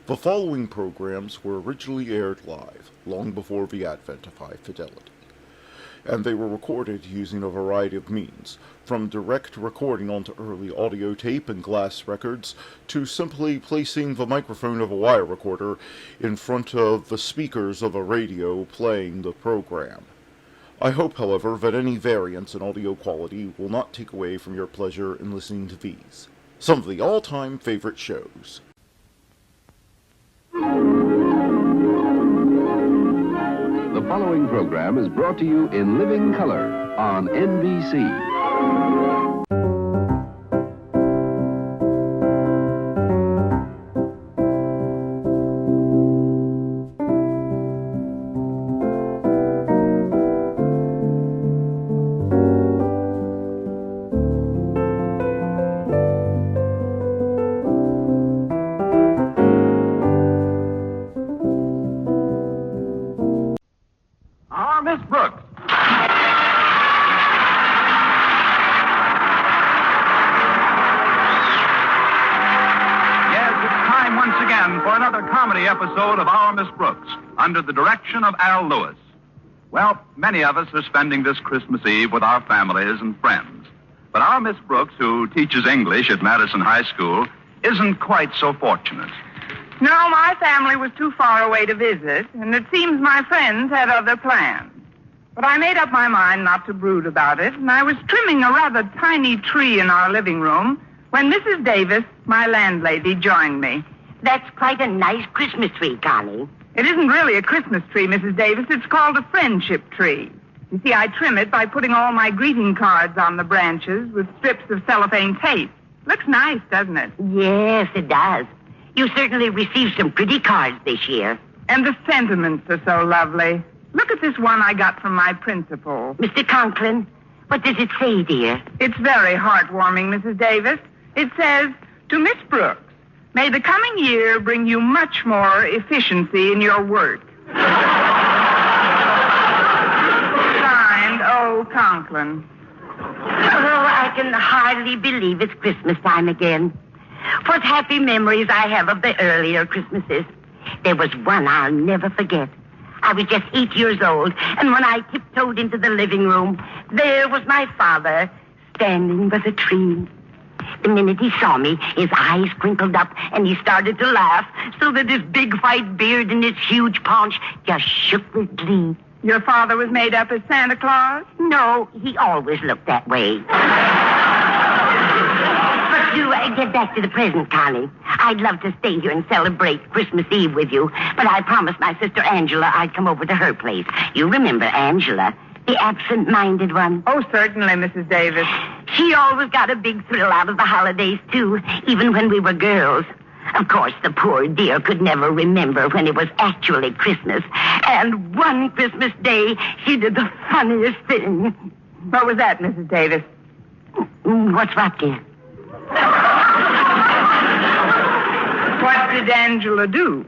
The following programs were originally aired live, long before the advent of high fidelity, and they were recorded using a variety of means, from direct recording onto early audio tape and glass records, to simply placing the microphone of a wire recorder in front of the speakers of a radio playing the program. I hope, however, that any variance in audio quality will not take away from your pleasure in listening to these, some of the all-time favorite shows. The following program is brought to you in living color on NBC. Miss Brooks. Yes, it's time once again for another comedy episode of Our Miss Brooks, under the direction of Al Lewis. Well, many of us are spending this Christmas Eve with our families and friends. But our Miss Brooks, who teaches English at Madison High School, isn't quite so fortunate. No, my family was too far away to visit, and it seems my friends had other plans. But I made up my mind not to brood about it, and I was trimming a rather tiny tree in our living room when Mrs. Davis, my landlady, joined me. That's quite a nice Christmas tree, Connie. It isn't really a Christmas tree, Mrs. Davis. It's called a friendship tree. You see, I trim it by putting all my greeting cards on the branches with strips of cellophane tape. Looks nice, doesn't it? Yes, it does. You certainly received some pretty cards this year. And the sentiments are so lovely. Look at this one I got from my principal. Mr. Conklin, what does it say, dear? It's very heartwarming, Mrs. Davis. It says, to Miss Brooks, may the coming year bring you much more efficiency in your work. Signed, O. Conklin. Oh, I can hardly believe it's Christmas time again. What happy memories I have of the earlier Christmases. There was one I'll never forget. I was just 8 years old, and when I tiptoed into the living room, there was my father standing by the tree. The minute he saw me, his eyes crinkled up, and he started to laugh, so that his big white beard and his huge paunch just shook with glee. Your father was made up as Santa Claus? No, he always looked that way. But to get back to the present, Connie, I'd love to stay here and celebrate Christmas Eve with you, but I promised my sister Angela I'd come over to her place. You remember Angela, the absent-minded one? Oh, certainly, Mrs. Davis. She always got a big thrill out of the holidays, too, even when we were girls. Of course, the poor dear could never remember when it was actually Christmas. And one Christmas day, she did the funniest thing. What was that, Mrs. Davis? What's what, dear? What did Angela do?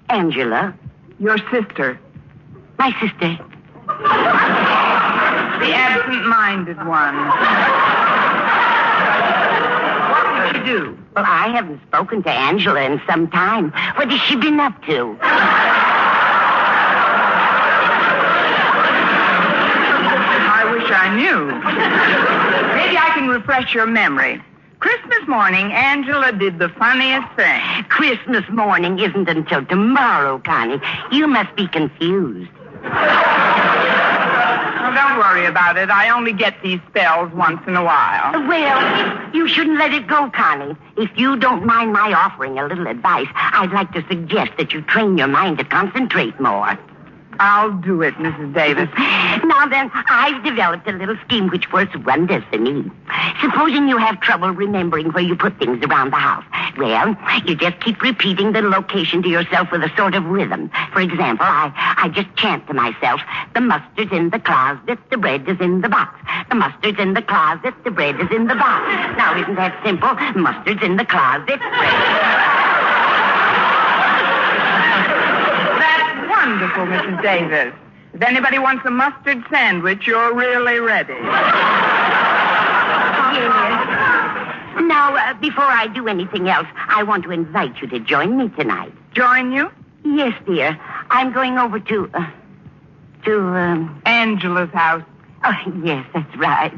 Angela? Your sister. My sister. The absent-minded one. What did she do? Well, I haven't spoken to Angela in some time. What has she been up to? I wish I knew. Maybe I can refresh your memory. Christmas morning, Angela did the funniest thing. Christmas morning isn't until tomorrow, Connie. You must be confused. Oh, don't worry about it. I only get these spells once in a while. Well, you shouldn't let it go, Connie. If you don't mind my offering a little advice, I'd like to suggest that you train your mind to concentrate more. I'll do it, Mrs. Davis. Now then, I've developed a little scheme which works wonders for me. Supposing you have trouble remembering where you put things around the house. Well, you just keep repeating the location to yourself with a sort of rhythm. For example, I just chant to myself, the mustard's in the closet, the bread is in the box. The mustard's in the closet, the bread is in the box. Now, isn't that simple? Mustard's in the closet, bread. Wonderful, Mrs. Davis. If anybody wants a mustard sandwich, you're really ready. Yes. Now, before I do anything else, I want to invite you to join me tonight. Join you? Yes, dear. I'm going over to Angela's house. Oh, yes, that's right.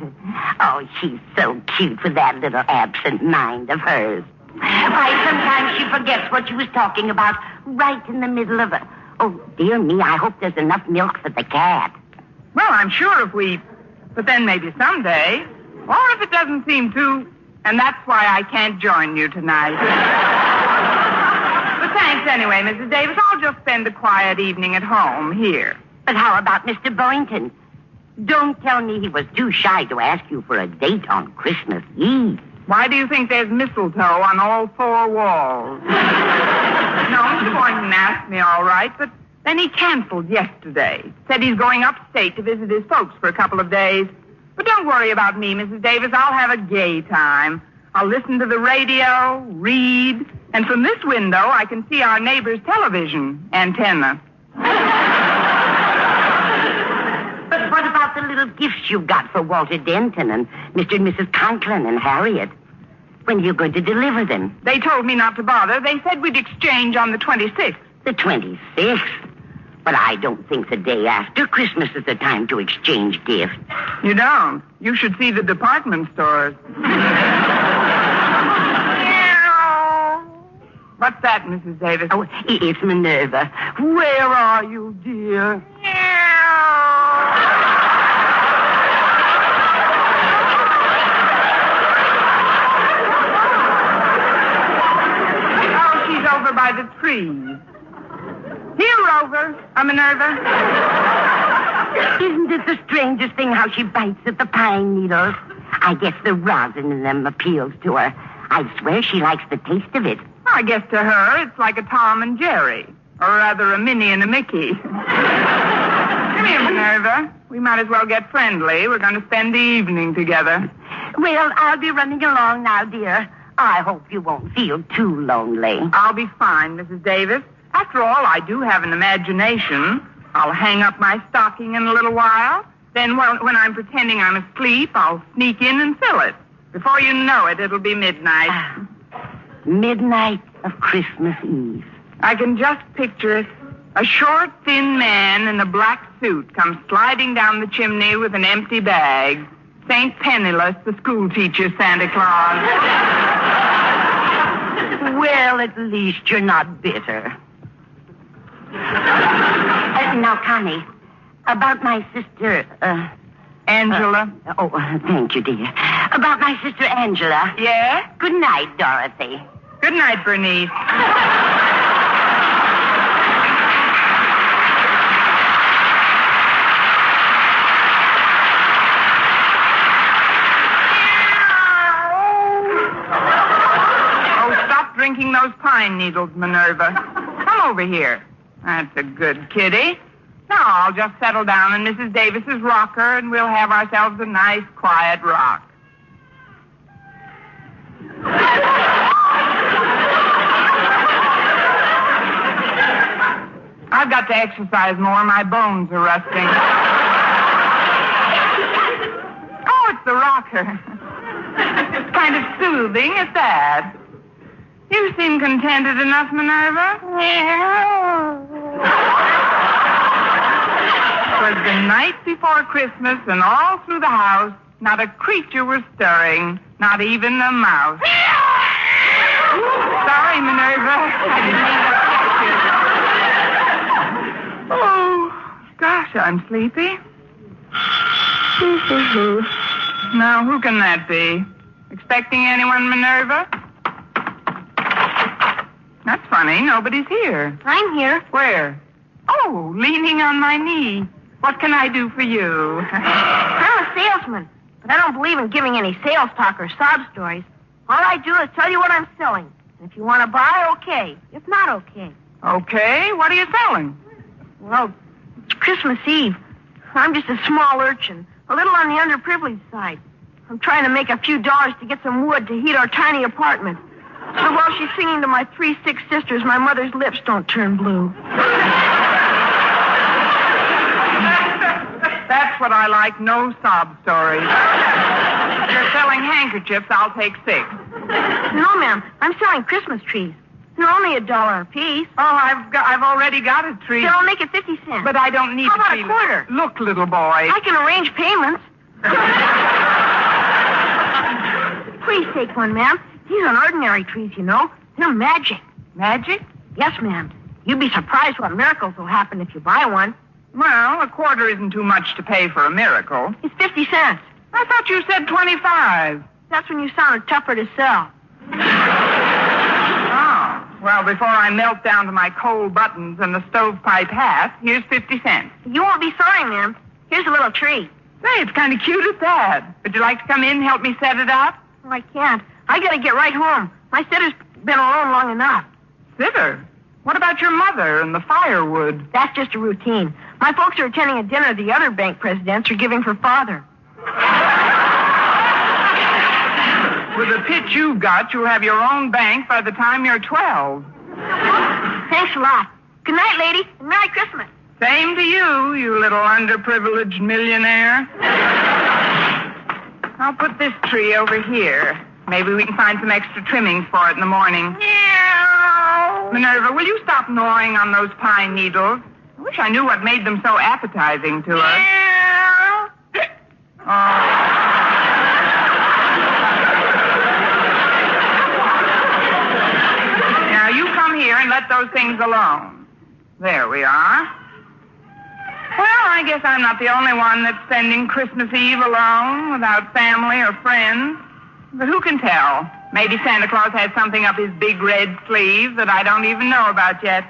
Oh, she's so cute with that little absent mind of hers. Why, sometimes she forgets what she was talking about right in the middle of it. Oh, dear me, I hope there's enough milk for the cat. Well, I'm sure if we... But then maybe someday. Or if it doesn't seem to. And that's why I can't join you tonight. But thanks anyway, Mrs. Davis. I'll just spend a quiet evening at home here. But how about Mr. Boynton? Don't tell me he was too shy to ask you for a date on Christmas Eve. Why do you think there's mistletoe on all four walls? No, Mr. Boynton asked me all right, but then he canceled yesterday. Said he's going upstate to visit his folks for a couple of days. But don't worry about me, Mrs. Davis. I'll have a gay time. I'll listen to the radio, read, and from this window I can see our neighbor's television antenna. But what about the little gifts you got for Walter Denton and Mr. and Mrs. Conklin and Harriet? When are you going to deliver them? They told me not to bother. They said we'd exchange on the 26th. The 26th? But I don't think the day after Christmas is the time to exchange gifts. You don't? You should see the department stores. What's that, Mrs. Davis? Oh, it's Minerva. Where are you, dear? Oh, she's over by the trees. Here, Rover. Minerva. Isn't it the strangest thing how she bites at the pine needles? I guess the rosin in them appeals to her. I swear she likes the taste of it. I guess to her it's like a Tom and Jerry. Or rather a Minnie and a Mickey. Come here, Minerva. We might as well get friendly. We're going to spend the evening together. Well, I'll be running along now, dear. I hope you won't feel too lonely. I'll be fine, Mrs. Davis. After all, I do have an imagination. I'll hang up my stocking in a little while. Then when I'm pretending I'm asleep, I'll sneak in and fill it. Before you know it, it'll be midnight. Midnight of Christmas Eve. I can just picture it. A short, thin man in a black suit comes sliding down the chimney with an empty bag. St. Penniless, the schoolteacher Santa Claus. Well, at least you're not bitter. Now, Connie, about my sister, Angela. Thank you, dear. About my sister Angela. Yeah? Good night, Dorothy. Good night, Bernice. Oh, stop drinking those pine needles, Minerva. Come over here. That's a good kitty. Now I'll just settle down in Mrs. Davis's rocker and we'll have ourselves a nice, quiet rock. I've got to exercise more. My bones are rusting. Oh, it's the rocker. It's kind of soothing at that. You seem contented enough, Minerva. It was the night before Christmas, and all through the house, not a creature was stirring, not even a mouse. Sorry, Minerva. I didn't mean to catch you. Oh, gosh, I'm sleepy. Now, who can that be? Expecting anyone, Minerva? That's funny. Nobody's here. I'm here. Where? Oh, leaning on my knee. What can I do for you? I'm a salesman, but I don't believe in giving any sales talk or sob stories. All I do is tell you what I'm selling. And if you want to buy, okay. If not, okay. Okay, what are you selling? Well, it's Christmas Eve. I'm just a small urchin, a little on the underprivileged side. I'm trying to make a few dollars to get some wood to heat our tiny apartment. So while she's singing to my 3 sick sisters, my mother's lips don't turn blue. That's what I like, no sob stories. If you're selling handkerchiefs, I'll take 6. No, ma'am. I'm selling Christmas trees. They're only $1 a piece. Oh, I've already got a tree. So I'll make it 50 cents. But I don't need How about a a quarter? Look, little boy. I can arrange payments. Please take one, ma'am. These aren't ordinary trees, you know. They're magic. Magic? Yes, ma'am. You'd be surprised what miracles will happen if you buy one. Well, a quarter isn't too much to pay for a miracle. It's 50 cents. I thought you said 25. That's when you sounded tougher to sell. Oh. Well, before I melt down to my coal buttons and the stovepipe hat, here's 50 cents. You won't be sorry, ma'am. Here's a little tree. Say, it's kind of cute at that. Would you like to come in and help me set it up? Oh, I can't. I gotta get right home. My sitter's been alone long enough. Sitter? What about your mother and the firewood? That's just a routine. My folks are attending a dinner the other bank presidents are giving for father. With the pitch you've got, you'll have your own bank by the time you're 12. Thanks a lot. Good night, lady, and Merry Christmas. Same to you, you little underprivileged millionaire. I'll put this tree over here. Maybe we can find some extra trimmings for it in the morning. Meow. Minerva, will you stop gnawing on those pine needles? I wish I knew what made them so appetizing to us. Meow. Now, you come here and let those things alone. There we are. Well, I guess I'm not the only one that's spending Christmas Eve alone without family or friends. But who can tell? Maybe Santa Claus has something up his big red sleeve that I don't even know about yet.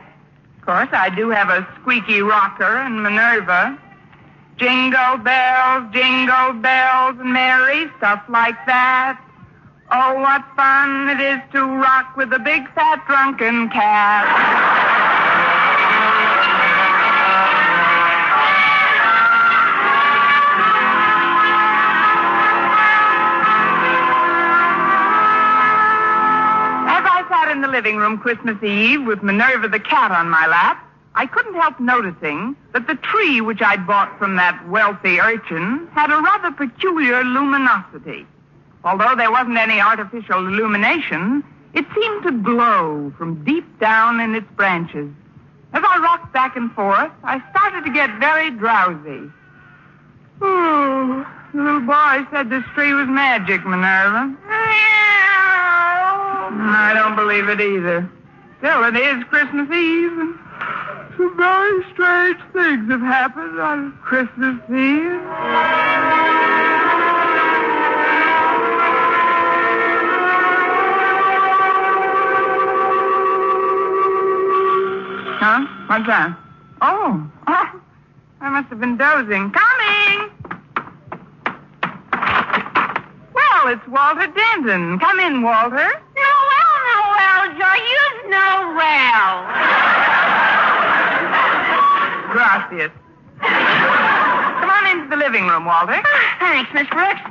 Of course, I do have a squeaky rocker and Minerva. Jingle bells, and merry, stuff like that. Oh, what fun it is to rock with a big fat drunken cat. In the living room Christmas Eve with Minerva the cat on my lap, I couldn't help noticing that the tree which I'd bought from that wealthy urchin had a rather peculiar luminosity. Although there wasn't any artificial illumination, it seemed to glow from deep down in its branches. As I rocked back and forth, I started to get very drowsy. Oh, the little boy said this tree was magic, Minerva. I don't believe it either. Still, it is Christmas Eve, and some very strange things have happened on Christmas Eve. Huh? What's that? Oh, I must have been dozing. Coming! Well, it's Walter Denton. Come in, Walter. Noel, Joyous Noel. Gracias. Come on into the living room, Walter. Thanks, Miss Brooks.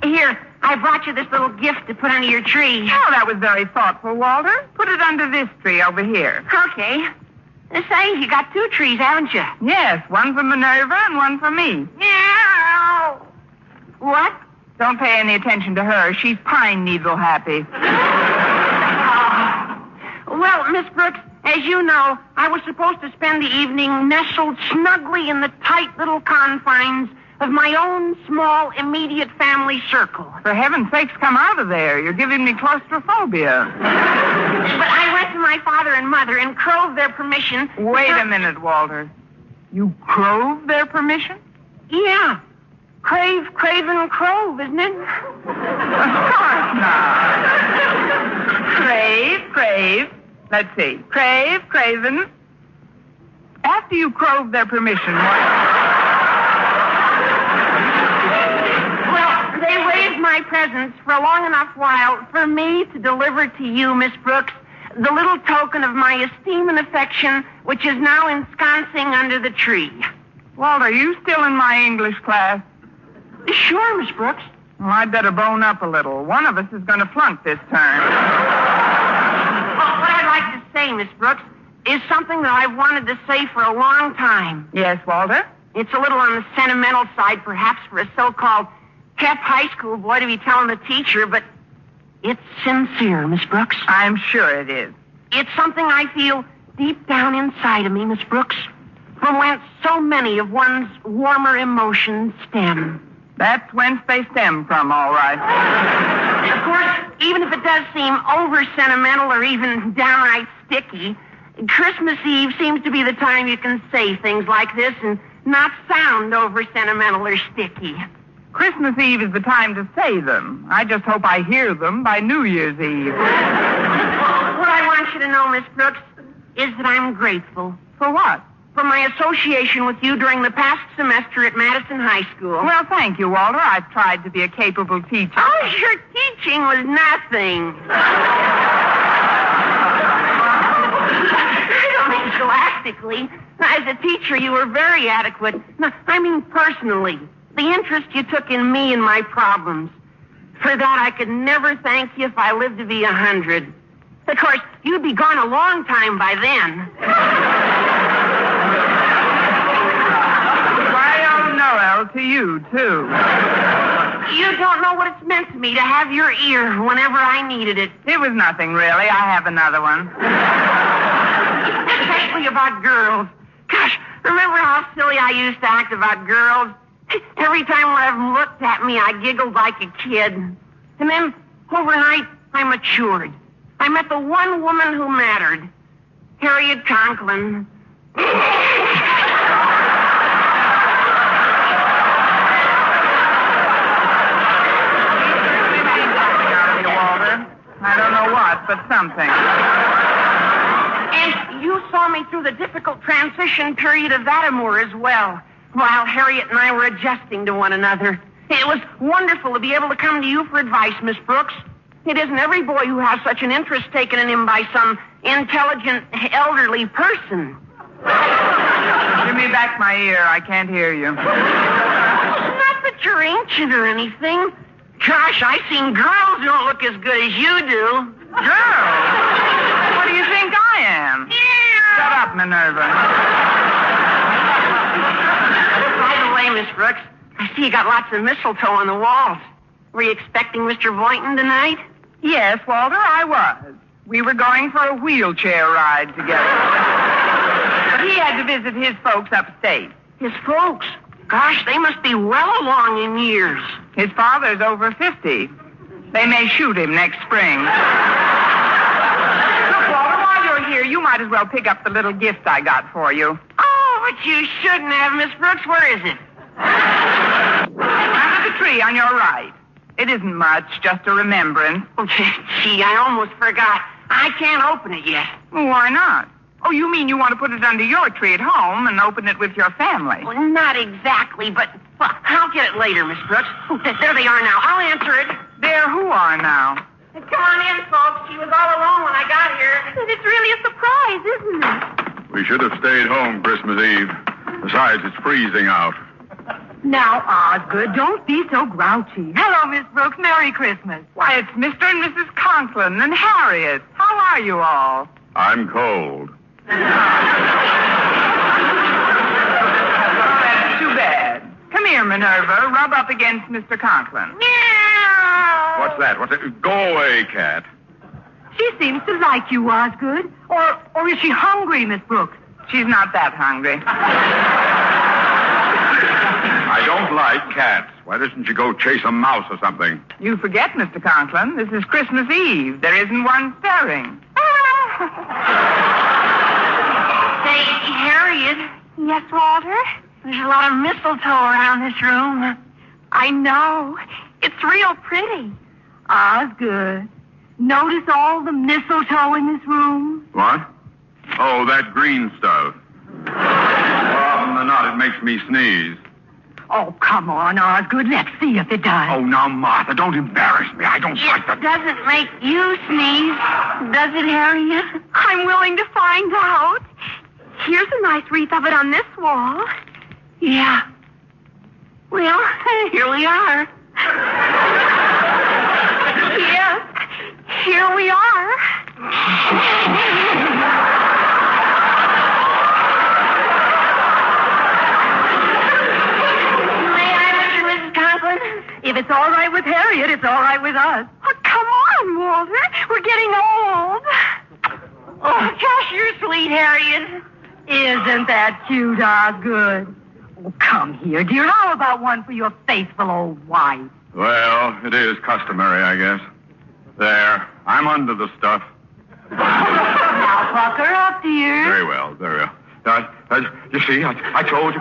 Here, I brought you this little gift to put under your tree. Oh, that was very thoughtful, Walter. Put it under this tree over here. Okay. Say, you got 2 trees, haven't you? Yes, one for Minerva and one for me. Meow. What? Don't pay any attention to her. She's pine needle happy. Well, Miss Brooks, as you know, I was supposed to spend the evening nestled snugly in the tight little confines of my own small, immediate family circle. For heaven's sakes, come out of there. You're giving me claustrophobia. But I went to my father and mother and crowed their permission. Wait a minute, Walter. You crove their permission? Yeah. Crave, and crove, isn't it? Of course not. Crave. Let's see. Craven. After you crove their permission, Well, they raised my presents for a long enough while for me to deliver to you, Miss Brooks, the little token of my esteem and affection, which is now ensconcing under the tree. Walter, are you still in my English class? Sure, Miss Brooks. Well, I'd better bone up a little. One of us is going to flunk this term. Well, what I'd like to say, Miss Brooks, is something that I've wanted to say for a long time. Yes, Walter? It's a little on the sentimental side, perhaps, for a so-called pep high school boy to be telling the teacher, but It's sincere, Miss Brooks. I'm sure it is. It's something I feel deep down inside of me, Miss Brooks, from whence so many of one's warmer emotions stem. That's whence they stem from, all right. Of course, even if it does seem over-sentimental or even downright sticky, Christmas Eve seems to be the time you can say things like this and not sound over-sentimental or sticky. Christmas Eve is the time to say them. I just hope I hear them by New Year's Eve. What I want you to know, Miss Brooks, is that I'm grateful. For what? For my association with you during the past semester at Madison High School. Well, thank you, Walter. I've tried to be a capable teacher. Oh, your teaching was nothing. I don't mean scholastically. As a teacher, you were very adequate. No, I mean personally. The interest you took in me and my problems. For that, I could never thank you if I lived to be 100. Of course, you'd be gone a long time by then. Well, Noel, to you, too. You don't know what it's meant to me to have your ear whenever I needed it. It was nothing, really. I have another one. Especially about girls. Gosh, remember how silly I used to act about girls? Every time one of them looked at me, I giggled like a kid. And then, overnight, I matured. I met the one woman who mattered. Harriet Conklin. I don't know what, but something. And you saw me through the difficult transition period of that amour as well, while Harriet and I were adjusting to one another. It was wonderful to be able to come to you for advice, Miss Brooks. It isn't every boy who has such an interest taken in him by some intelligent, elderly person. Give me back my ear. I can't hear you. Not that you're ancient or anything. Gosh, I've seen girls who don't look as good as you do. Girl? What do you think I am? Yeah. Shut up, Minerva. By the way, Miss Brooks, I see you got lots of mistletoe on the walls. Were you expecting Mr. Boynton tonight? Yes, Walter, I was. We were going for a wheelchair ride together. But he had to visit his folks upstate. His folks? Gosh, they must be well along in years. His father's over 50. They may shoot him next spring. Look, Walter, while you're here, you might as well pick up the little gift I got for you. Oh, but you shouldn't have, Miss Brooks. Where is it? Under the tree on your right. It isn't much, just a remembrance. Oh, gee, I almost forgot. I can't open it yet. Why not? Oh, you mean you want to put it under your tree at home and open it with your family? Well, not exactly, but well, I'll get it later, Miss Brooks. There they are now. I'll answer it. There who are now? Come on in, folks. She was all alone when I got here. It's really a surprise, isn't it? We should have stayed home Christmas Eve. Besides, it's freezing out. Now, Osgood, don't be so grouchy. Hello, Miss Brooks. Merry Christmas. Why, it's Mr. and Mrs. Conklin and Harriet. How are you all? I'm cold. That's too bad. Come here, Minerva. Rub up against Mr. Conklin. What's that? Go away, cat. She seems to like you, Osgood. Or is she hungry, Miss Brooks? She's not that hungry. I don't like cats. Why doesn't you go chase a mouse or something? You forget, Mr. Conklin. This is Christmas Eve. There isn't one stirring. Say, Harriet. Yes, Walter? There's a lot of mistletoe around this room. I know. It's real pretty. Osgood, notice all the mistletoe in this room? What? Oh, that green stuff. Often than not, it makes me sneeze. Oh, come on, Osgood. Let's see if it does. Oh, now, Martha, don't embarrass me. I don't like that. It doesn't make you sneeze, does it, Harriet? I'm willing to find out. Here's a nice wreath of it on this wall. Yeah. Well, here we are. Yes, here we are. May I, Mr. and Mrs. Conklin? If it's all right with Harriet, it's all right with us. Oh, come on, Walter. We're getting old. Oh, gosh, you're sweet, Harriet. Isn't that cute, Osgood? Oh, come here, dear. How about one for your faithful old wife? Well, it is customary, I guess. There. I'm under the stuff. Now, pucker up, dear. Very well, very well. You see, I told you.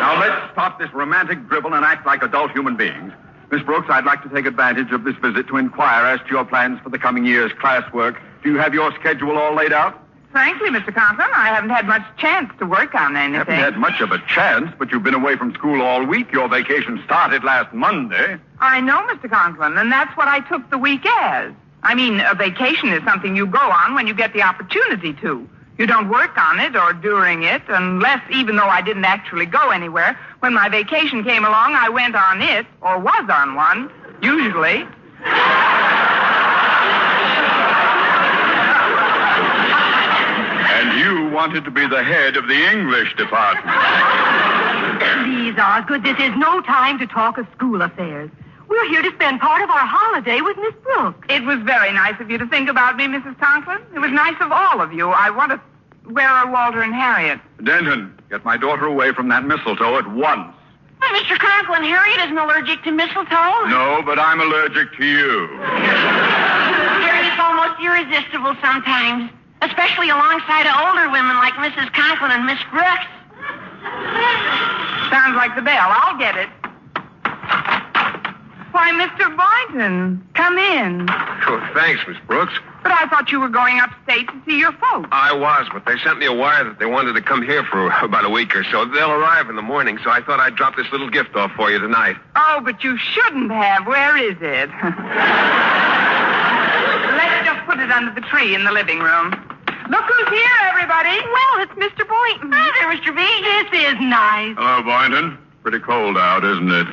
Now, let's stop this romantic dribble and act like adult human beings. Miss Brooks, I'd like to take advantage of this visit to inquire as to your plans for the coming year's classwork. Do you have your schedule all laid out? Frankly, Mr. Conklin, I haven't had much chance to work on anything. Haven't had much of a chance, but you've been away from school all week. Your vacation started last Monday. I know, Mr. Conklin, and that's what I took the week as. I mean, a vacation is something you go on when you get the opportunity to. You don't work on it or during it, unless, even though I didn't actually go anywhere, when my vacation came along, I went on it, or was on one, usually. And you wanted to be the head of the English department. Please, Osgood, this is no time to talk of school affairs. We're here to spend part of our holiday with Miss Brooks. It was very nice of you to think about me, Mrs. Conklin. It was nice of all of you. I want to... Where are Walter and Harriet? Denton, get my daughter away from that mistletoe at once. Well, Mr. Conklin, Harriet isn't allergic to mistletoe. No, but I'm allergic to you. Harriet's almost irresistible sometimes, especially alongside of older women like Mrs. Conklin and Miss Brooks. Sounds like the bell. I'll get it. Why, Mr. Boynton, come in. Oh, thanks, Miss Brooks. But I thought you were going upstate to see your folks. I was, but they sent me a wire that they wanted to come here for about a week or so. They'll arrive in the morning, so I thought I'd drop this little gift off for you tonight. Oh, but you shouldn't have. Where is it? Let's just put it under the tree in the living room. Look who's here, everybody. Well, it's Mr. Boynton. Hi there, Mr. B. This is nice. Hello, Boynton. Pretty cold out, isn't it?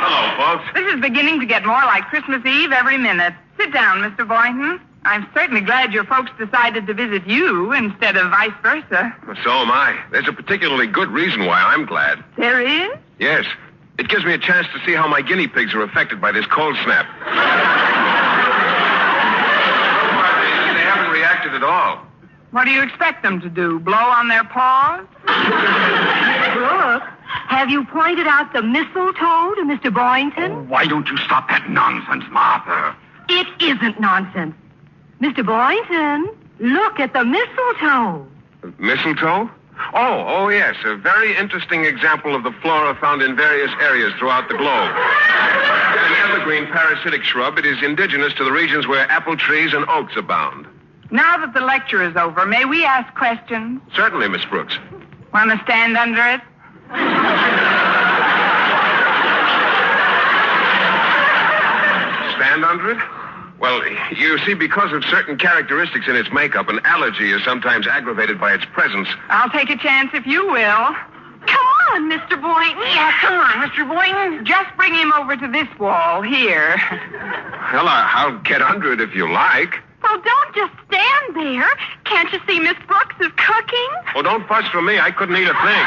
Hello, folks. This is beginning to get more like Christmas Eve every minute. Sit down, Mr. Boynton. I'm certainly glad your folks decided to visit you instead of vice versa. So am I. There's a particularly good reason why I'm glad. There is? Yes. It gives me a chance to see how my guinea pigs are affected by this cold snap. They haven't reacted at all. What do you expect them to do? Blow on their paws? Brooks, have you pointed out the mistletoe to Mr. Boynton? Why don't you stop that nonsense, Martha? It isn't nonsense. Mr. Boynton, look at the mistletoe. Mistletoe? Oh, yes. A very interesting example of the flora found in various areas throughout the globe. An evergreen parasitic shrub, it is indigenous to the regions where apple trees and oaks abound. Now that the lecture is over, may we ask questions? Certainly, Miss Brooks. Want to stand under it? Stand under it? Well, you see, because of certain characteristics in its makeup, an allergy is sometimes aggravated by its presence. I'll take a chance if you will. Come on, Mr. Boynton. Yeah, come on, Mr. Boynton. Just bring him over to this wall, here. Well, I'll get under it if you like. Well, don't just stand there. Can't you see Miss Brooks is cooking? Oh, don't fuss for me. I couldn't eat a thing.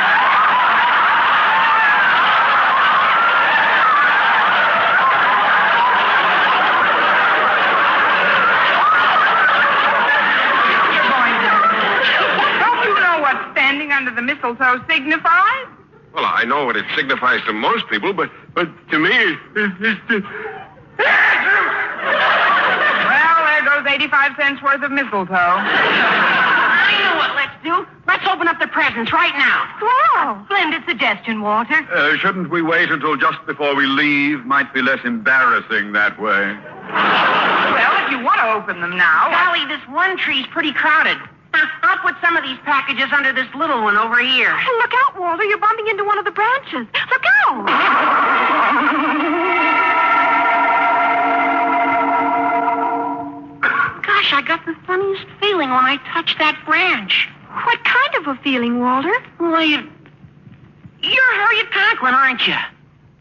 Don't you know what standing under the mistletoe signifies? Well, I know what it signifies to most people, but to me, it's... Well, there goes 85 cents worth of mistletoe. I know what let's do. Let's open up the presents right now. Wow, splendid suggestion, Walter. Shouldn't we wait until just before we leave? Might be less embarrassing that way. Well, if you want to open them now... Golly, this one tree's pretty crowded. I'll put some of these packages under this little one over here. Oh, look out, Walter. You're bumping into one of the branches. Look out. Gosh, I got the funniest feeling when I touched that branch. What kind of a feeling, Walter? Well, you're Harriet Conklin, aren't you?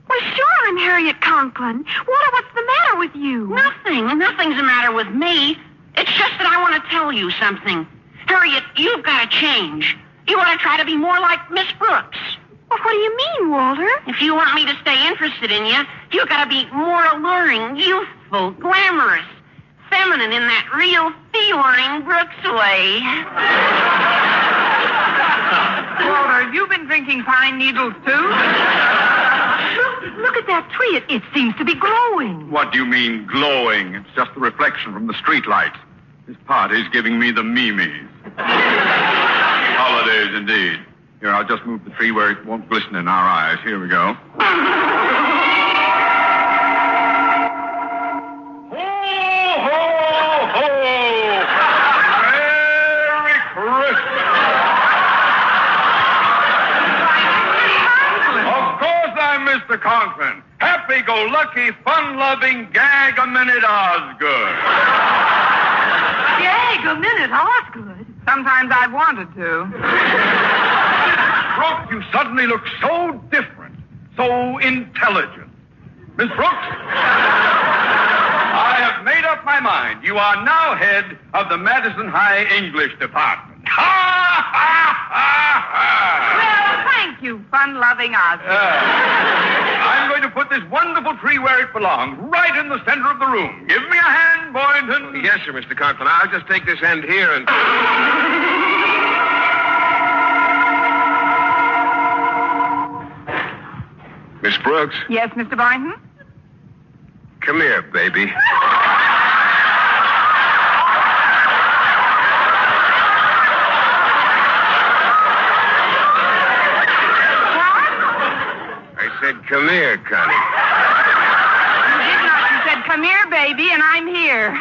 Well, sure, I'm Harriet Conklin. Walter, what's the matter with you? Nothing. Nothing's the matter with me. It's just that I want to tell you something. Harriet, you've got to change. You ought to try to be more like Miss Brooks. Well, what do you mean, Walter? If you want me to stay interested in you, you gotta be more alluring, youthful, glamorous, feminine in that real feline Brooks way. Walter, have you been drinking pine needles, too? Look at that tree. It seems to be glowing. What do you mean, glowing? It's just the reflection from the street lights. This party's giving me the memes. Holidays, indeed. Here, I'll just move the tree where it won't glisten in our eyes. Here we go. Ho, ho, ho! Merry Christmas! Of course I'm Mr. Conklin. Happy-go-lucky, fun-loving, gag-a-minute Osgood. Gag-a-minute, Osgood. Sometimes I've wanted to. Brooks, you suddenly look so different, so intelligent. Miss Brooks, I have made up my mind. You are now head of the Madison High English Department. Ha, ha, ha, ha. Well, thank you, fun-loving Ozzie. I'm going to put this wonderful tree where it belongs, right in the center of the room. Give me a hand, Boynton. Yes, sir, Mr. Conklin. I'll just take this end here and... Miss Brooks, Yes, Mr. Boynton? come here, baby. I said, come here, Connie. You did not. You said, come here, baby, and I'm here.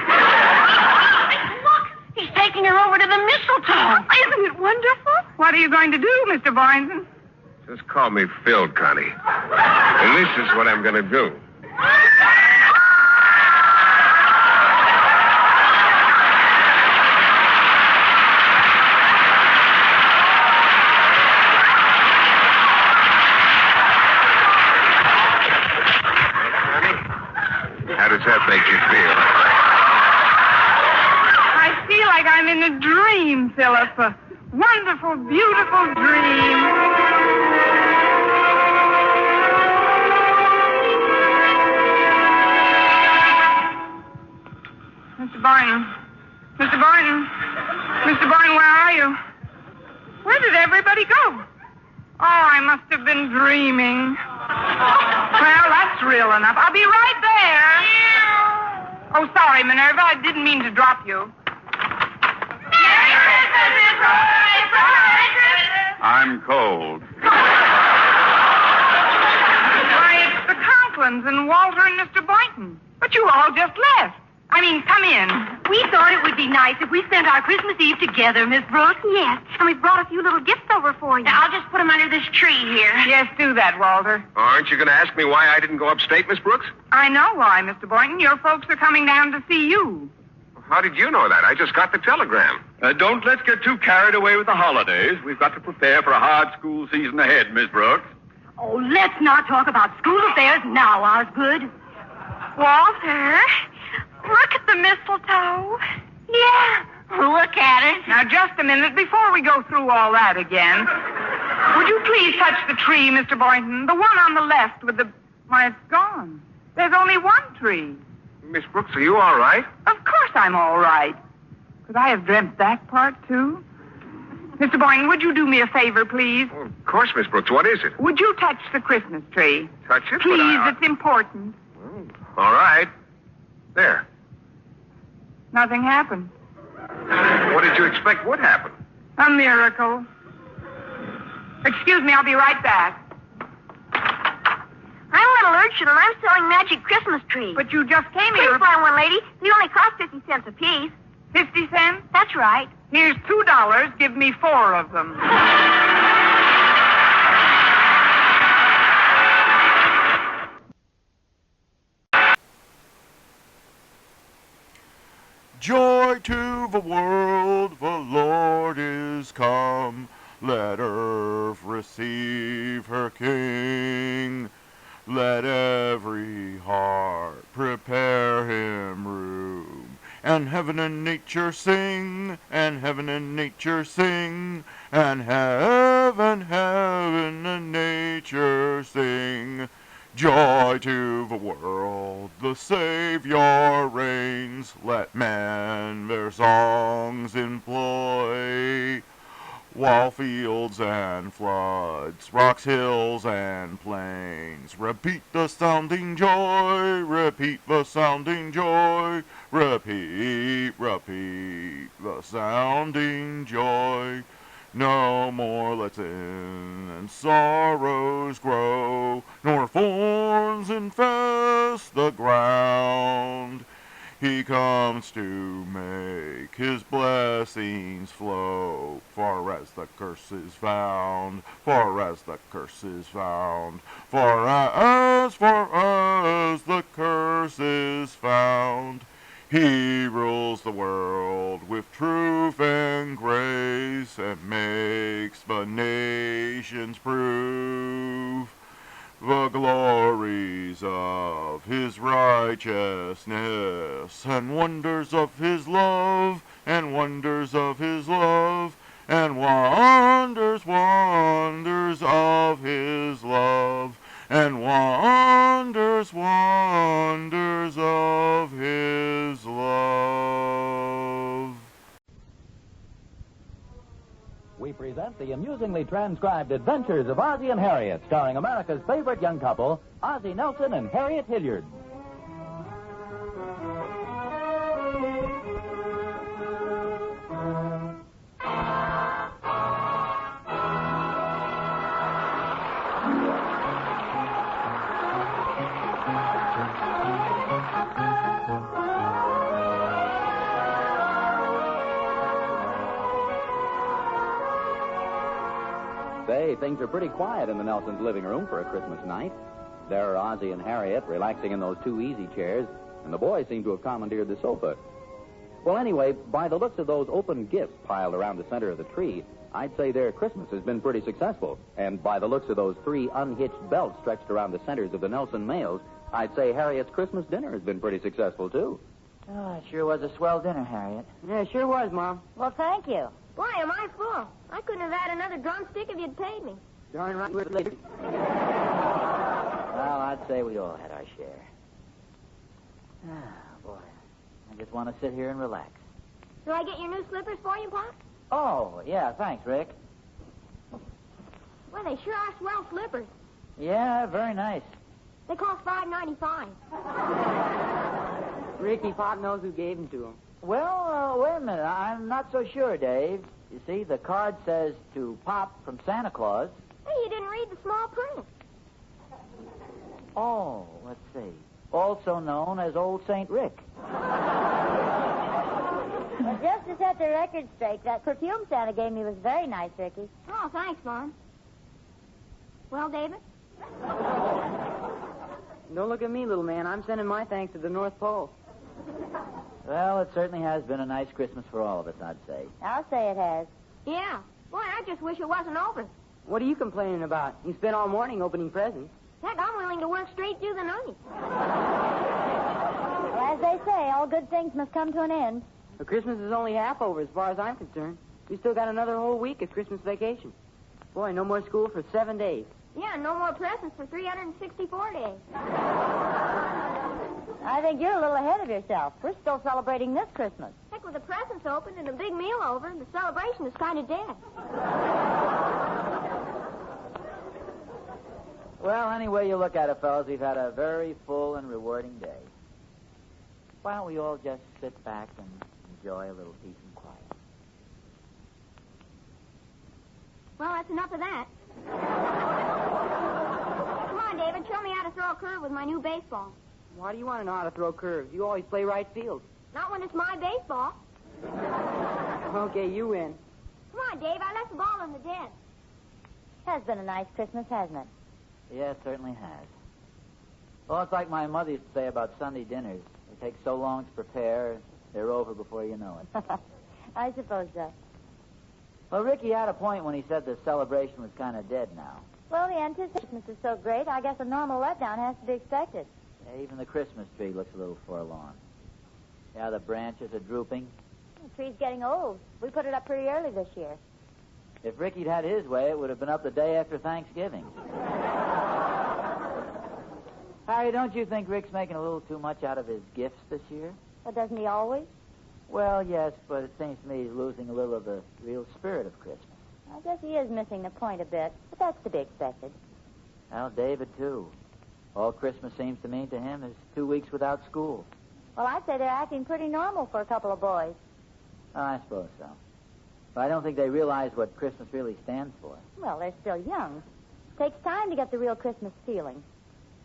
Look, he's taking her over to the mistletoe. Isn't it wonderful? What are you going to do, Mr. Boynton? Just call me Phil, Connie. And this is what I'm going to do. How does that make you feel? I feel like I'm in a dream, Philip. A wonderful, beautiful dream. Mr. Boynton. Mr. Boynton. Mr. Boynton, where are you? Where did everybody go? Oh, I must have been dreaming. Well, that's real enough. I'll be right there. Oh, sorry, Minerva. I didn't mean to drop you. Merry Christmas, Miss Roy. Merry Christmas. I'm cold. Why, it's the Conklins and Walter and Mr. Boynton. But you all just left. I mean, come in. We thought it would be nice if we spent our Christmas Eve together, Miss Brooks. Yes, and we brought a few little gifts over for you. Now, I'll just put him under this tree here. Yes, do that, Walter. Aren't you going to ask me why I didn't go upstate, Miss Brooks? I know why, Mr. Boynton. Your folks are coming down to see you. How did you know that? I just got the telegram. Don't let's get too carried away with the holidays. We've got to prepare for a hard school season ahead, Miss Brooks. Oh, let's not talk about school affairs now, Osgood. Walter, look at the mistletoe. Yeah, look at it. Now, just a minute before we go through all that again. Would you please touch the tree, Mr. Boynton? The one on the left with the... Why, it's gone. There's only one tree. Miss Brooks, are you all right? Of course I'm all right. Could I have dreamt that part, too? Mr. Boynton, would you do me a favor, please? Oh, of course, Miss Brooks. What is it? Would you touch the Christmas tree? Touch it? Please, But it's important. all right. There. Nothing happened. What did you expect would happen? A miracle. Excuse me, I'll be right back. I'm Little Urchin, and I'm selling magic Christmas trees. But you just came Please here... buy one, lady. They only cost 50 cents apiece. 50 cents? That's right. Here's $2. Give me 4 of them. Joy to the world, the Lord is come. Let earth receive her King. Let every heart prepare him room and heaven and nature sing, and heaven and nature sing, and heaven and nature sing. Joy to the world, the Savior reigns. Let men their songs employ, while fields and floods, rocks, hills, and plains repeat the sounding joy, repeat the sounding joy, repeat the sounding joy. No more let sin and sorrows grow, nor thorns infest the ground. He comes to make his blessings flow, far as the curse is found, far as the curse is found, far as the curse is found. He rules the world with truth and grace, and makes the nations prove the glories of his righteousness, and wonders of his love, and wonders of his love, and wonders of his love, and wonders of his love. We present the amusingly transcribed adventures of Ozzie and Harriet, starring America's favorite young couple, Ozzie Nelson and Harriet Hilliard. Say, things are pretty quiet in the Nelsons' living room for a Christmas night. There are Ozzie and Harriet relaxing in those two easy chairs, and the boys seem to have commandeered the sofa. Well, anyway, by the looks of those open gifts piled around the center of the tree, I'd say their Christmas has been pretty successful. And by the looks of those 3 unhitched belts stretched around the centers of the Nelson males, I'd say Harriet's Christmas dinner has been pretty successful, too. Oh, it sure was a swell dinner, Harriet. Yeah, it sure was, Mom. Well, thank you. Boy, am I full. I couldn't have had another drumstick if you'd paid me. Darn right we're later. Well, I'd say we all had our share. Ah, boy. I just want to sit here and relax. Do I get your new slippers for you, Pop? Oh, yeah, thanks, Rick. Well, they sure are swell slippers. Yeah, very nice. They cost $5.95. Ricky, Pop knows who gave them to him. Well, wait a minute. I'm not so sure, Dave. You see, the card says to Pop from Santa Claus. Hey, you didn't read the small print. Oh, let's see. Also known as Old St. Rick. Well, just to set the record straight, that perfume Santa gave me was very nice, Ricky. Oh, thanks, Mom. Well, David? Don't look at me, little man. I'm sending my thanks to the North Pole. Well, it certainly has been a nice Christmas for all of us, I'd say. I'll say it has. Yeah. Boy, I just wish it wasn't over. What are you complaining about? You spent all morning opening presents. Heck, I'm willing to work straight through the night. Well, as they say, all good things must come to an end. But Christmas is only half over as far as I'm concerned. We still got another whole week of Christmas vacation. Boy, no more school for 7 days. Yeah, no more presents for 364 days. I think you're a little ahead of yourself. We're still celebrating this Christmas. Heck, with the presents open and a big meal over, the celebration is kind of dead. Well, any way you look at it, fellas, we've had a very full and rewarding day. Why don't we all just sit back and enjoy a little peace and quiet? Well, that's enough of that. Come on, David, show me how to throw a curve with my new baseball. Why do you want to know how to throw curves? You always play right field. Not when it's my baseball. Okay, you win. Come on, Dave, I left the ball in the den. Has been a nice Christmas, hasn't it? Yeah, it certainly has. Well, it's like my mother used to say about Sunday dinners. They take so long to prepare, they're over before you know it. I suppose so. Well, Ricky had a point when he said the celebration was kind of dead now. Well, the anticipation is so great, I guess a normal letdown has to be expected. Yeah, even the Christmas tree looks a little forlorn. Yeah, the branches are drooping. The tree's getting old. We put it up pretty early this year. If Ricky'd had his way, it would have been up the day after Thanksgiving. Harry, don't you think Rick's making a little too much out of his gifts this year? Well, doesn't he always? Well, yes, but it seems to me he's losing a little of the real spirit of Christmas. I guess he is missing the point a bit, but that's to be expected. Well, David, too. All Christmas seems to mean to him is 2 weeks without school. Well, I'd say they're acting pretty normal for a couple of boys. Oh, I suppose so. But I don't think they realize what Christmas really stands for. Well, they're still young. It takes time to get the real Christmas feeling.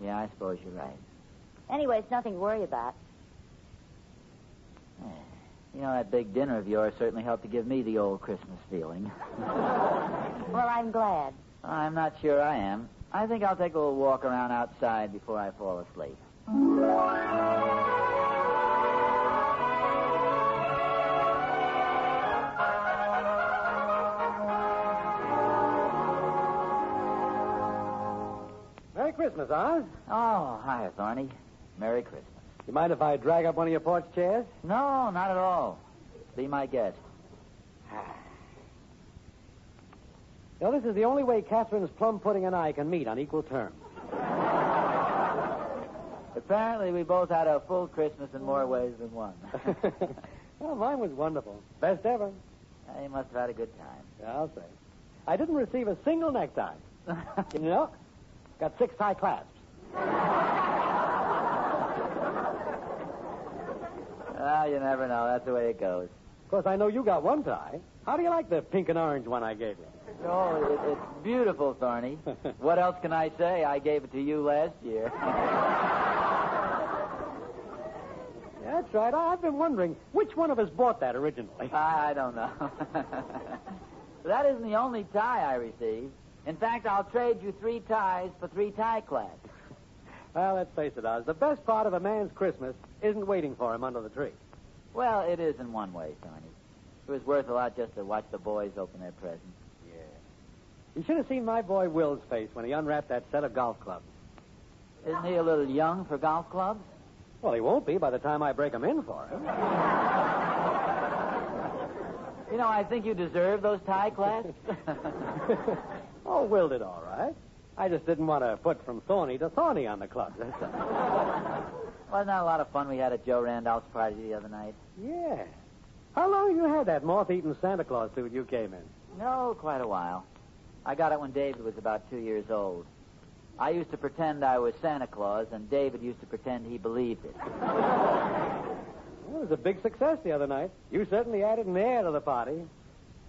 Yeah, I suppose you're right. Anyway, it's nothing to worry about. You know, that big dinner of yours certainly helped to give me the old Christmas feeling. Well, I'm glad. I'm not sure I am. I think I'll take a little walk around outside before I fall asleep. Merry Christmas, Oz. Oh, hi, Thorny. Merry Christmas. You mind if I drag up one of your porch chairs? No, not at all. Be my guest. You know, this is the only way Catherine's plum pudding and I can meet on equal terms. Apparently, we both had a full Christmas in more ways than one. Well, mine was wonderful. Best ever. You must have had a good time. Yeah, I'll say. I didn't receive a single necktie. You know, got 6 tie clasps. Well, you never know. That's the way it goes. Of course, I know you got one tie. How do you like the pink and orange one I gave you? Oh, it's beautiful, Thorny. What else can I say? I gave it to you last year. Yeah, that's right. I've been wondering which one of us bought that originally. I don't know. That isn't the only tie I received. In fact, I'll trade you 3 ties for 3 tie clasps. Well, let's face it, Oz. The best part of a man's Christmas isn't waiting for him under the tree. Well, it is in one way, Thorny. It was worth a lot just to watch the boys open their presents. Yeah. You should have seen my boy Will's face when he unwrapped that set of golf clubs. Isn't he a little young for golf clubs? Well, he won't be by the time I break him in for him. You know, I think you deserve those tie clasps. Oh, Will did all right. I just didn't want to put from thorny to thorny on the clubs. That's all. Wasn't that a lot of fun we had at Joe Randolph's party the other night? Yeah. How long have you had that moth-eaten Santa Claus suit you came in? No, quite a while. I got it when David was about 2 years old. I used to pretend I was Santa Claus, and David used to pretend he believed it. It was a big success the other night. You certainly added an air to the party.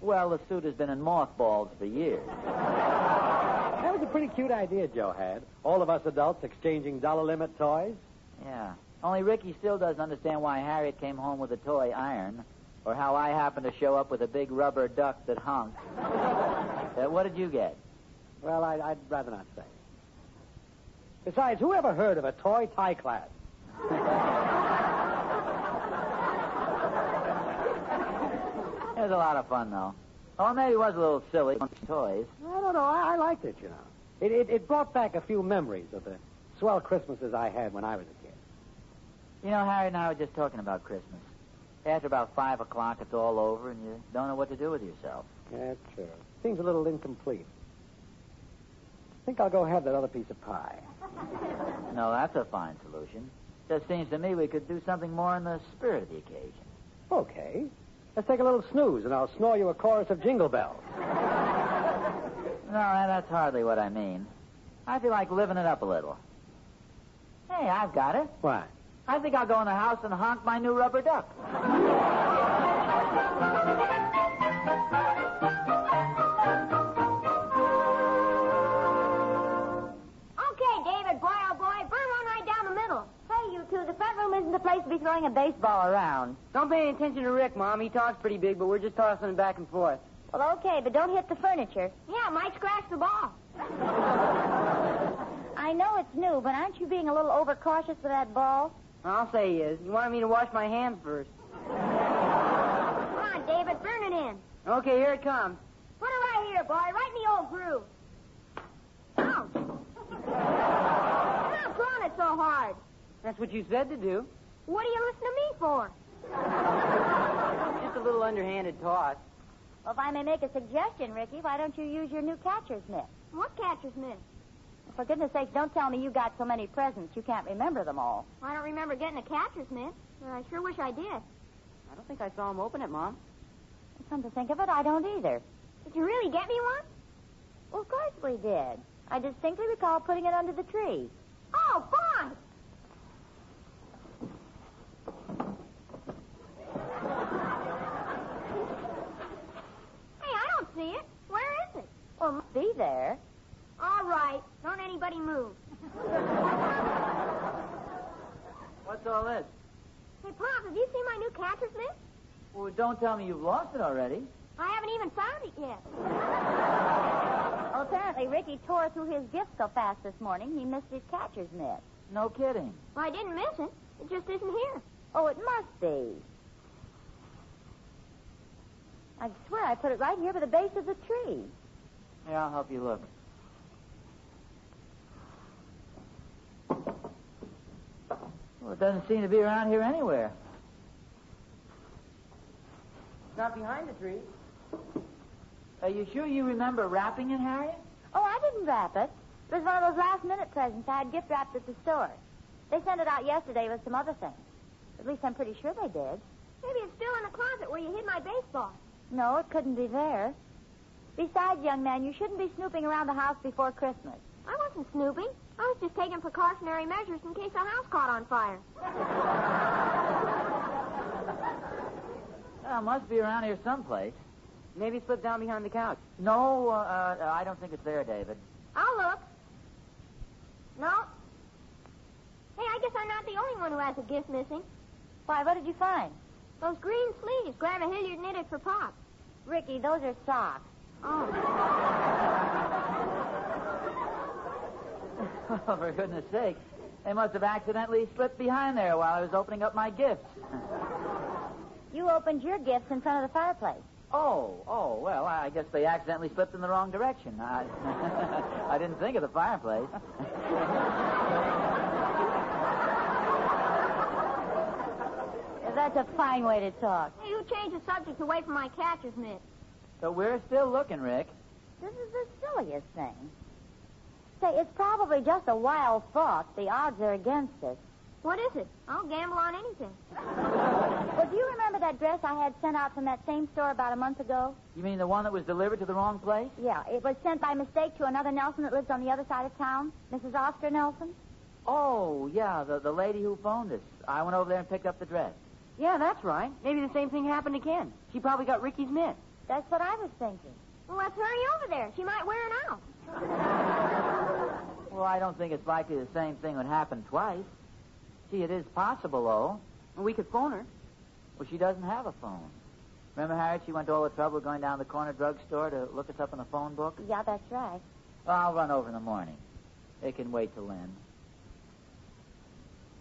Well, the suit has been in mothballs for years. That was a pretty cute idea Joe had. All of us adults exchanging dollar-limit toys. Yeah. Only Ricky still doesn't understand why Harriet came home with a toy iron, or how I happened to show up with a big rubber duck that honked. What did you get? Well, I'd rather not say. Besides, who ever heard of a toy tie class? It was a lot of fun, though. Oh, maybe it was a little silly. Toys. I don't know. I liked it, you know. It brought back a few memories of the swell Christmases I had when I was a kid. You know, Harry and I were just talking about Christmas. After about 5 o'clock, it's all over, and you don't know what to do with yourself. That's true. Seems a little incomplete. I think I'll go have that other piece of pie. No, that's a fine solution. Just seems to me we could do something more in the spirit of the occasion. Okay. Let's take a little snooze, and I'll snore you a chorus of jingle bells. No, that's hardly what I mean. I feel like living it up a little. Hey, I've got it. What? I think I'll go in the house and honk my new rubber duck. Okay, David, boy, oh boy, burn one right down the middle. Hey, you two, the front room isn't the place to be throwing a baseball around. Don't pay any attention to Rick, Mom. He talks pretty big, but we're just tossing it back and forth. Well, okay, but don't hit the furniture. Yeah, it might scratch the ball. I know it's new, but aren't you being a little overcautious with that ball? I'll say he is. You wanted me to wash my hands first. Come on, David, burn it in. Okay, here it comes. Put it right here, boy, right in the old groove. Ouch. Stop throwing it so hard. That's what you said to do. What do you listen to me for? underhanded toss. Well, if I may make a suggestion, Ricky, why don't you use your new catcher's mitt? What catcher's mitt? For goodness sakes, don't tell me you got so many presents you can't remember them all. I don't remember getting a catcher's mitt. But I sure wish I did. I don't think I saw him open it, Mom. Come to think of it, I don't either. Did you really get me one? Well, of course we did. I distinctly recall putting it under the tree. Oh, boy! Hey, I don't see it. Where is it? Well, it must be there. All right. Don't anybody move. What's all this? Hey, Pop, have you seen my new catcher's mitt? Well, don't tell me you've lost it already. I haven't even found it yet. Well, apparently Ricky tore through his gift so fast this morning he missed his catcher's mitt. No kidding. Well, I didn't miss it. It just isn't here. Oh, it must be. I swear I put it right here by the base of the tree. Here, I'll help you look. Well, it doesn't seem to be around here anywhere. It's not behind the tree. Are you sure you remember wrapping it, Harriet? Oh, I didn't wrap it. It was one of those last-minute presents I had gift wrapped at the store. They sent it out yesterday with some other things. At least I'm pretty sure they did. Maybe it's still in the closet where you hid my baseball. No, it couldn't be there. Besides, young man, you shouldn't be snooping around the house before Christmas. I wasn't snooping. I was just taking precautionary measures in case the house caught on fire. Well, it must be around here someplace. Maybe it slipped down behind the couch. No, I don't think it's there, David. I'll look. No. Hey, I guess I'm not the only one who has a gift missing. Why, what did you find? Those green sleeves Grandma Hilliard knitted for Pop. Ricky, those are socks. Oh. Oh, for goodness sake. They must have accidentally slipped behind there while I was opening up my gifts. You opened your gifts in front of the fireplace. Oh, well, I guess they accidentally slipped in the wrong direction. I didn't think of the fireplace. That's a fine way to talk. Hey, you changed the subject away from my catcher's mitt. So we're still looking, Rick. This is the silliest thing. Say, it's probably just a wild thought. The odds are against us. What is it? I'll gamble on anything. Well, do you remember that dress I had sent out from that same store about a month ago? You mean the one that was delivered to the wrong place? Yeah, it was sent by mistake to another Nelson that lives on the other side of town, Mrs. Oscar Nelson. Oh, yeah, the lady who phoned us. I went over there and picked up the dress. Yeah, that's right. Maybe the same thing happened again. She probably got Ricky's mitt. That's what I was thinking. Well, let's hurry over there. She might wear it out. Well, I don't think it's likely the same thing would happen twice. Gee, it is possible, though. Well, we could phone her. Well, she doesn't have a phone. Remember, Harriet, she went to all the trouble of going down to the corner drugstore to look us up in the phone book? Yeah, that's right. Well, I'll run over in the morning. It can wait till then.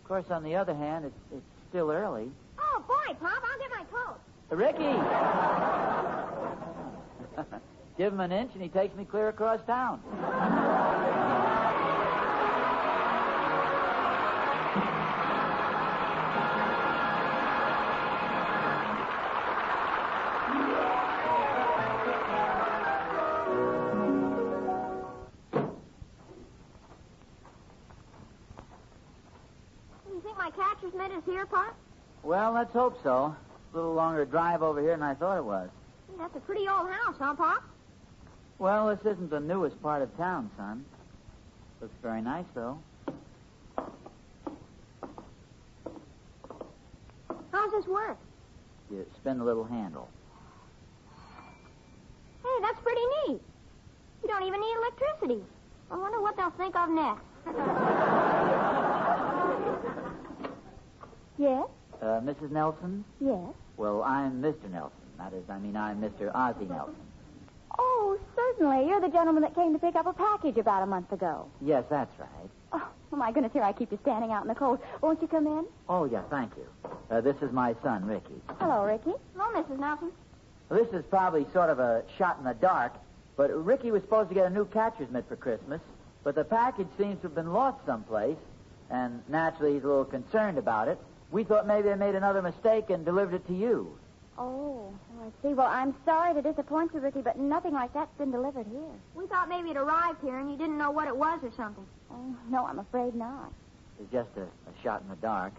Of course, on the other hand, it's still early. Oh, boy, Pop, I'll get my coat. Ricky! Give him an inch and he takes me clear across town. You think my catcher's mitt is here, Pop? Well, let's hope so. A little longer drive over here than I thought it was. That's a pretty old house, huh, Pop? Well, this isn't the newest part of town, son. Looks very nice, though. How's this work? You spin the little handle. Hey, that's pretty neat. You don't even need electricity. I wonder what they'll think of next. Yes? Mrs. Nelson? Yes. Well, I'm Mr. Nelson. That is, I'm Mr. Ozzie Nelson. Oh, certainly. You're the gentleman that came to pick up a package about a month ago. Yes, that's right. Oh, my goodness, here I keep you standing out in the cold. Won't you come in? Oh, yeah, thank you. This is my son, Ricky. Hello, Ricky. Hello, Mrs. Nelson. Well, this is probably sort of a shot in the dark, but Ricky was supposed to get a new catcher's mitt for Christmas, but the package seems to have been lost someplace, and naturally he's a little concerned about it. We thought maybe they made another mistake and delivered it to you. Oh, I see. Well, I'm sorry to disappoint you, Ricky, but nothing like that's been delivered here. We thought maybe it arrived here and you didn't know what it was or something. Oh, no, I'm afraid not. It's just a shot in the dark.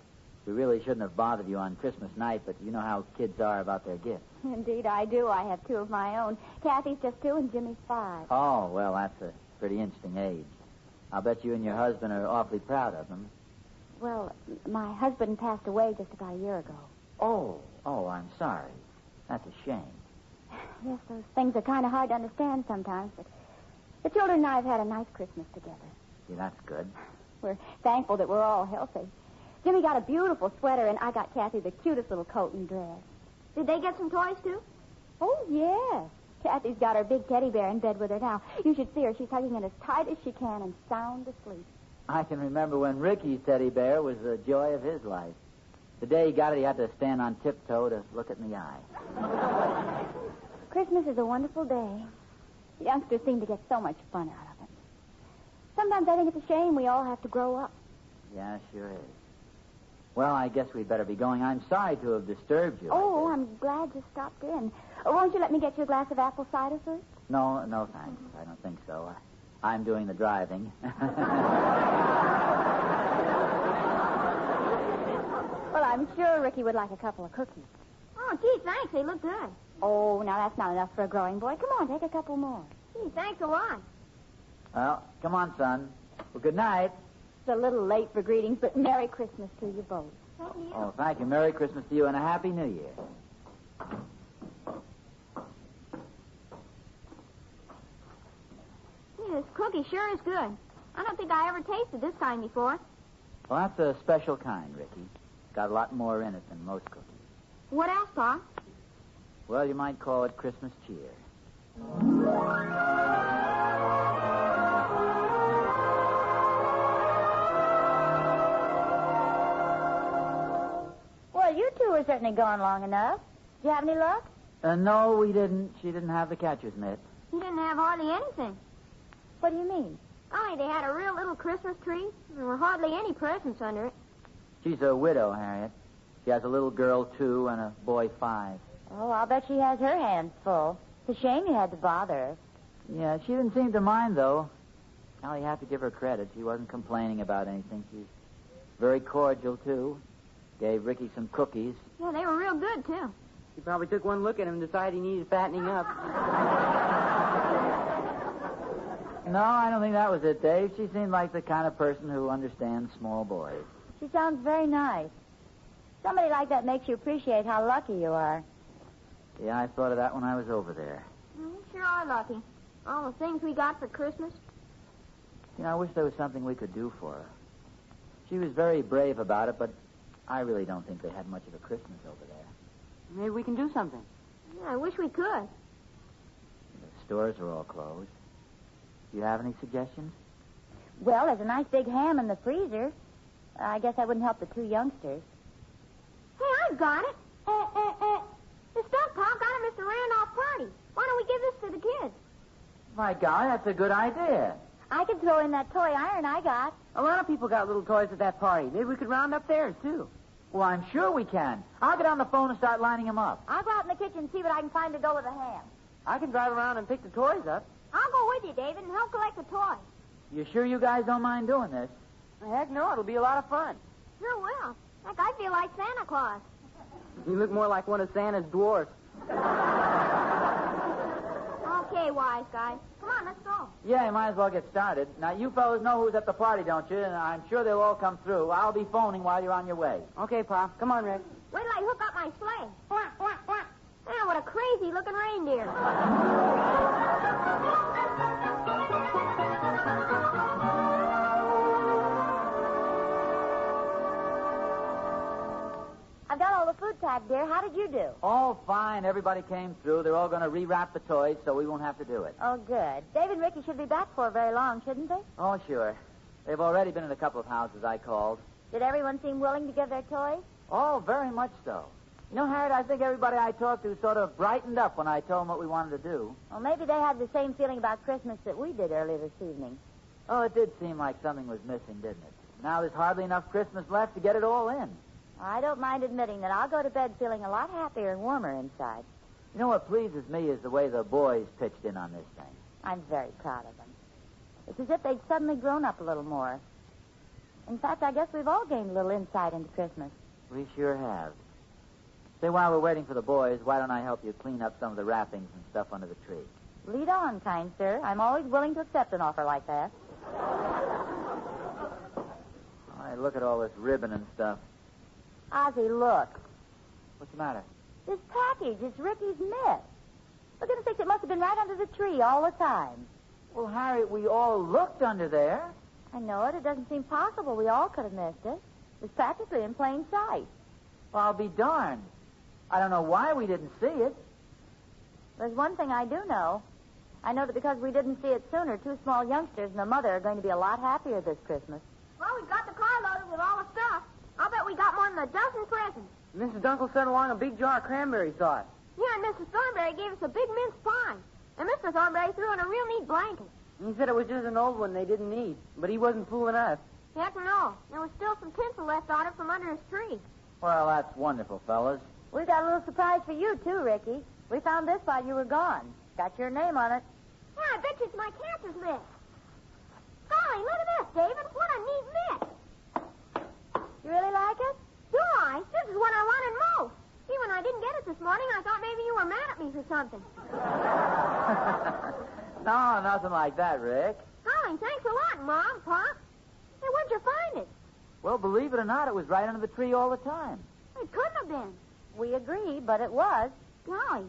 We really shouldn't have bothered you on Christmas night, but you know how kids are about their gifts. Indeed, I do. I have 2 of my own. Kathy's just 2 and Jimmy's 5. Oh, well, that's a pretty interesting age. I'll bet you and your husband are awfully proud of them. Well, my husband passed away just about a year ago. Oh, I'm sorry. That's a shame. Yes, those things are kind of hard to understand sometimes, but the children and I have had a nice Christmas together. See, that's good. We're thankful that we're all healthy. Jimmy got a beautiful sweater, and I got Kathy the cutest little coat and dress. Did they get some toys, too? Oh, yes. Kathy's got her big teddy bear in bed with her now. You should see her. She's hugging it as tight as she can and sound asleep. I can remember when Ricky's teddy bear was the joy of his life. The day he got it, he had to stand on tiptoe to look it in the eye. Christmas is a wonderful day. Youngsters seem to get so much fun out of it. Sometimes I think it's a shame we all have to grow up. Yeah, sure is. Well, I guess we'd better be going. I'm sorry to have disturbed you. Oh, I'm glad you stopped in. Won't you let me get you a glass of apple cider first? No, thanks. I don't think so. I'm doing the driving. Well, I'm sure Ricky would like a couple of cookies. Oh, gee, thanks. They look good. Oh, now that's not enough for a growing boy. Come on, take a couple more. Gee, thanks a lot. Well, come on, son. Well, good night. It's a little late for greetings, but Merry Christmas to you both. Thank you. Oh, thank you. Merry Christmas to you and a Happy New Year. Gee, this cookie sure is good. I don't think I ever tasted this kind before. Well, that's a special kind, Ricky. It's got a lot more in it than most cookies. What else, Pa? Well, you might call it Christmas cheer. Well, you two are certainly gone long enough. Did you have any luck? No, we didn't. She didn't have the catcher's mitt. He didn't have hardly anything. What do you mean? Only they had a real little Christmas tree. There were hardly any presents under it. She's a widow, Harriet. She has a little girl, 2, and a boy, 5. Oh, I'll bet she has her hands full. It's a shame you had to bother her. Yeah, she didn't seem to mind, though. Now, you have to give her credit. She wasn't complaining about anything. She's very cordial, too. Gave Ricky some cookies. Yeah, they were real good, too. He probably took one look at him and decided he needed fattening up. No, I don't think that was it, Dave. She seemed like the kind of person who understands small boys. She sounds very nice. Somebody like that makes you appreciate how lucky you are. Yeah, I thought of that when I was over there. We sure are lucky. All the things we got for Christmas. You know, I wish there was something we could do for her. She was very brave about it, but I really don't think they had much of a Christmas over there. Maybe we can do something. Yeah, I wish we could. The stores are all closed. Do you have any suggestions? Well, there's a nice big ham in the freezer. I guess that wouldn't help the 2 youngsters. Hey, I've got it. The stuff Pa got at Mr. Randolph's party. Why don't we give this to the kids? My God, that's a good idea. I could throw in that toy iron I got. A lot of people got little toys at that party. Maybe we could round up theirs, too. Well, I'm sure we can. I'll get on the phone and start lining them up. I'll go out in the kitchen and see what I can find to go with the ham. I can drive around and pick the toys up. I'll go with you, David, and help collect the toys. You sure you guys don't mind doing this? Heck no, it'll be a lot of fun. Sure will. Heck, I feel like Santa Claus. You look more like one of Santa's dwarfs. Okay, wise guys. Come on, let's go. Yeah, you might as well get started. Now, you fellows know who's at the party, don't you? And I'm sure they'll all come through. I'll be phoning while you're on your way. Okay, Pa. Come on, Rick. Wait till I hook up my sleigh. Quack, quack, quack. Man, what a crazy-looking reindeer. I've got all the food packed, dear. How did you do? Oh, fine. Everybody came through. They're all going to rewrap the toys, so we won't have to do it. Oh, good. Dave and Ricky should be back for very long, shouldn't they? Oh, sure. They've already been in a couple of houses I called. Did everyone seem willing to give their toys? Oh, very much so. You know, Harriet, I think everybody I talked to sort of brightened up when I told them what we wanted to do. Well, maybe they had the same feeling about Christmas that we did earlier this evening. Oh, it did seem like something was missing, didn't it? Now there's hardly enough Christmas left to get it all in. I don't mind admitting that I'll go to bed feeling a lot happier and warmer inside. You know what pleases me is the way the boys pitched in on this thing. I'm very proud of them. It's as if they'd suddenly grown up a little more. In fact, I guess we've all gained a little insight into Christmas. We sure have. Say, while we're waiting for the boys, why don't I help you clean up some of the wrappings and stuff under the tree? Lead on, kind sir. I'm always willing to accept an offer like that. All right, look at all this ribbon and stuff. Ozzie, look. What's the matter? This package, it's Ricky's mitt. Look at the things. It must have been right under the tree all the time. Well, Harriet, we all looked under there. I know it. It doesn't seem possible. We all could have missed it. It's practically in plain sight. Well, I'll be darned. I don't know why we didn't see it. There's one thing I do know. I know that because we didn't see it sooner, two small youngsters and their mother are going to be a lot happier this Christmas. Well, we got the car loaded with all the stuff. I'll bet we got more than a dozen presents. Mrs. Dunkel sent along a big jar of cranberry sauce. Yeah, and Mrs. Thornberry gave us a big mince pie. And Mr. Thornberry threw in a real neat blanket. He said it was just an old one they didn't need, but he wasn't fooling us. Heck no. There was still some tinsel left on it from under his tree. Well, that's wonderful, fellas. We've got a little surprise for you, too, Ricky. We found this while you were gone. Got your name on it. Yeah, I bet you it's my cancer's mitt. Golly, look at this, David. What a neat mitt. You really like it? Do I? This is what I wanted most. See, when I didn't get it this morning, I thought maybe you were mad at me for something. No, nothing like that, Rick. Golly, thanks a lot, Mom, Pop. Hey, where'd you find it? Well, believe it or not, it was right under the tree all the time. It couldn't have been. We agree, but it was. Golly.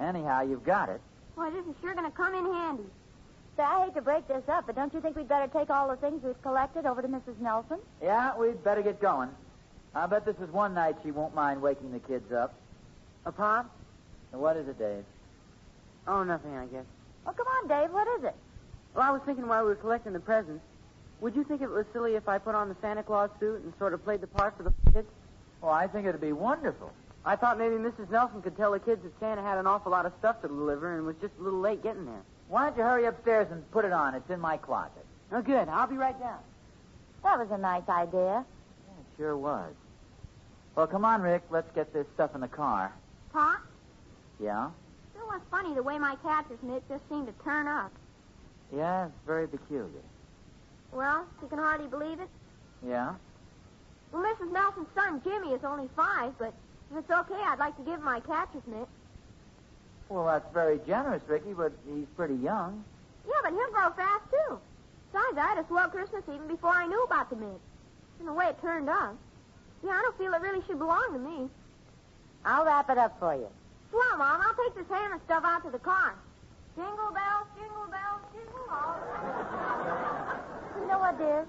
Anyhow, you've got it. Boy, this is sure going to come in handy. Say, I hate to break this up, but don't you think we'd better take all the things we've collected over to Mrs. Nelson? Yeah, we'd better get going. I bet this is one night she won't mind waking the kids up. Pop? What is it, Dave? Oh, nothing, I guess. Oh, come on, Dave. What is it? Well, I was thinking while we were collecting the presents, would you think it was silly if I put on the Santa Claus suit and sort of played the part for the kids? Well, I think it'd be wonderful. I thought maybe Mrs. Nelson could tell the kids that Santa had an awful lot of stuff to deliver and was just a little late getting there. Why don't you hurry upstairs and put it on? It's in my closet. Oh, good. I'll be right down. That was a nice idea. Yeah, it sure was. Well, come on, Rick. Let's get this stuff in the car. Pop? Yeah? It was funny the way my catcher's mitt just seemed to turn up. Yeah, it's very peculiar. Well, you can hardly believe it. Yeah? Well, Mrs. Nelson's son, Jimmy, is only 5, but if it's okay, I'd like to give him my catcher's mitt. Well, that's very generous, Ricky, but he's pretty young. Yeah, but he'll grow fast, too. Besides, I had a swell Christmas even before I knew about the mitt. And the way it turned out. Yeah, I don't feel it really should belong to me. I'll wrap it up for you. Well, Mom, I'll take this ham and stuff out to the car. Jingle bells, jingle bells, jingle all. You know what, dear?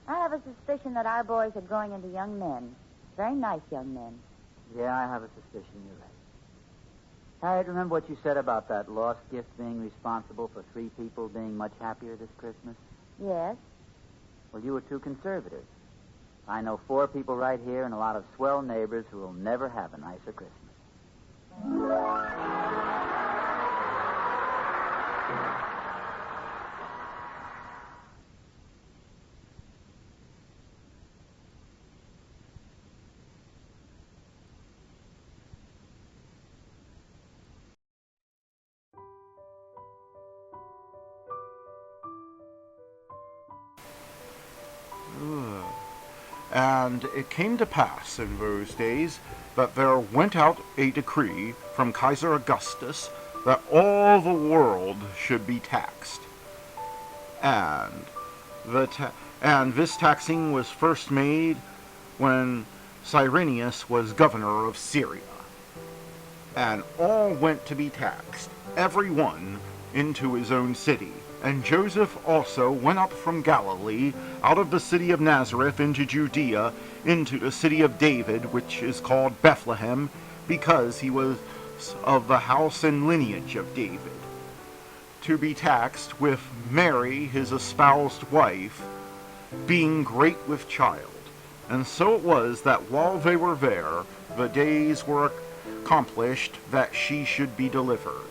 I have a suspicion that our boys are growing into young men. Very nice young men. Yeah, I have a suspicion you're right. Harriet, remember what you said about that lost gift being responsible for 3 people being much happier this Christmas? Yes. Well, you were too conservative. I know 4 people right here and a lot of swell neighbors who will never have a nicer Christmas. And it came to pass in those days that there went out a decree from Kaiser Augustus that all the world should be taxed. And this taxing was first made when Cyrenius was governor of Syria. And all went to be taxed, every one into his own city. And Joseph also went up from Galilee, out of the city of Nazareth into Judea, into the city of David, which is called Bethlehem, because he was of the house and lineage of David, to be taxed with Mary, his espoused wife, being great with child. And so it was that while they were there, the days were accomplished that she should be delivered.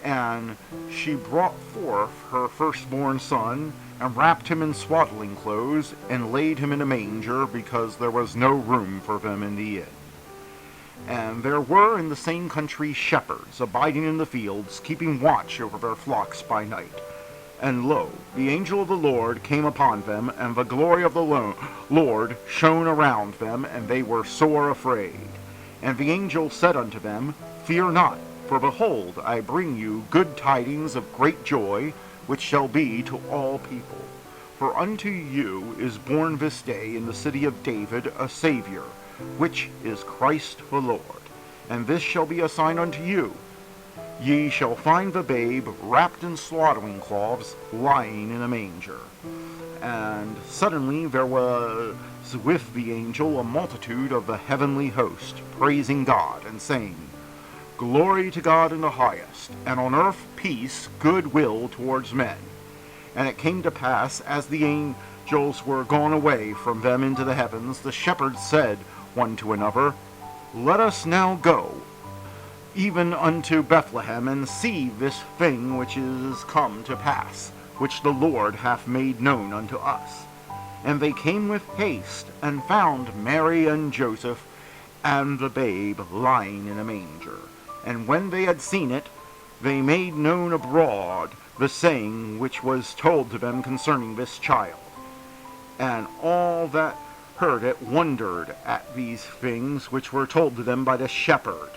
And she brought forth her firstborn son, and wrapped him in swaddling clothes, and laid him in a manger, because there was no room for them in the inn. And there were in the same country shepherds, abiding in the fields, keeping watch over their flocks by night. And lo, the angel of the Lord came upon them, and the glory of the Lord shone around them, and they were sore afraid. And the angel said unto them, Fear not, for behold, I bring you good tidings of great joy, which shall be to all people. For unto you is born this day in the city of David a Savior, which is Christ the Lord. And this shall be a sign unto you. Ye shall find the babe wrapped in swaddling cloths, lying in a manger. And suddenly there was with the angel a multitude of the heavenly host, praising God, and saying, Glory to God in the highest, and on earth peace, goodwill towards men. And it came to pass, as the angels were gone away from them into the heavens, the shepherds said one to another, Let us now go, even unto Bethlehem, and see this thing which is come to pass, which the Lord hath made known unto us. And they came with haste, and found Mary and Joseph, and the babe lying in a manger. And when they had seen it, they made known abroad the saying which was told to them concerning this child. And all that heard it wondered at these things which were told to them by the shepherd.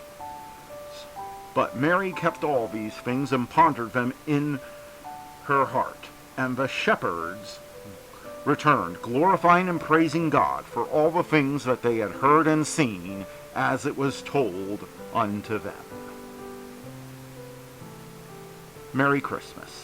But Mary kept all these things, and pondered them in her heart. And the shepherds returned, glorifying and praising God for all the things that they had heard and seen, as it was told unto them. Merry Christmas.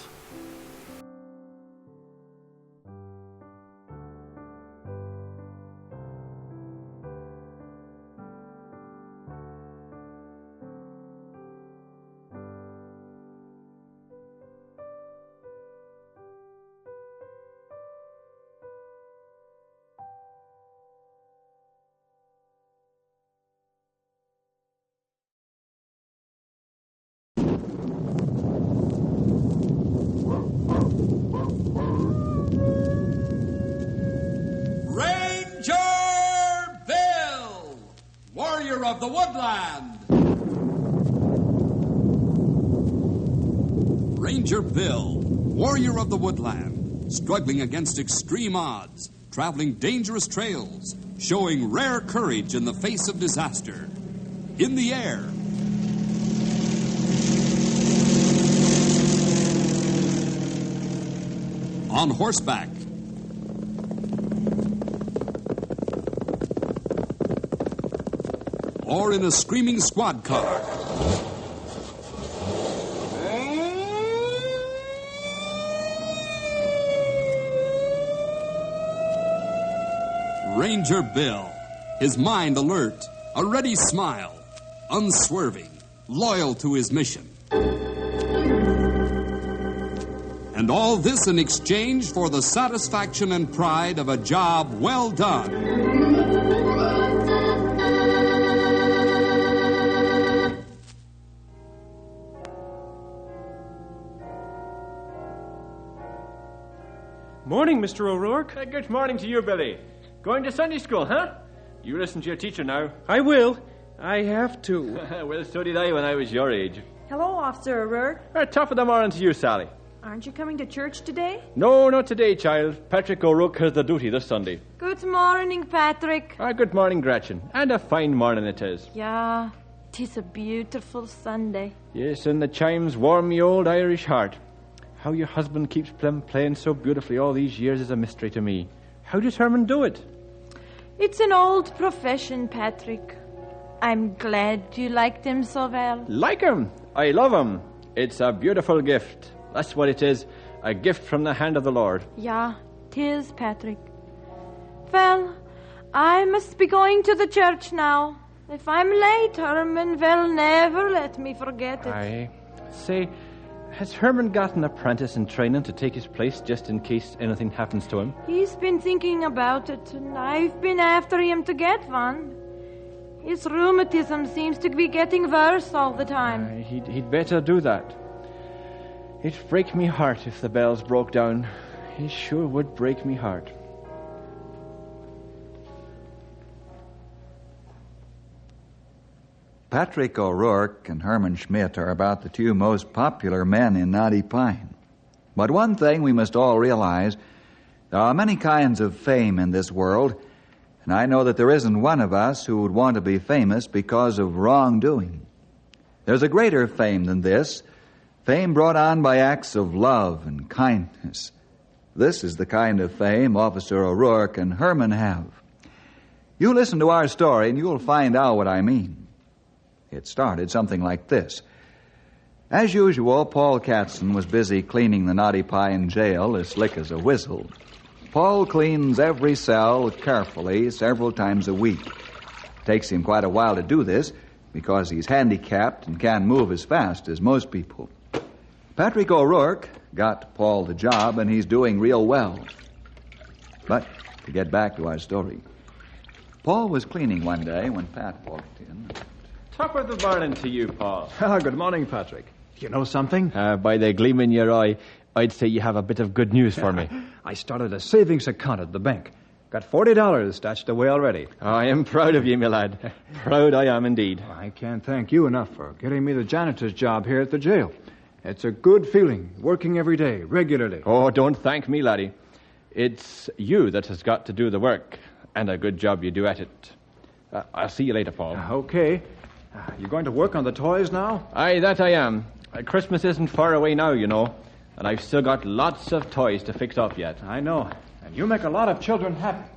Of the woodland. Ranger Bill, warrior of the woodland, struggling against extreme odds, traveling dangerous trails, showing rare courage in the face of disaster. In the air. On horseback. Or in a screaming squad car. Ranger Bill, his mind alert, a ready smile, unswerving, loyal to his mission. And all this in exchange for the satisfaction and pride of a job well done. Morning, Mr. O'Rourke. Good morning to you, Billy. Going to Sunday school, huh? You listen to your teacher now. I will. I have to. Well, so did I when I was your age. Hello, Officer O'Rourke. Top of the morning to you, Sally. Aren't you coming to church today? No, not today, child. Patrick O'Rourke has the duty this Sunday. Good morning, Patrick. Good morning, Gretchen. And a fine morning it is. Yeah, 'tis a beautiful Sunday. Yes, and the chimes warm me old Irish heart. How your husband keeps playing so beautifully all these years is a mystery to me. How does Herman do it? It's an old profession, Patrick. I'm glad you liked him so well. Like him? I love him. It's a beautiful gift. That's what it is. A gift from the hand of the Lord. Yeah, 'tis, Patrick. Well, I must be going to the church now. If I'm late, Herman will never let me forget it. Aye. Say, has Herman got an apprentice in training to take his place just in case anything happens to him? He's been thinking about it, and I've been after him to get one. His rheumatism seems to be getting worse all the time. He'd better do that. It'd break me heart if the bells broke down. It sure would break me heart. Patrick O'Rourke and Herman Schmidt are about the two most popular men in Knotty Pine. But one thing we must all realize, there are many kinds of fame in this world, and I know that there isn't one of us who would want to be famous because of wrongdoing. There's a greater fame than this, fame brought on by acts of love and kindness. This is the kind of fame Officer O'Rourke and Herman have. You listen to our story and you'll find out what I mean. It started something like this. As usual, Paul Katzen was busy cleaning the Knotty Pine jail as slick as a whistle. Paul cleans every cell carefully several times a week. It takes him quite a while to do this because he's handicapped and can't move as fast as most people. Patrick O'Rourke got Paul the job, and he's doing real well. But to get back to our story, Paul was cleaning one day when Pat walked in. Top of the morning to you, Paul. Good morning, Patrick. You know something? By the gleam in your eye, I'd say you have a bit of good news for me. I started a savings account at the bank. Got $40 stashed away already. I am proud of you, my lad. Proud I am indeed. I can't thank you enough for getting me the janitor's job here at the jail. It's a good feeling, working every day, regularly. Oh, don't thank me, laddie. It's you that has got to do the work, and a good job you do at it. I'll see you later, Paul. Okay. You going to work on the toys now? Aye, that I am. Christmas isn't far away now, you know, and I've still got lots of toys to fix up yet. I know. And you make a lot of children happy.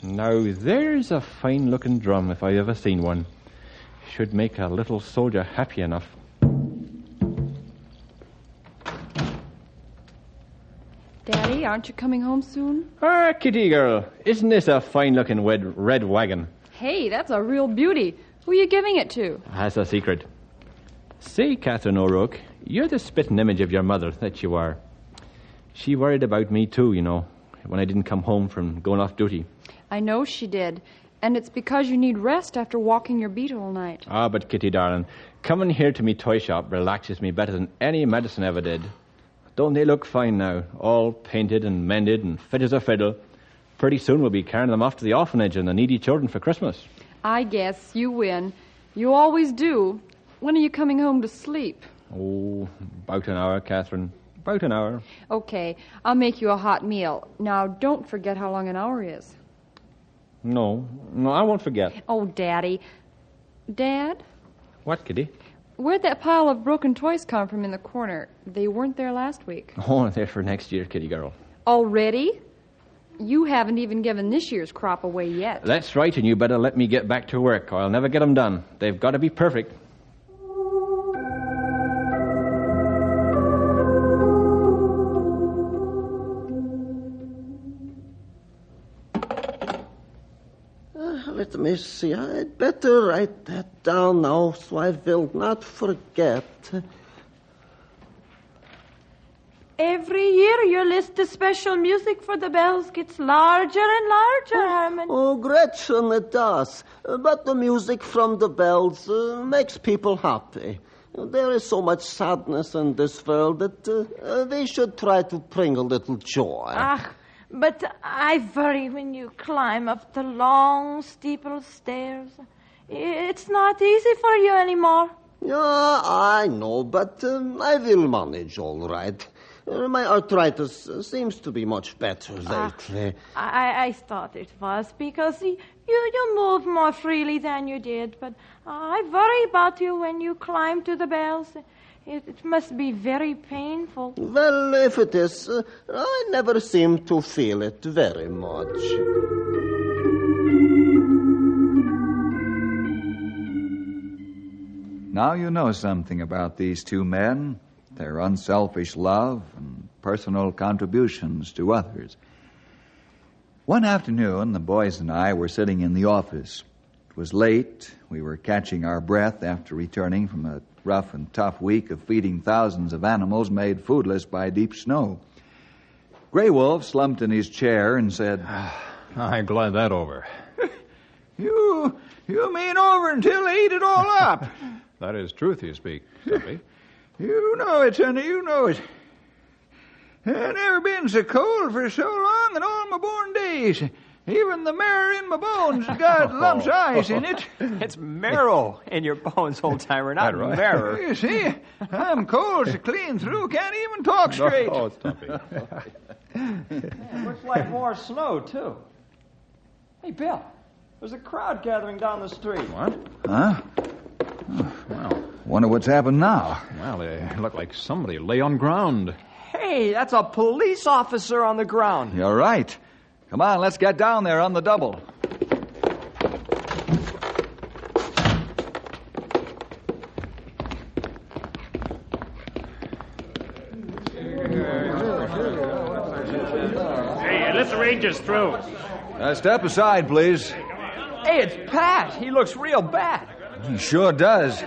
Now, there's a fine-looking drum if I ever seen one. Should make a little soldier happy enough. Daddy, aren't you coming home soon? Ah, Kitty girl, isn't this a fine-looking red wagon? Hey, that's a real beauty. Who are you giving it to? That's a secret. Say, Catherine O'Rourke, you're the spitting image of your mother, that you are. She worried about me, too, you know, when I didn't come home from going off duty. I know she did. And it's because you need rest after walking your beat all night. Ah, but Kitty, darling, coming here to me toy shop relaxes me better than any medicine ever did. Don't they look fine now? All painted and mended and fit as a fiddle. Pretty soon we'll be carrying them off to the orphanage and the needy children for Christmas. I guess you win. You always do. When are you coming home to sleep? Oh, about an hour, Catherine. About an hour. Okay, I'll make you a hot meal. Now, don't forget how long an hour is. No, I won't forget. Oh, Daddy. Dad? What, Kitty? Where'd that pile of broken toys come from in the corner? They weren't there last week. Oh, they're for next year, Kitty girl. Already? You haven't even given this year's crop away yet. That's right, and you better let me get back to work, or I'll never get them done. They've got to be perfect. Let me see. I'd better write that down now so I will not forget. Every year your list of special music for the bells gets larger and larger, Herman. Oh, Gretchen, it does. But the music from the bells makes people happy. There is so much sadness in this world that we should try to bring a little joy. But I worry when you climb up the long, steeple stairs. It's not easy for you anymore. Yeah, I know, but I will manage all right. My arthritis seems to be much better lately. I thought it was because you move more freely than you did, but I worry about you when you climb to the bells. It must be very painful. Well, if it is, I never seem to feel it very much. Now you know something about these two men, their unselfish love and personal contributions to others. One afternoon, the boys and I were sitting in the office. It was late. We were catching our breath after returning from a rough and tough week of feeding thousands of animals made foodless by deep snow. Grey Wolf slumped in his chair and said, I'm glad that over. You mean over until they eat it all up? That is truth you speak, Stumpy. You know it, sonny, you know it. I've never been so cold for so long in all my born days. Even the marrow in my bones has got lumps of ice in it. It's marrow in your bones, old-timer, not marrow. You see, I'm cold so clean through, can't even talk straight. Oh, Stumpy. It looks like more snow, too. Hey, Bill, there's a crowd gathering down the street. What? Huh? Oh, well, wonder what's happened now. Well, they look like somebody lay on ground. Hey, that's a police officer on the ground. You're right. Come on, let's get down there on the double. Hey, let the Rangers through. Step aside, please. Hey, it's Pat. He looks real bad. He sure does.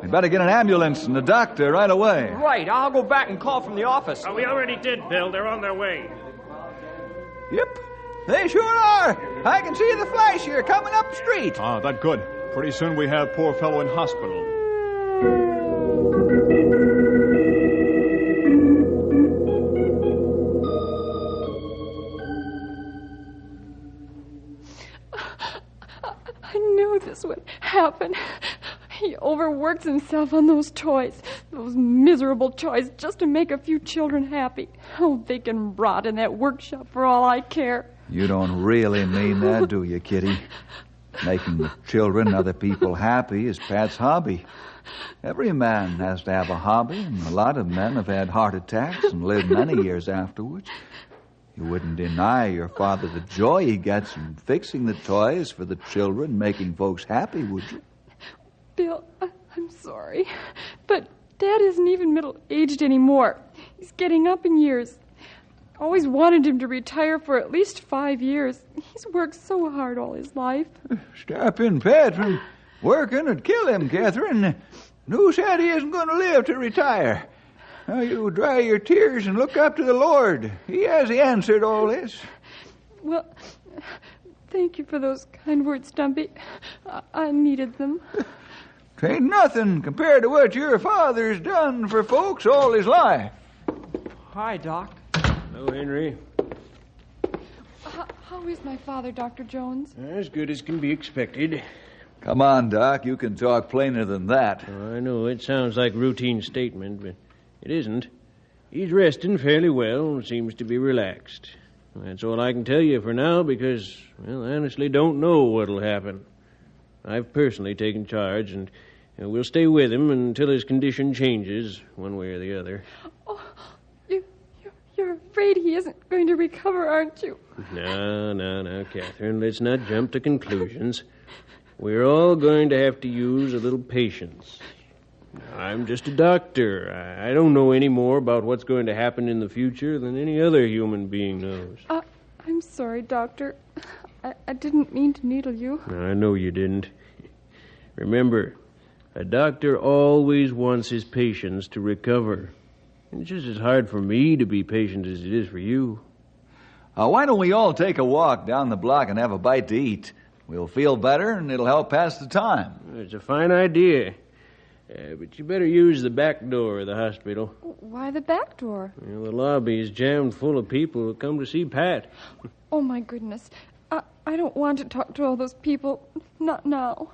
We better get an ambulance and a doctor right away. Right, I'll go back and call from the office. Oh, we already did, Bill. They're on their way. Yep, they sure are. I can see the flash here coming up the street. Ah, that's good. Pretty soon we have poor fellow in hospital. I knew this would happen. He overworks himself on those toys, those miserable toys, just to make a few children happy. Oh, they can rot in that workshop for all I care. You don't really mean that, do you, Kitty? Making the children and other people happy is Pat's hobby. Every man has to have a hobby, and a lot of men have had heart attacks and lived many years afterwards. You wouldn't deny your father the joy he gets from fixing the toys for the children, making folks happy, would you? Bill, I'm sorry, but Dad isn't even middle-aged anymore. He's getting up in years. Always wanted him to retire for at least 5 years. He's worked so hard all his life. Stopping Pat from working would kill him, Catherine. Who said he isn't going to live to retire? Now you dry your tears and look up to the Lord. He has the answer to all this. Well, thank you for those kind words, Stumpy. I needed them. Ain't nothing compared to what your father's done for folks all his life. Hi, Doc. Hello, Henry. How is my father, Dr. Jones? As good as can be expected. Come on, Doc. You can talk plainer than that. Oh, I know it sounds like a routine statement, but it isn't. He's resting fairly well and seems to be relaxed. That's all I can tell you for now because, well, I honestly don't know what'll happen. I've personally taken charge, and we'll stay with him until his condition changes, one way or the other. Oh, you're afraid he isn't going to recover, aren't you? No, Catherine. Let's not jump to conclusions. We're all going to have to use a little patience. I'm just a doctor. I don't know any more about what's going to happen in the future than any other human being knows. I'm sorry, Doctor. I didn't mean to needle you. I know you didn't. Remember, a doctor always wants his patients to recover. It's just as hard for me to be patient as it is for you. Why don't we all take a walk down the block and have a bite to eat? We'll feel better, and it'll help pass the time. It's a fine idea. But you better use the back door of the hospital. Why the back door? Well, the lobby is jammed full of people who come to see Pat. Oh, my goodness. I don't want to talk to all those people. Not now.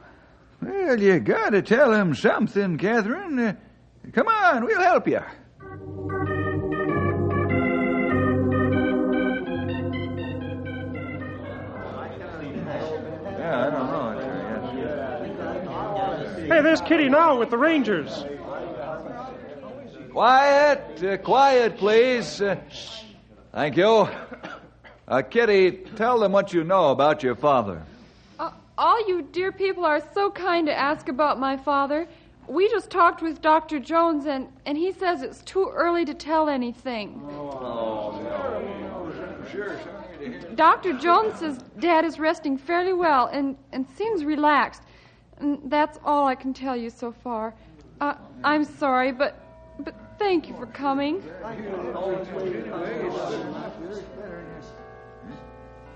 Well, you gotta tell him something, Catherine. Come on, we'll help you. Yeah, I don't know. Hey, there's Kitty now with the Rangers. Quiet, please. Thank you. Kitty, tell them what you know about your father. All you dear people are so kind to ask about my father. We just talked with Dr. Jones, and he says it's too early to tell anything. Sure. Dr. Jones says Dad is resting fairly well and seems relaxed. And that's all I can tell you so far. I'm sorry, but thank you for coming.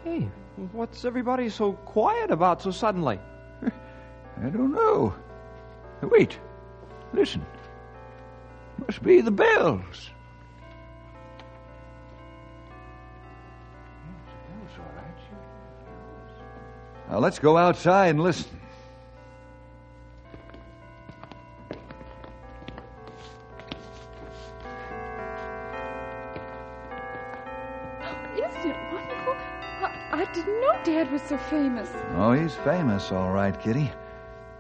Hey, what's everybody so quiet about so suddenly? I don't know. Wait. Listen. Must be the bells. Now let's go outside and listen. Isn't it wonderful? I didn't know Dad was so famous. Oh, he's famous, all right, Kitty.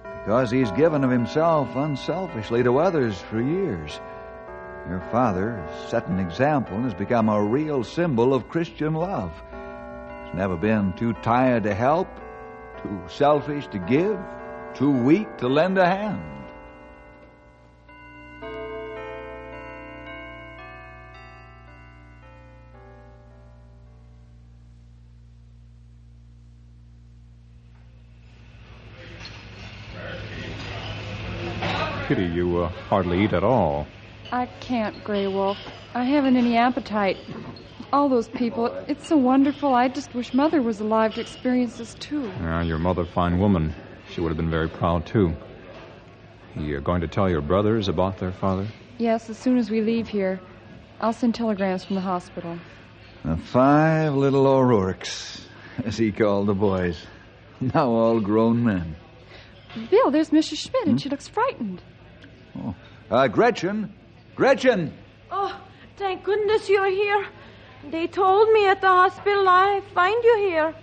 Because he's given of himself unselfishly to others for years. Your father has set an example and has become a real symbol of Christian love. He's never been too tired to help, too selfish to give, too weak to lend a hand. Kitty, you hardly eat at all. I can't, Grey Wolf. I haven't any appetite. All those people, it's so wonderful. I just wish Mother was alive to experience this, too. Your mother, fine woman. She would have been very proud, too. You going to tell your brothers about their father? Yes, as soon as we leave here. I'll send telegrams from the hospital. The 5 little O'Rourkes, as he called the boys. Now all grown men. Bill, there's Mrs. Schmidt, and she looks frightened. Oh. Gretchen! Gretchen! Oh, thank goodness you're here. They told me at the hospital I find you here.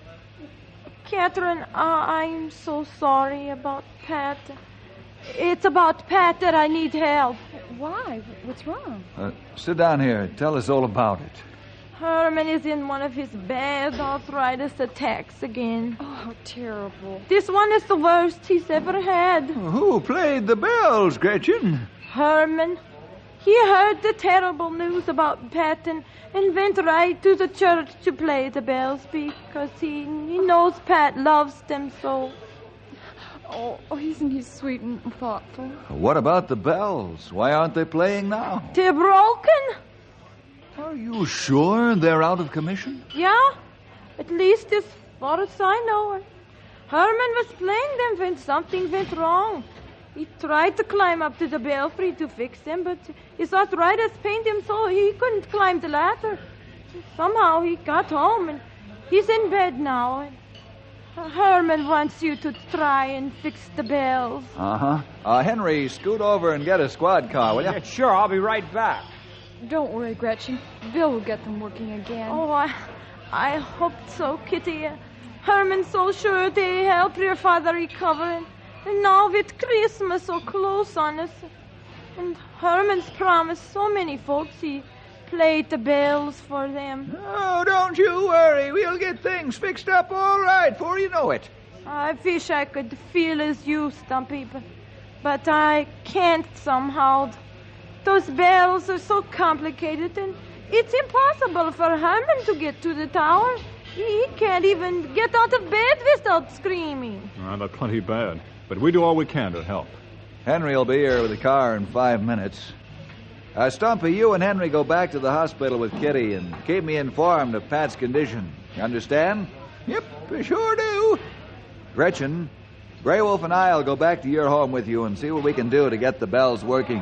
Catherine, I'm so sorry about Pat. It's about Pat that I need help. Why? What's wrong? Sit down here. Tell us all about it. Herman is in one of his bad arthritis attacks again. Oh, how terrible. This one is the worst he's ever had. Who played the bells, Gretchen? Herman. He heard the terrible news about Pat and went right to the church to play the bells because he knows Pat loves them so. Oh, isn't he sweet and thoughtful? What about the bells? Why aren't they playing now? They're broken. Are you sure they're out of commission? Yeah, at least as far as I know. Herman was playing them when something went wrong. He tried to climb up to the belfry to fix them, but his arthritis pained him so he couldn't climb the ladder. Somehow he got home, and he's in bed now. Herman wants you to try and fix the bells. Henry, scoot over and get a squad car, will you? Yeah, sure, I'll be right back. Don't worry, Gretchen. Bill will get them working again. Oh, I hope so, Kitty. Herman's so sure they help your father recover. And now with Christmas so close on us, and Herman's promised so many folks he played the bells for them. Oh, don't you worry. We'll get things fixed up all right before you know it. I wish I could feel as you, Stumpy, but I can't somehow. Those bells are so complicated, and it's impossible for Herman to get to the tower. He can't even get out of bed without screaming. That's plenty bad. But we do all we can to help. Henry will be here with the car in 5 minutes. Stumpy, you and Henry go back to the hospital with Kitty and keep me informed of Pat's condition. You understand? Yep, we sure do. Gretchen, Grey Wolf and I'll go back to your home with you and see what we can do to get the bells working.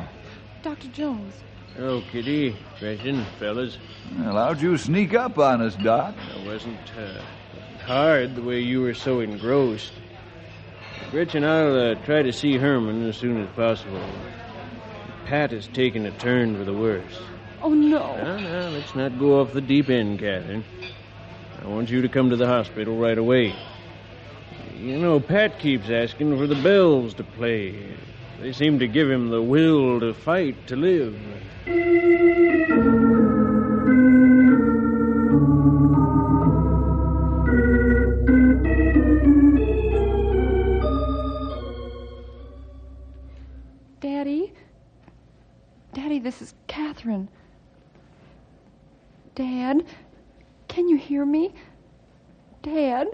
Dr. Jones. Oh, Kitty, Gretchen, fellas. Well, how'd you sneak up on us, Doc? It wasn't hard the way you were so engrossed. Gretchen, I'll try to see Herman as soon as possible. Pat has taken a turn for the worse. Oh, no. Now, let's not go off the deep end, Catherine. I want you to come to the hospital right away. You know, Pat keeps asking for the bells to play. They seem to give him the will to fight to live. Daddy, this is Catherine. Dad, can you hear me? Dad?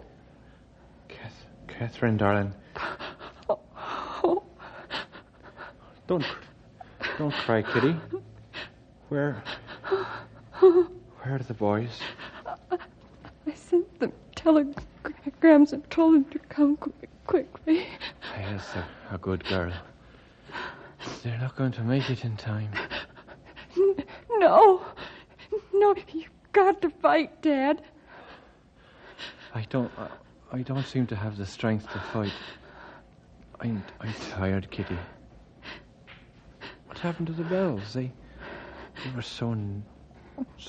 Catherine, darling. Oh. Don't cry, Kitty. Where are the boys? I sent them telegrams and told him to come quickly. Yes, a good girl. They're not going to make it in time. No, you've got to fight, Dad. I don't seem to have the strength to fight. I'm tired, Kitty. What happened to the bells? They were so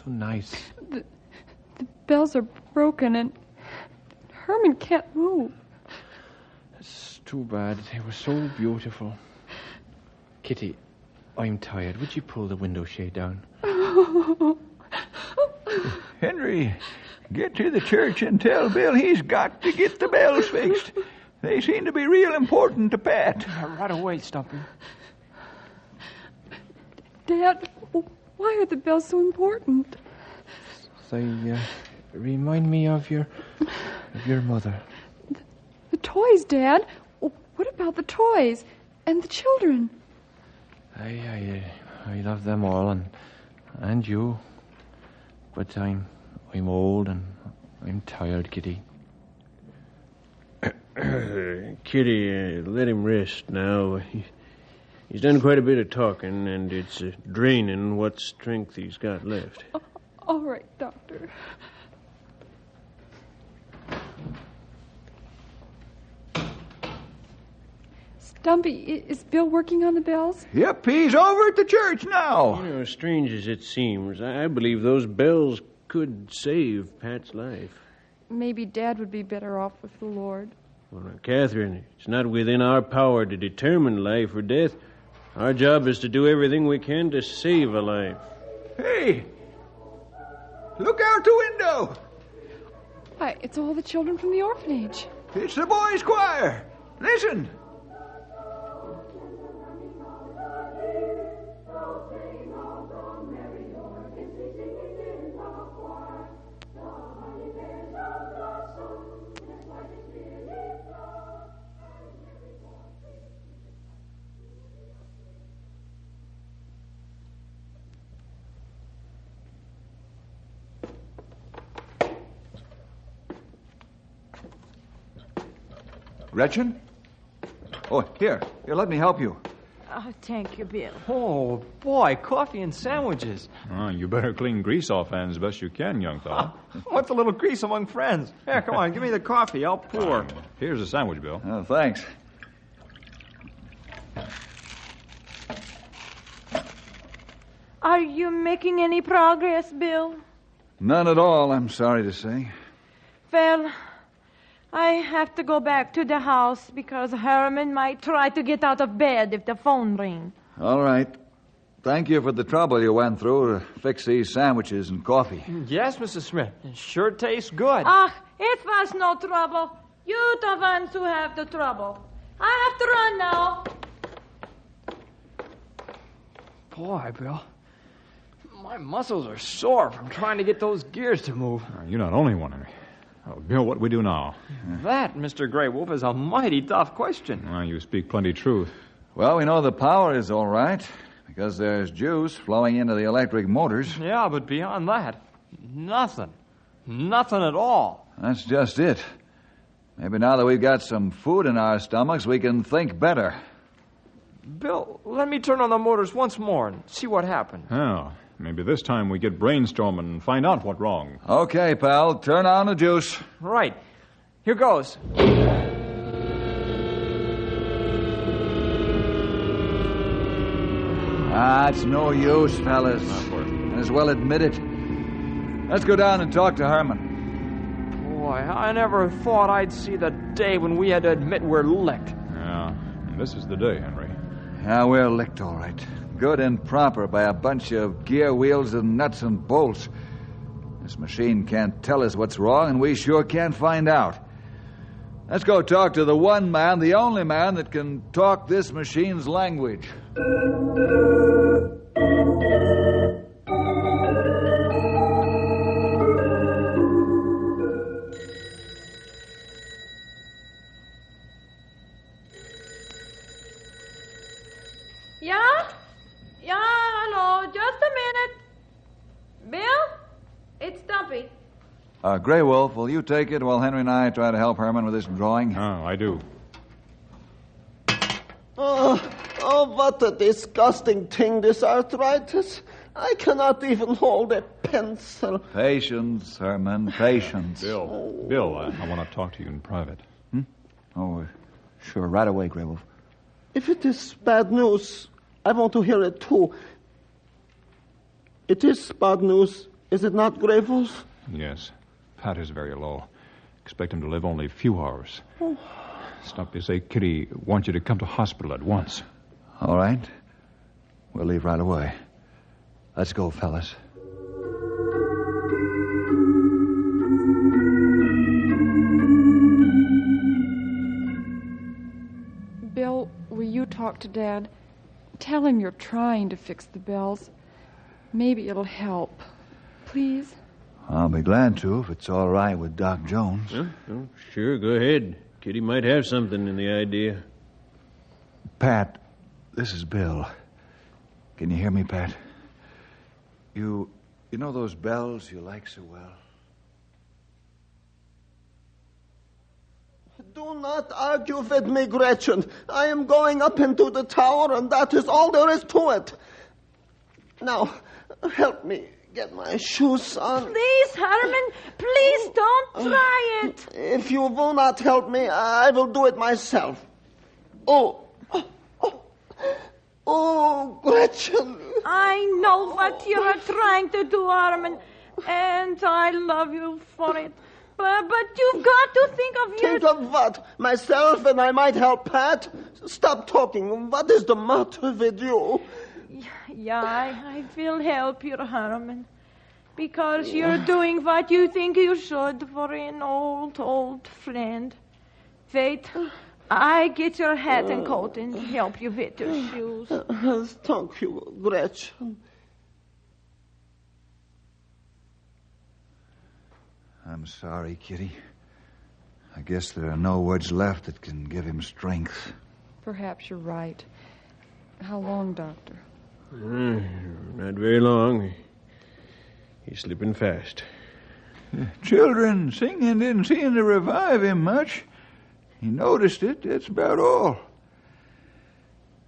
nice. The bells are broken and Herman can't move. It's too bad. They were so beautiful. Kitty, I'm tired. Would you pull the window shade down? Henry, get to the church and tell Bill he's got to get the bells fixed. They seem to be real important to Pat. Right away, Stumpy. Dad, why are the bells so important? They remind me of your mother. The toys, Dad. What about the toys and the children? I love them all and you, but I'm old and I'm tired, Kitty. Kitty, let him rest now. He's done quite a bit of talking, and it's draining what strength he's got left. All right, Doctor. Stumpy, is Bill working on the bells? Yep, he's over at the church now. You know, strange as it seems, I believe those bells could save Pat's life. Maybe Dad would be better off with the Lord. Well, now, Catherine, it's not within our power to determine life or death. Our job is to do everything we can to save a life. Hey! Look out the window! Why, it's all the children from the orphanage. It's the boys' choir. Listen! Gretchen? Oh, here, let me help you. Oh, thank you, Bill. Oh, boy, coffee and sandwiches. Oh, you better clean grease off hands best you can, young fellow. What's a little grease among friends? Here, come on, give me the coffee. I'll pour. Here's a sandwich, Bill. Oh, thanks. Are you making any progress, Bill? None at all, I'm sorry to say. Well, I have to go back to the house because Herman might try to get out of bed if the phone rings. All right. Thank you for the trouble you went through to fix these sandwiches and coffee. Yes, Mrs. Smith. It sure tastes good. It was no trouble. You the ones who have the trouble. I have to run now. Boy, Bill, my muscles are sore from trying to get those gears to move. You're not only one, Henry. Oh, Bill, what do we do now? That, Mr. Grey Wolf, is a mighty tough question. You speak plenty truth. Well, we know the power is all right because there's juice flowing into the electric motors. Yeah, but beyond that, nothing. Nothing at all. That's just it. Maybe now that we've got some food in our stomachs, we can think better. Bill, let me turn on the motors once more and see what happens. Oh, maybe this time we get brainstorming and find out what's wrong. Okay, pal. Turn on the juice. Right. Here goes. It's no use, fellas. Might as well admit it. Let's go down and talk to Herman. Boy, I never thought I'd see the day when we had to admit we're licked. Yeah, and this is the day, Henry. Yeah, we're licked, all right. Good and proper by a bunch of gear wheels and nuts and bolts. This machine can't tell us what's wrong, and we sure can't find out. Let's go talk to the one man, the only man that can talk this machine's language. Yeah? Yeah, hello. Just a minute. Bill? It's Stumpy. Grey Wolf, will you take it while Henry and I try to help Herman with this drawing? Oh, I do. Oh, what a disgusting thing, this arthritis. I cannot even hold a pencil. Patience, Herman, patience. Bill, I want to talk to you in private. Oh, sure, right away, Grey Wolf. If it is bad news, I want to hear it too. It is bad news, is it not, Grey Wolf? Yes. Pat is very low. Expect him to live only a few hours. Oh. Stop to say Kitty wants you to come to hospital at once. All right. We'll leave right away. Let's go, fellas. Bill, will you talk to Dad? Tell him you're trying to fix the bells. Maybe it'll help. Please? I'll be glad to if it's all right with Doc Jones. Oh, sure, go ahead. Kitty might have something in the idea. Pat, this is Bill. Can you hear me, Pat? You know those bells you like so well? Do not argue with me, Gretchen. I am going up into the tower, and that is all there is to it. Now, help me get my shoes on. Please, Herman, please don't try it. If you will not help me, I will do it myself. Oh, Gretchen. I know what you are trying to do, Herman, and I love you for it. But you've got to think of your... Think of what? Myself, and I might help Pat? Stop talking. What is the matter with you? Yeah, I will help you, Herman. Because you're doing what you think you should for an old friend. Wait, I get your hat and coat and help you with your shoes. Thank you, Gretchen. I'm sorry, Kitty. I guess there are no words left that can give him strength. Perhaps you're right. How long, Doctor? Not very long. He's sleeping fast. Children singing didn't seem to revive him much. He noticed it, that's about all.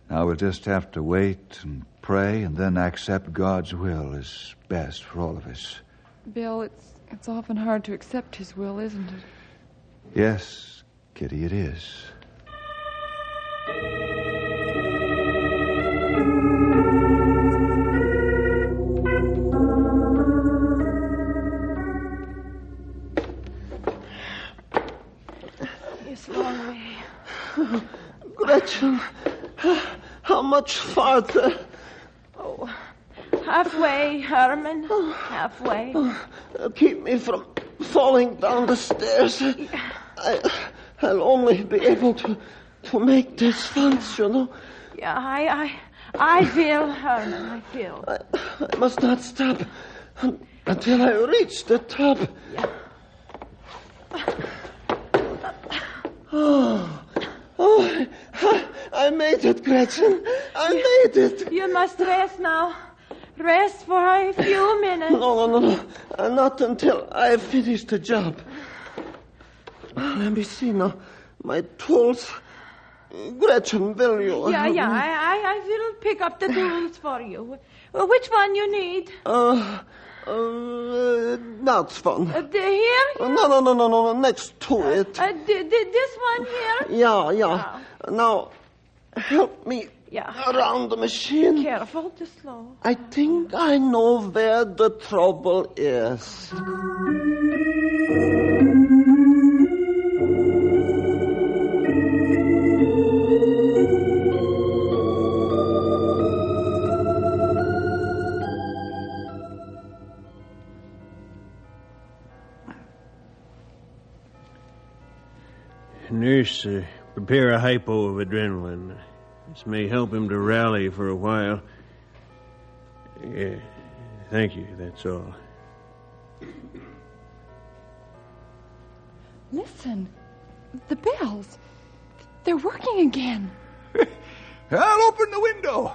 Now we'll just have to wait and pray and then accept God's will as best for all of us. Bill, it's often hard to accept his will, isn't it? Yes, Kitty, it is. It's a long way. Gretchen, how much farther? Oh, halfway, Herman. Halfway. Keep me from falling down the stairs. I'll only be able to make this once, you know. Yeah, I will, Herman. I will. I must not stop until I reach the top. Yeah. I made it, Gretchen. I made it. You must rest now. Rest for a few minutes. No. Not until I finish the job. Let me see now. My tools. Gretchen, will you? Yeah, I will pick up the tools for you. Which one you need? That one. Here? No, next to it. This one here? Yeah. Now, help me around the machine. Careful, too slow. I think I know where the trouble is. Nurse, prepare a hypo of adrenaline. This may help him to rally for a while. Yeah, thank you, that's all. Listen, the bells. They're working again. I'll open the window.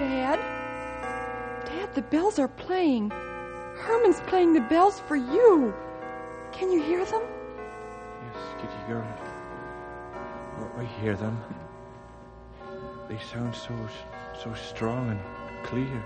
Dad? Dad, the bells are playing. Herman's playing the bells for you. Can you hear them? Yes, Kitty girl. Oh, I hear them. They sound so strong and clear.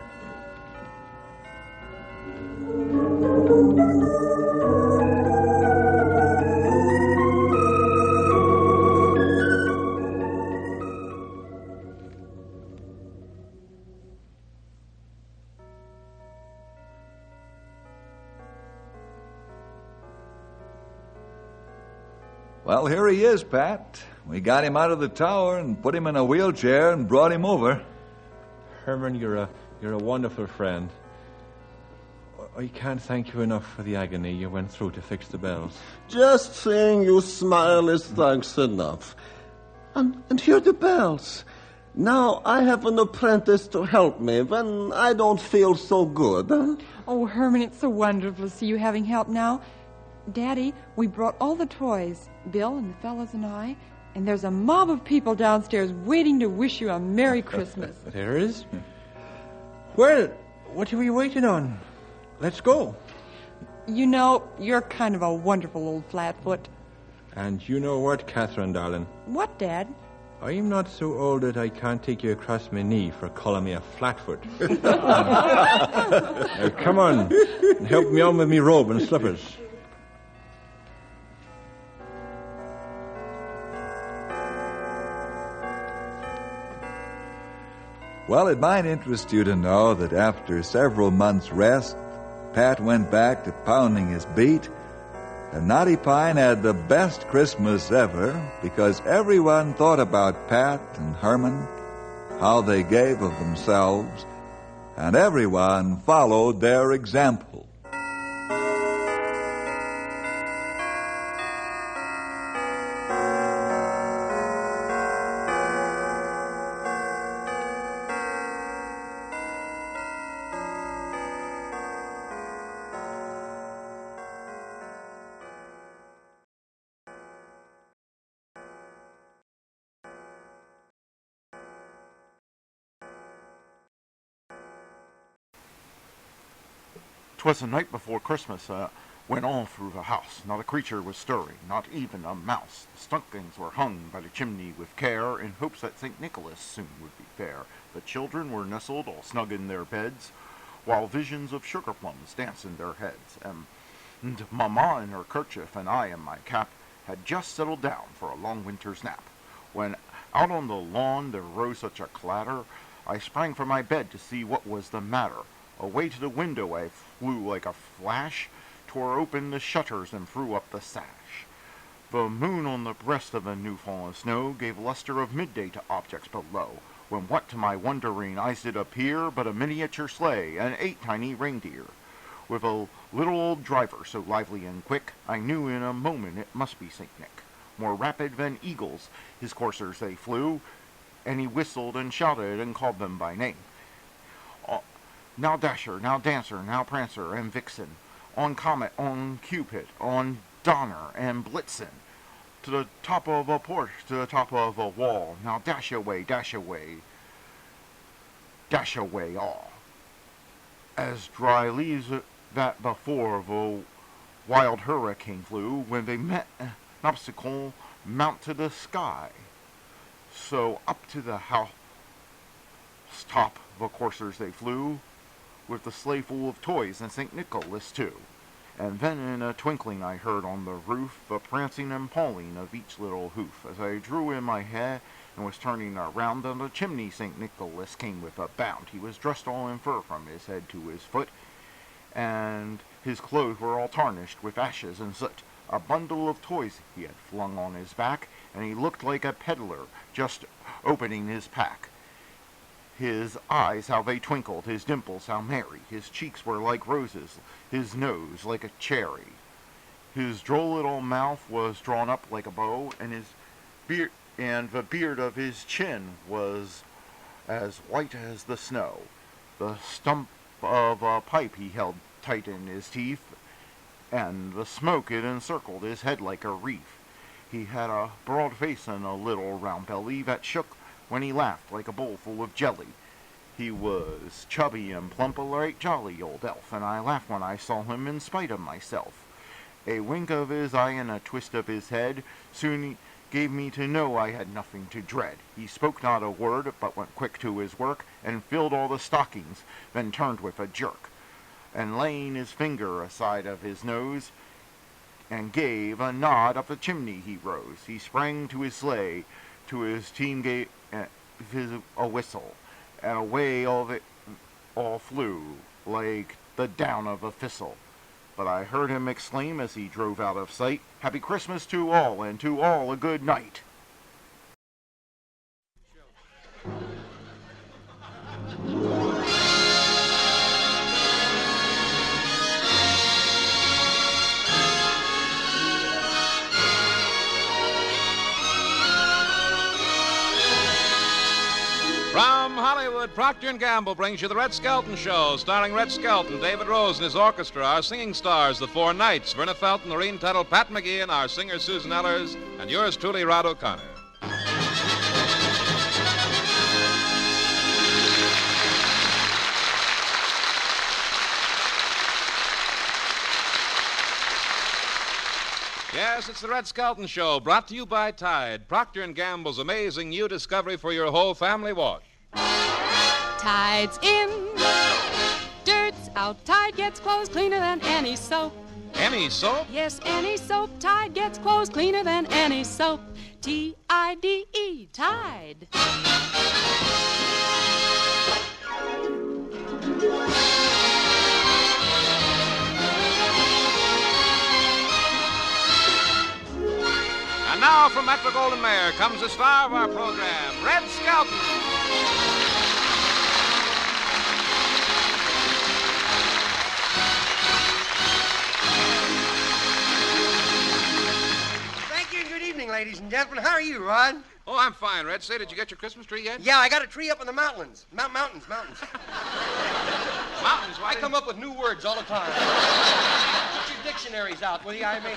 Well, here he is, Pat. We got him out of the tower and put him in a wheelchair and brought him over. Herman, you're a wonderful friend. I can't thank you enough for the agony you went through to fix the bells. Just seeing you smile is thanks enough. And hear the bells. Now I have an apprentice to help me when I don't feel so good. Huh? Oh, Herman, it's so wonderful to see you having help now. Daddy, we brought all the toys, Bill and the fellas and I, and there's a mob of people downstairs waiting to wish you a Merry Christmas. There is? Well, what are we waiting on? Let's go. You know, you're kind of a wonderful old flatfoot. And you know what, Catherine, darling? What, Dad? I'm not so old that I can't take you across my knee for calling me a flatfoot. Now, come on, and help me on with me robe and slippers. Well, it might interest you to know that after several months' rest, Pat went back to pounding his beat, and Knotty Pine had the best Christmas ever because everyone thought about Pat and Herman, how they gave of themselves, and everyone followed their example. "'Twas the night before Christmas, went all through the house. Not a creature was stirring, not even a mouse. The stockings were hung by the chimney with care, in hopes that St. Nicholas soon would be fair. The children were nestled all snug in their beds, while visions of sugar plums danced in their heads. And Mamma in her kerchief and I in my cap had just settled down for a long winter's nap, when out on the lawn there rose such a clatter, I sprang from my bed to see what was the matter. Away to the window I flew like a flash, tore open the shutters and threw up the sash. The moon on the breast of the new-fallen snow gave luster of midday to objects below, when what to my wondering eyes did appear but a miniature sleigh and 8 tiny reindeer, with a little old driver so lively and quick, I knew in a moment it must be St. Nick. More rapid than eagles his coursers they flew, and he whistled and shouted and called them by name. Now Dasher, now Dancer, now Prancer and Vixen, on Comet, on Cupid, on Donner and Blitzen, to the top of a porch, to the top of a wall, now dash away, all. As dry leaves that before the wild hurricane flew, when they met an obstacle, mount to the sky. So up to the house top the coursers they flew, with the sleigh full of toys and St. Nicholas too. And then in a twinkling I heard on the roof the prancing and pawing of each little hoof. As I drew in my head and was turning around, on the chimney St. Nicholas came with a bound. He was dressed all in fur from his head to his foot, and his clothes were all tarnished with ashes and soot. A bundle of toys he had flung on his back, and he looked like a peddler just opening his pack. His eyes, how they twinkled, his dimples, how merry. His cheeks were like roses, his nose like a cherry. His droll little mouth was drawn up like a bow, and the beard of his chin was as white as the snow. The stump of a pipe he held tight in his teeth, and the smoke it encircled his head like a wreath. He had a broad face and a little round belly that shook when he laughed like a bowl full of jelly. He was chubby and plump, a right jolly old elf, and I laughed when I saw him in spite of myself. A wink of his eye and a twist of his head soon gave me to know I had nothing to dread. He spoke not a word, but went quick to his work, and filled all the stockings, then turned with a jerk, and laying his finger aside of his nose, and gave a nod up the chimney he rose. He sprang to his sleigh, to his team gave a whistle, and away all flew like the down of a thistle. But I heard him exclaim as he drove out of sight, "Happy Christmas to all, and to all a good night." From Hollywood, Procter & Gamble brings you the Red Skelton Show, starring Red Skelton, David Rose and his orchestra, our singing stars, the Four Knights, Verna Felton, Lorene Tuttle, Pat McGeehan, our singer Susan Ellers, and yours truly, Rod O'Connor. Yes, it's the Red Skelton Show, brought to you by Tide, Procter & Gamble's amazing new discovery for your whole family wash. Tide's in, dirt's out. Tide gets clothes cleaner than any soap. Any soap? Yes, any soap. Tide gets clothes cleaner than any soap. T-I-D-E, Tide. And now from Metro-Goldwyn-Mayer comes the star of our program, Red Skelton. Thank you and good evening, ladies and gentlemen. How are you, Rod? Oh, I'm fine, Red. Say, did you get your Christmas tree yet? Yeah, I got a tree up in the mountains. Mountains. Mountains? I come up with new words all the time. Put your dictionaries out, will you? Mountains,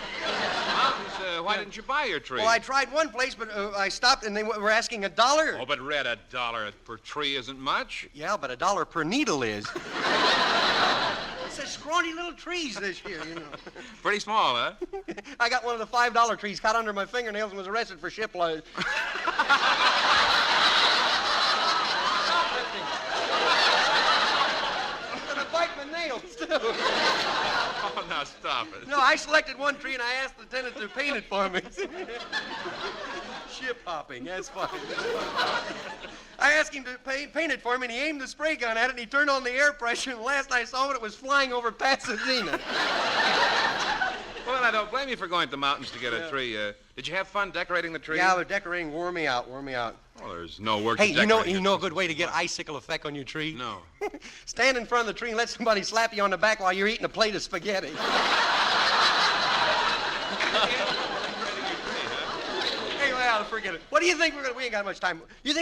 why didn't you buy your tree? Well, I tried one place, but I stopped and they were asking $1. Oh, but Red, $1 per tree isn't much. Yeah, but $1 per needle is. It's such scrawny little trees this year, you know. Pretty small, huh? I got one of the $5 trees caught under my fingernails and was arrested for shipload. Bite my nails, too. Oh, now stop it. No, I selected one tree and I asked the tenant to paint it for me. Ship hopping, that's funny. I asked him to paint it for me, and he aimed the spray gun at it, and he turned on the air pressure, and last I saw it was flying over Pasadena. Well, I don't blame you for going to the mountains to get a tree. Did you have fun decorating the tree? Yeah, the decorating wore me out. Well, there's no work Hey, to decorate. you know a good way to get icicle effect on your tree? No. Stand in front of the tree and let somebody slap you on the back while you're eating a plate of spaghetti. Hey, well, forget it. What do you think we ain't got much time. What do you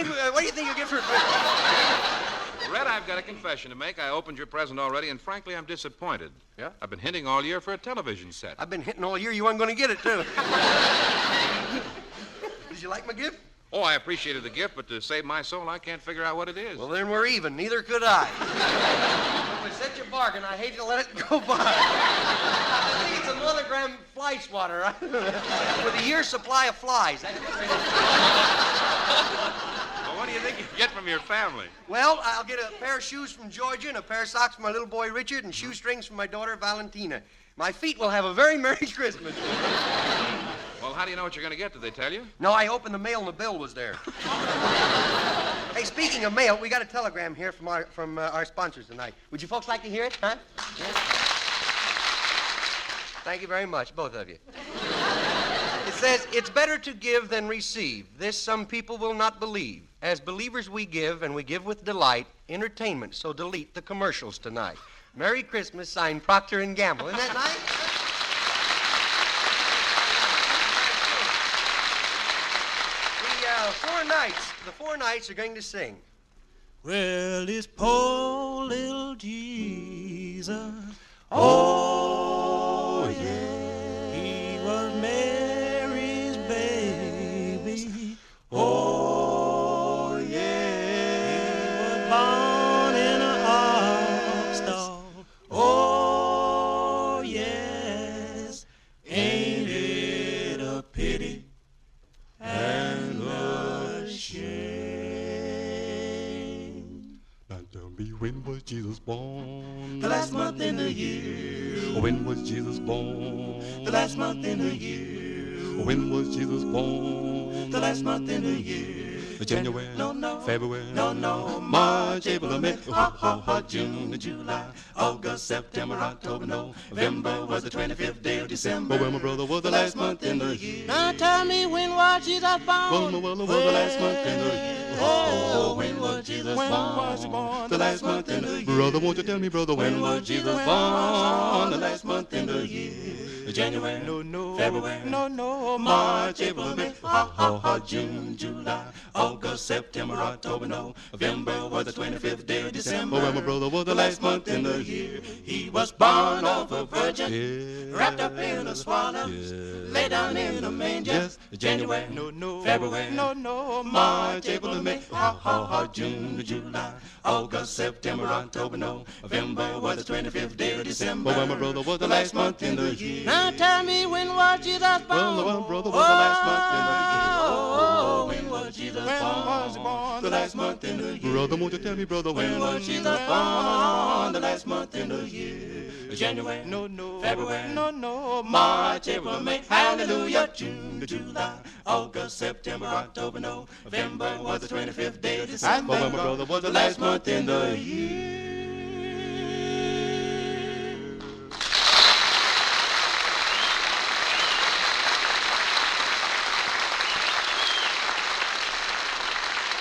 think you'll get for Red, I've got a confession to make. I opened your present already, and frankly, I'm disappointed. Yeah? I've been hinting all year for a television set. I've been hinting all year you weren't going to get it, too. Did you like my gift? Oh, I appreciated the gift, but to save my soul, I can't figure out what it is. Well, then we're even. Neither could I. It was such a bargain, I hate to let it go by. I think it's a monogram fly swatter, right? With a year's supply of flies. Well, what do you think you get from your family? Well, I'll get a pair of shoes from Georgia and a pair of socks from my little boy Richard and shoestrings from my daughter Valentina. My feet will have a very Merry Christmas. Well, how do you know what you're going to get? Did they tell you? No, I opened the mail and the bill was there. Hey, speaking of mail, we got a telegram here from our sponsors tonight. Would you folks like to hear it, huh? Yes. Thank you very much, both of you. It says, it's better to give than receive. This some people will not believe. As believers we give, and we give with delight, entertainment, so delete the commercials tonight. Merry Christmas, signed Procter & Gamble. Isn't that nice? The four knights are going to sing. Well, this poor little Jesus, oh, yeah, he was Mary's baby, oh, yeah, he was born in a manger. be when was Jesus born? The last month in the year. When was Jesus born? The last month in the year. When was Jesus born? The last month in the year. January, February, March, April, May, June, July, August, September, October, November was the 25th day of December. Well, my brother, was the last month in the year. Now tell me, when was Jesus born? Well, was the last month in the year. Oh, when was Jesus born? The last month in the year. Brother, won't you tell me, brother, when was Jesus born? The last month in the year. January, February, March, April, May, June, July, August, September, October, November was the 25th day of December. Oh, well, my brother, was the last month in the year. He was born of a virgin, wrapped up in a swaddle, lay down in a manger. January, February, March, April, May, June, July, August, September, October, November was the 25th day of December. Oh, well, my brother, was the last month in the year. Now tell me, when was Jesus born? Well, brother, was the last month in the year. Oh, when was Jesus born? The last month in the year. Brother, won't you tell me, brother, when was Jesus born? The last month in the year. January, February, March, April, May, hallelujah, June, July, August, September, October, November was the 25th day of December. Oh, well, my brother, was the last month in the year.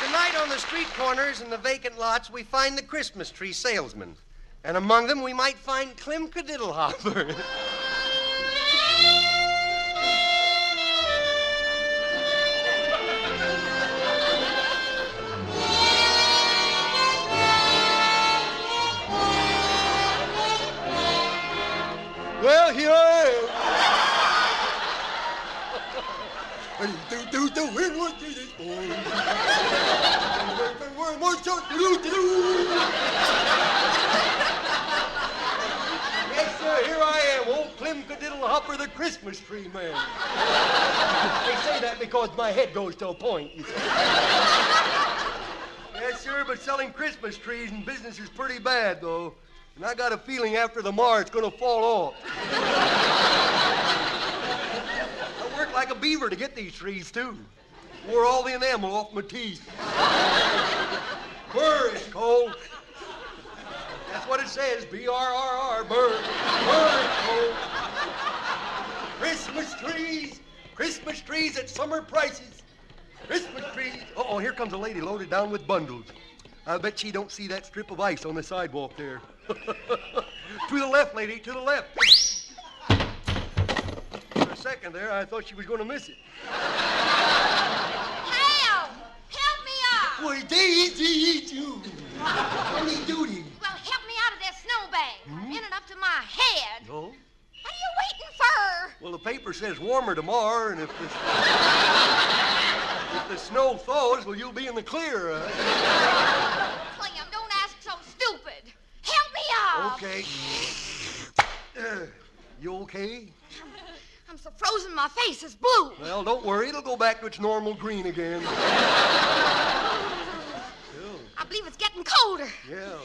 Tonight on the street corners and the vacant lots, we find the Christmas tree salesmen. And among them, we might find Clem Cadiddlehopper. Well, here I am. When was Jesus born? Yes, sir, here I am, old Clem Cadiddlehopper, the Christmas tree man. They say that because my head goes to a point, you see. Yes, sir, but selling Christmas trees in business is pretty bad, though. And I got a feeling after the mar it's going to fall off. I worked like a beaver to get these trees, too. Wore all the enamel off my teeth. Burr, it's called. That's what it says, B-R-R-R, burr. Burr, it's called. Christmas trees at summer prices. Christmas trees. Uh-oh, here comes a lady loaded down with bundles. I bet she don't see that strip of ice on the sidewalk there. To the left, lady, to the left. For a second there, I thought she was going to miss it. Help! Help me up! Why, Daisy, you. Any duty? Well, help me out of that snowbank. In and up to my head. No? What are you waiting for? Well, the paper says warmer tomorrow, and if the snow thaws, well, you'll be in the clear. Clem, don't ask so stupid. Help me up. Okay. You okay? I'm so frozen my face is blue. Well, don't worry. It'll go back to its normal green again. I believe it's getting colder. Yeah.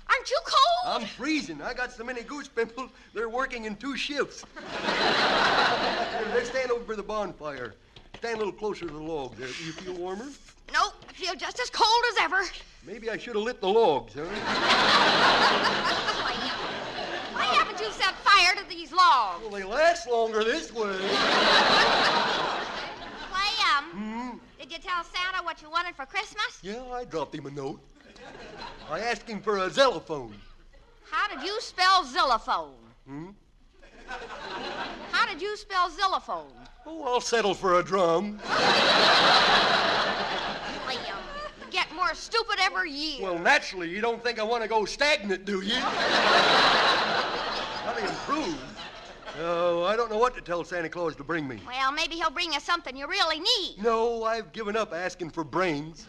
Aren't you cold? I'm freezing. I got so many goose pimples, they're working in 2 shifts. Let's stand over by the bonfire. Stand a little closer to the log there. Do you feel warmer? Nope. I feel just as cold as ever. Maybe I should have lit the logs, huh? Why haven't you set fire to these logs? Well, they last longer this way. Clem, did you tell Santa what you wanted for Christmas? Yeah, I dropped him a note. I asked him for a xylophone. How did you spell xylophone? How did you spell xylophone? Oh, I'll settle for a drum. Clem, you get more stupid every year. Well, naturally, you don't think I want to go stagnant, do you? Gotta improve. Oh, I don't know what to tell Santa Claus to bring me. Well, maybe he'll bring you something you really need. No, I've given up asking for brains.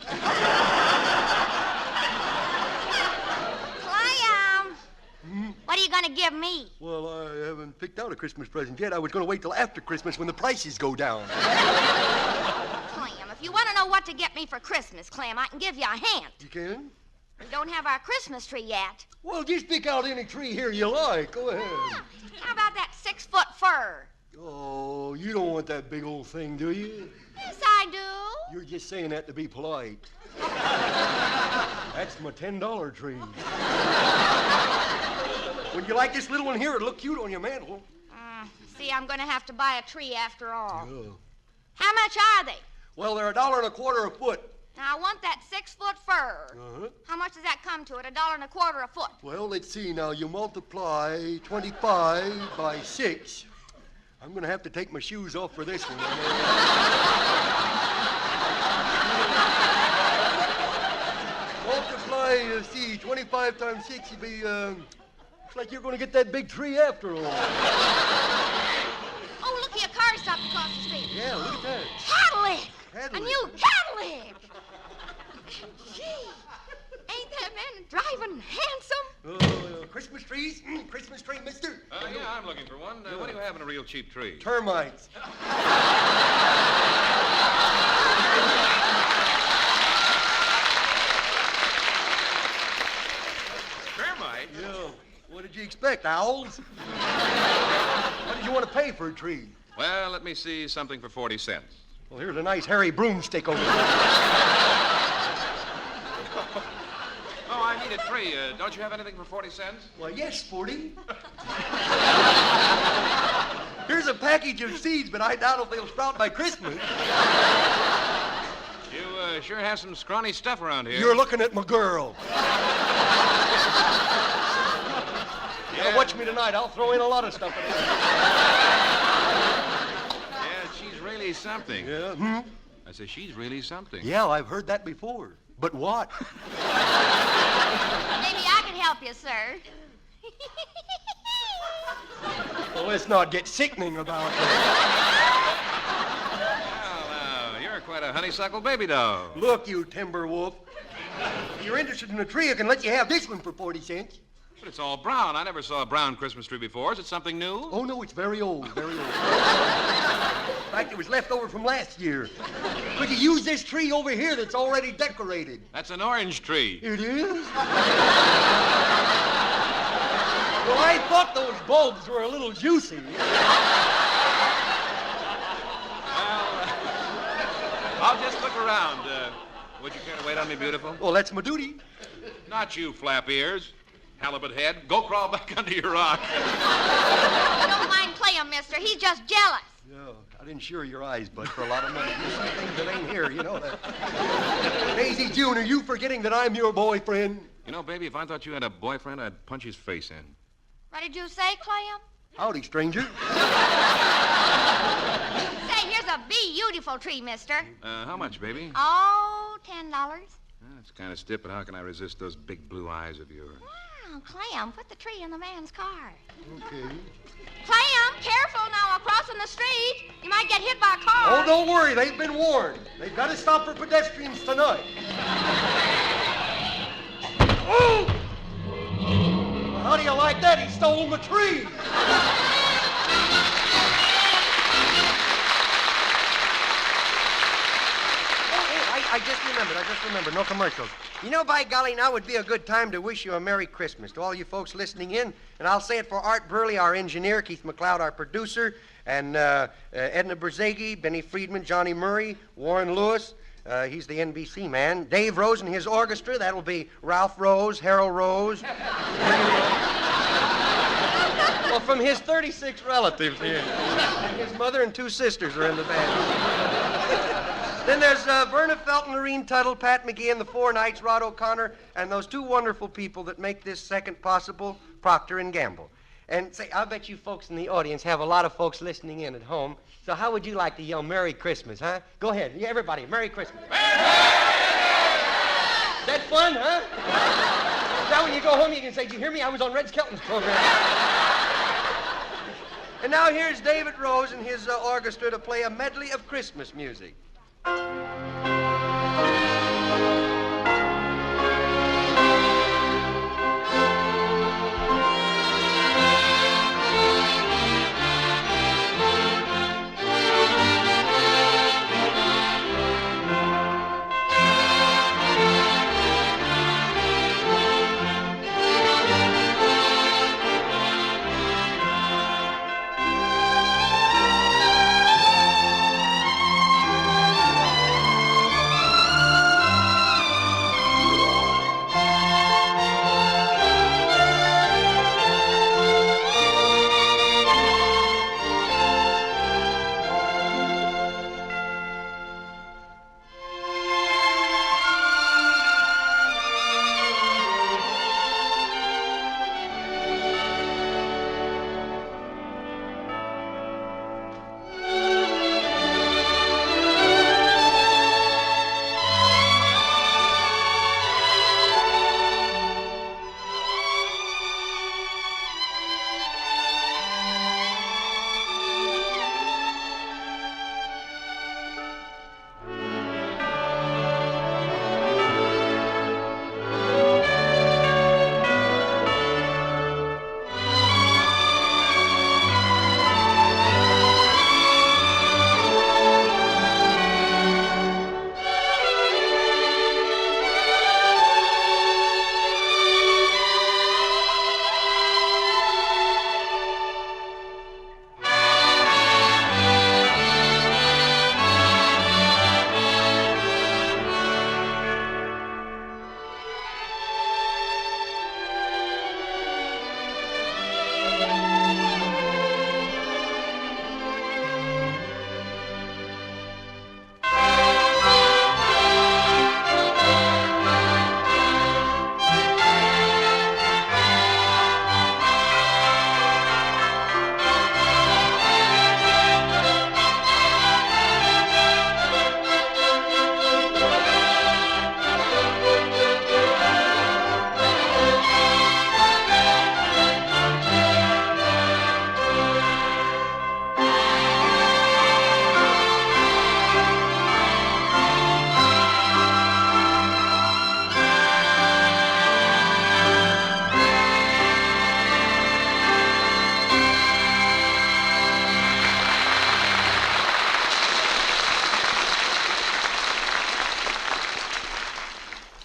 What are you going to give me? Well, I haven't picked out a Christmas present yet. I was going to wait till after Christmas when the prices go down. Clem, if you want to know what to get me for Christmas, Clem, I can give you a hint. You can? We don't have our Christmas tree yet. Well, just pick out any tree here you like. Go ahead. How about that 6-foot fir? Oh, you don't want that big old thing, do you? Yes, I do. You're just saying that to be polite. That's my $10 tree. Would you like this little one here? It'll look cute on your mantle. See, I'm going to have to buy a tree after all. Yeah. How much are they? Well, they're $1.25 a foot. Now, I want that 6-foot fir. Uh-huh. How much does that come to at $1.25 a foot? Well, let's see now. You multiply 25 by 6. I'm going to have to take my shoes off for this one. Multiply, see, 25 times 6 would be, looks like you're going to get that big tree after all. Oh, looky, a car stopped across the street. Yeah, look at that. Cadillac! Cadillac. A new Cadillac! Gee, ain't that man driving handsome? Christmas trees? Christmas tree, mister? Yeah, I'm looking for one. What do you have in a real cheap tree? Termites. Termite? Yeah. What did you expect, owls? What did you want to pay for a tree? Well, let me see something for 40 cents. Well, here's a nice hairy broomstick over there. Oh, I need a tree. Don't you have anything for 40 cents? Why, yes, 40. Here's a package of seeds, but I doubt if they'll sprout by Christmas. You sure have some scrawny stuff around here. You're looking at my girl. Now, watch me tonight. I'll throw in a lot of stuff. Yeah, she's really something. Yeah? I say she's really something. Yeah, I've heard that before. But what? Maybe I can help you, sir. Well, let's not get sickening about it. Well, you're quite a honeysuckle baby doll. Look, you timber wolf. If you're interested in a tree, I can let you have this one for 40 cents. But it's all brown. I never saw a brown Christmas tree before. Is it something new? Oh, no, it's very old, very old. In fact, it was left over from last year. Could you use this tree over here that's already decorated? That's an orange tree. It is? Well, I thought those bulbs were a little juicy. I'll just look around. Would you care to wait on me, beautiful? Well, that's my duty. Not you, flap ears. Halibut head. Go crawl back under your rock. Don't mind playing, mister. He's just jealous. Yeah, I'd insure your eyes, bud, for a lot of money. There's some things that ain't here, you know that. Daisy June, are you forgetting that I'm your boyfriend? You know, baby, if I thought you had a boyfriend, I'd punch his face in. What did you say, Clem? Howdy, stranger. Say, here's a beautiful tree, mister. How much, baby? Oh, $10. That's kind of stiff, but how can I resist those big blue eyes of yours? Wow, Clem, put the tree in the man's car. Okay. Clem, careful now, crossing the street. You might get hit by a car. Oh, don't worry. They've been warned. They've got to stop for pedestrians tonight. Oh! Well, how do you like that? He stole the tree. I just remembered. No commercials. You know, by golly, now would be a good time to wish you a Merry Christmas to all you folks listening in. And I'll say it for Art Burley, our engineer, Keith McLeod, our producer, and Edna Berzegi, Benny Friedman, Johnny Murray, Warren Lewis. He's the NBC man. Dave Rose and his orchestra. That'll be Ralph Rose, Harold Rose. Well, from his 36 relatives here. His mother and 2 sisters are in the band. Then there's Verna Felton, Lorene Tuttle, Pat McGee, and the 4 Knights, Rod O'Connor, and those 2 wonderful people that make this second possible, Procter & Gamble. And say, I bet you folks in the audience have a lot of folks listening in at home. So how would you like to yell Merry Christmas, huh? Go ahead. Yeah, everybody, Merry Christmas. Is that fun, huh? Now when you go home, you can say, did you hear me? I was on Red Skelton's program. And now here's David Rose and his orchestra to play a medley of Christmas music.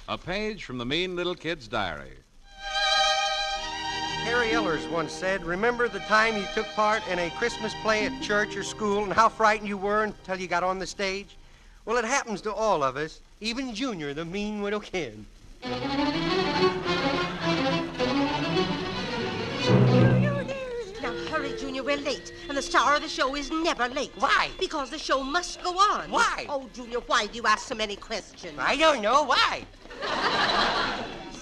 A page from the mean little kid's diary. Harry Ellers once said, remember the time you took part in a Christmas play at church or school and how frightened you were until you got on the stage? Well, it happens to all of us, even Junior, the mean little kid. Now hurry, Junior, we're late. And the star of the show is never late. Why? Because the show must go on. Why? Oh, Junior, why do you ask so many questions? I don't know. Why?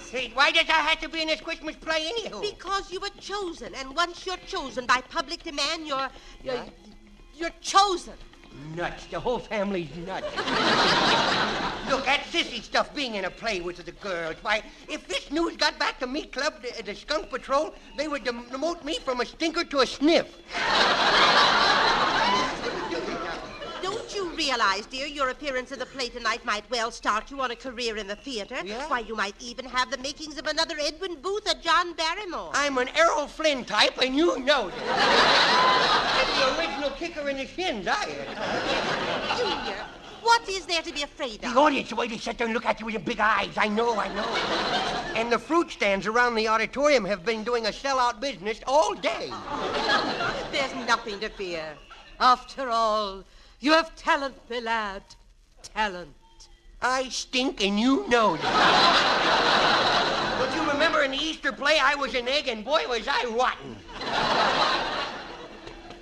Hey, why does I have to be in this Christmas play anyhow? Because you were chosen. And once you're chosen by public demand, you're chosen. Nuts. The whole family's nuts. Look, that sissy stuff being in a play with the girls. Why, if this news got back to me club, the Skunk Patrol, they would demote me from a stinker to a sniff. Don't you realize, dear, your appearance in the play tonight might well start you on a career in the theater? Yeah? Why, you might even have the makings of another Edwin Booth or John Barrymore. I'm an Errol Flynn type, and you know that. I'm the original kicker in the shins, I am. Junior, what is there to be afraid of? The audience, the way they sit there and look at you with their big eyes. I know. And the fruit stands around the auditorium have been doing a sellout business all day. There's nothing to fear. After all, you have talent, my lad. Talent. I stink, and you know that. Don't you remember in the Easter play, I was an egg, and boy, was I rotten.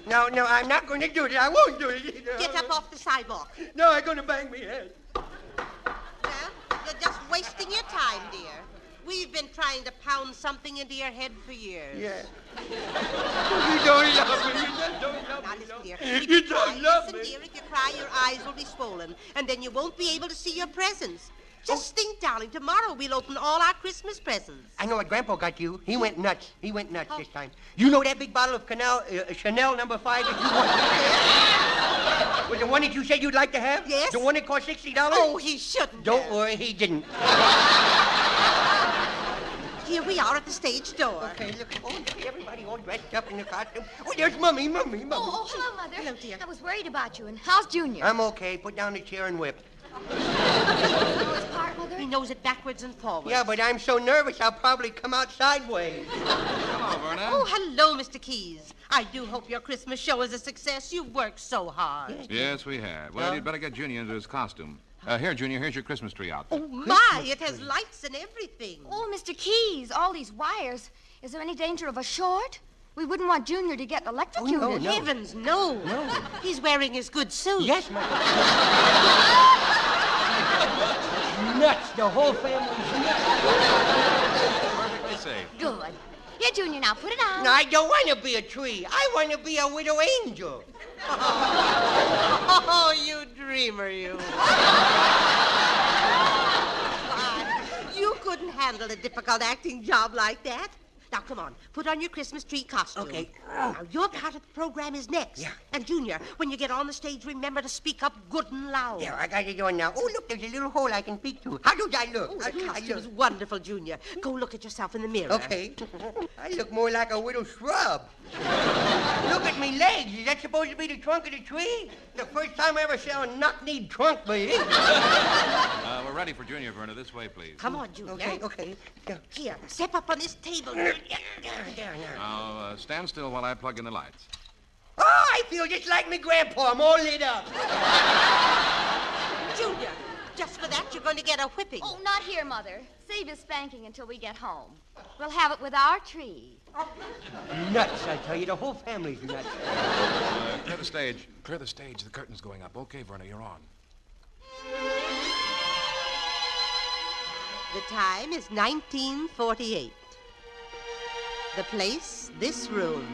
No, I'm not going to do it. I won't do it. Get up off the sidewalk. No, I'm going to bang me head. Well, you're just wasting your time, dear. We've been trying to pound something into your head for years. Yeah. You don't love me. You just don't love me. Now, listen, dear. You don't love me. Listen, dear, if you cry, your eyes will be swollen, and then you won't be able to see your presents. Just think, darling, tomorrow we'll open all our Christmas presents. I know what Grandpa got you. He went nuts. This time. You know that big bottle of Chanel number 5 that you wanted? Was the one that you said you'd like to have? Yes. The one that cost $60? Oh, he shouldn't. Don't worry, he didn't. Here we are at the stage door. Okay, look. Oh, everybody all dressed up in the costume. Oh, there's Mummy. Oh, hello, Mother. Hello, dear. I was worried about you. And how's Junior? I'm okay. Put down the chair and whip. He knows it backwards and forwards. Yeah, but I'm so nervous I'll probably come out sideways. Hello, Verna. Oh, hello, Mr. Keys. I do hope your Christmas show is a success. You've worked so hard. Yes, we have. Well, you'd better get Junior into his costume. Here, Junior, here's your Christmas tree outfit. Oh, my, it has lights and everything. Oh, Mr. Keys, all these wires. Is there any danger of a short? We wouldn't want Junior to get electrocuted. Oh, no. Heavens, no. He's wearing his good suit. Yes, my nuts. The whole family's nuts. Perfectly safe. Good. Here, Junior, now put it on. No, I don't want to be a tree. I want to be a widow angel. Oh, you dreamer, you. You couldn't handle a difficult acting job like that. Now, come on. Put on your Christmas tree costume. Okay. Now, your part of the program is next. Yeah. And, Junior, when you get on the stage, remember to speak up good and loud. Yeah, I got it on now. Oh, look, there's a little hole I can peek through. How do I look? Oh, the costume is wonderful, Junior. Go look at yourself in the mirror. Okay. I look more like a widow shrub. Look at me legs. Is that supposed to be the trunk of the tree? The first time I ever saw a knock-kneed trunk, baby. We're ready for Junior, Verna. This way, please. Come on, Junior. Okay. Yeah. Here, step up on this table. Now, stand still while I plug in the lights. Oh, I feel just like my grandpa. I'm all lit up. Junior, just for that, you're going to get a whipping. Oh, not here, Mother. Save his spanking until we get home. We'll have it with our tree. Nuts, I tell you. The whole family's nuts. Clear the stage. Clear the stage. The curtain's going up. Okay, Verna, you're on. The time is 1948. The place, this room.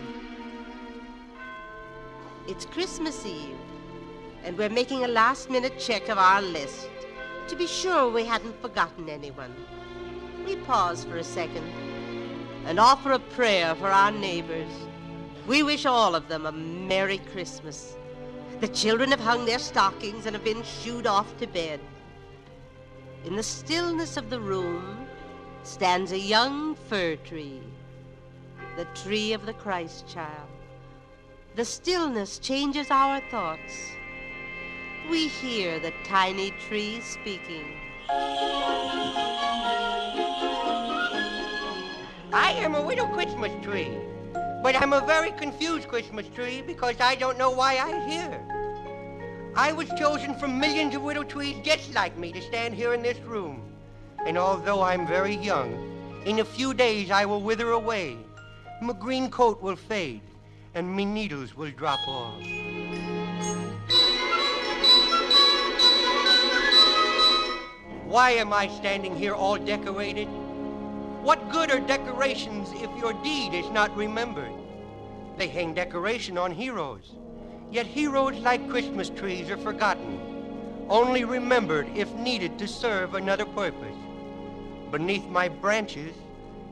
It's Christmas Eve, and we're making a last-minute check of our list to be sure we hadn't forgotten anyone. We pause for a second and offer a prayer for our neighbors. We wish all of them a Merry Christmas. The children have hung their stockings and have been shooed off to bed. In the stillness of the room stands a young fir tree, the tree of the Christ child. The stillness changes our thoughts. We hear the tiny tree speaking. I am a widow Christmas tree, but I'm a very confused Christmas tree because I don't know why I'm here. I was chosen from millions of widow trees just like me to stand here in this room. And although I'm very young, in a few days I will wither away. My green coat will fade, and me needles will drop off. Why am I standing here all decorated? What good are decorations if your deed is not remembered? They hang decoration on heroes, yet heroes like Christmas trees are forgotten, only remembered if needed to serve another purpose. Beneath my branches,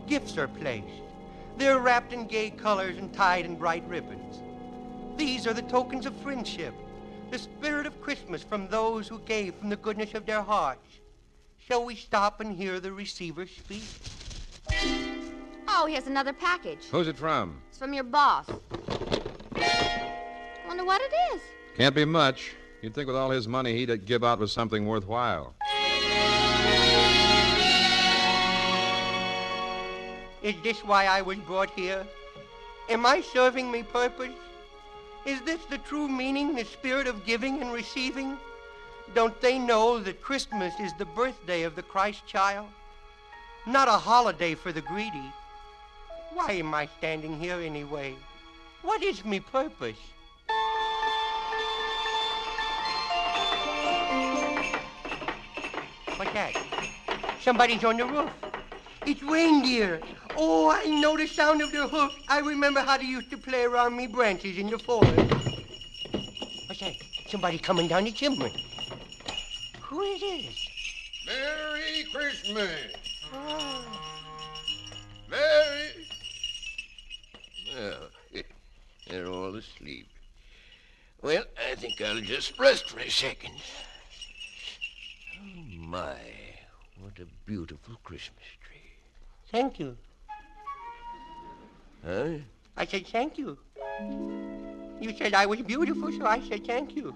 gifts are placed. They're wrapped in gay colors and tied in bright ribbons. These are the tokens of friendship, the spirit of Christmas from those who gave from the goodness of their hearts. Shall we stop and hear the receiver speak? Oh, here's another package. Who's it from? It's from your boss. Wonder what it is. Can't be much. You'd think with all his money he'd give out with something worthwhile. Is this why I was brought here? Am I serving me purpose? Is this the true meaning, the spirit of giving and receiving? Don't they know that Christmas is the birthday of the Christ child? Not a holiday for the greedy. Why am I standing here anyway? What is me purpose? What's that? Somebody's on the roof. It's reindeer. Oh, I know the sound of their hoofs. I remember how they used to play around me branches in the forest. What's that? Somebody coming down the chimney. Who is this? Merry Christmas. Oh. Merry. Well, they're all asleep. Well, I think I'll just rest for a second. Oh, my. What a beautiful Christmas tree. Thank you. Huh? I said thank you. You said I was beautiful, so I said thank you.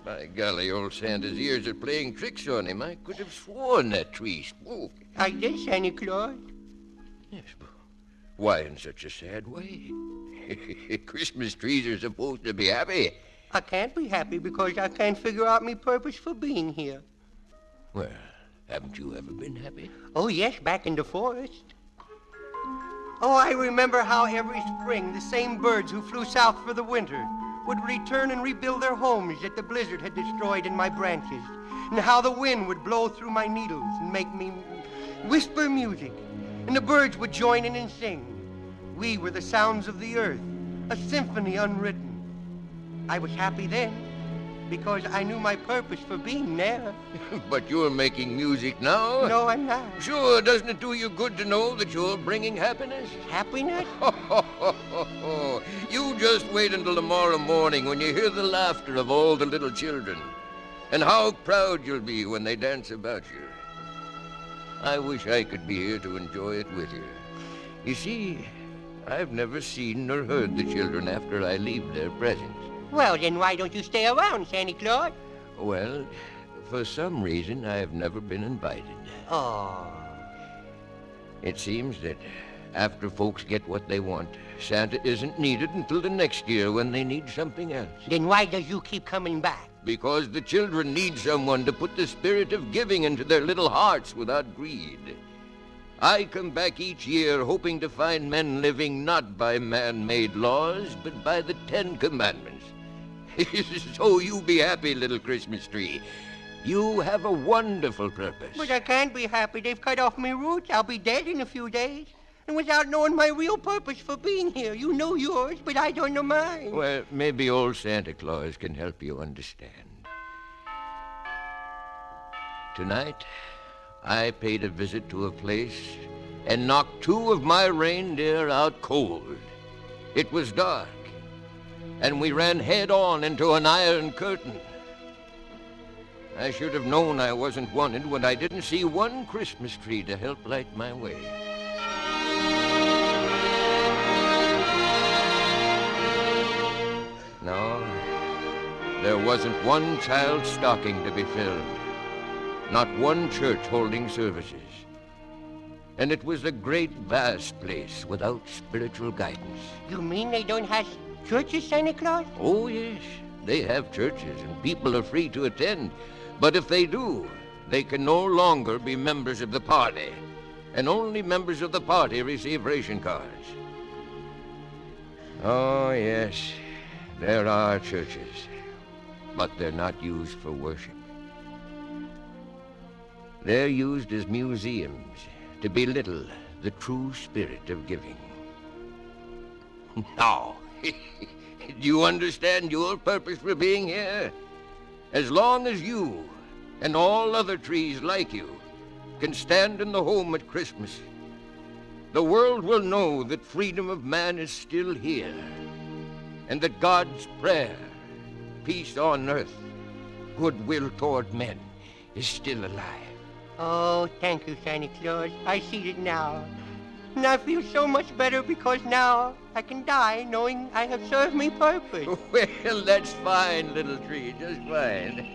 By golly, old Santa's ears are playing tricks on him. I could have sworn that tree spoke. I did, Santa Claus. Yes, but why in such a sad way? Christmas trees are supposed to be happy. I can't be happy because I can't figure out me purpose for being here. Well, haven't you ever been happy? Oh, yes, back in the forest. Oh, I remember how every spring the same birds who flew south for the winter would return and rebuild their homes that the blizzard had destroyed in my branches, and how the wind would blow through my needles and make me whisper music, and the birds would join in and sing. We were the sounds of the earth, a symphony unwritten. I was happy then because I knew my purpose for being there. But you're making music now. No, I'm not. Sure, doesn't it do you good to know that you're bringing happiness? Happiness? You just wait until tomorrow morning when you hear the laughter of all the little children, and how proud you'll be when they dance about you. I wish I could be here to enjoy it with you. You see, I've never seen nor heard the children after I leave their presents. Well, then why don't you stay around, Santa Claus? Well, for some reason, I've never been invited. Oh. It seems that after folks get what they want, Santa isn't needed until the next year when they need something else. Then why does you keep coming back? Because the children need someone to put the spirit of giving into their little hearts without greed. I come back each year hoping to find men living not by man-made laws, but by the 10 Commandments. So you be happy, little Christmas tree. You have a wonderful purpose. But I can't be happy. They've cut off my roots. I'll be dead in a few days. And without knowing my real purpose for being here. You know yours, but I don't know mine. Well, maybe old Santa Claus can help you understand. Tonight, I paid a visit to a place and knocked 2 of my reindeer out cold. It was dark, and we ran head-on into an iron curtain. I should have known I wasn't wanted when I didn't see one Christmas tree to help light my way. No, there wasn't one child's stocking to be filled. not one church holding services. And it was a great, vast place without spiritual guidance. You mean they don't have churches, Santa Claus? Oh, yes. They have churches, and people are free to attend. But if they do, they can no longer be members of the party. And only members of the party receive ration cards. Oh, yes, there are churches, but they're not used for worship. They're used as museums to belittle the true spirit of giving. Now, do you understand your purpose for being here? As long as you and all other trees like you can stand in the home at Christmas, the world will know that freedom of man is still here, and that God's prayer, peace on earth, goodwill toward men, is still alive. Oh, thank you, Santa Claus. I see it now. And I feel so much better because now I can die knowing I have served me purpose. Well, that's fine, little tree, just fine.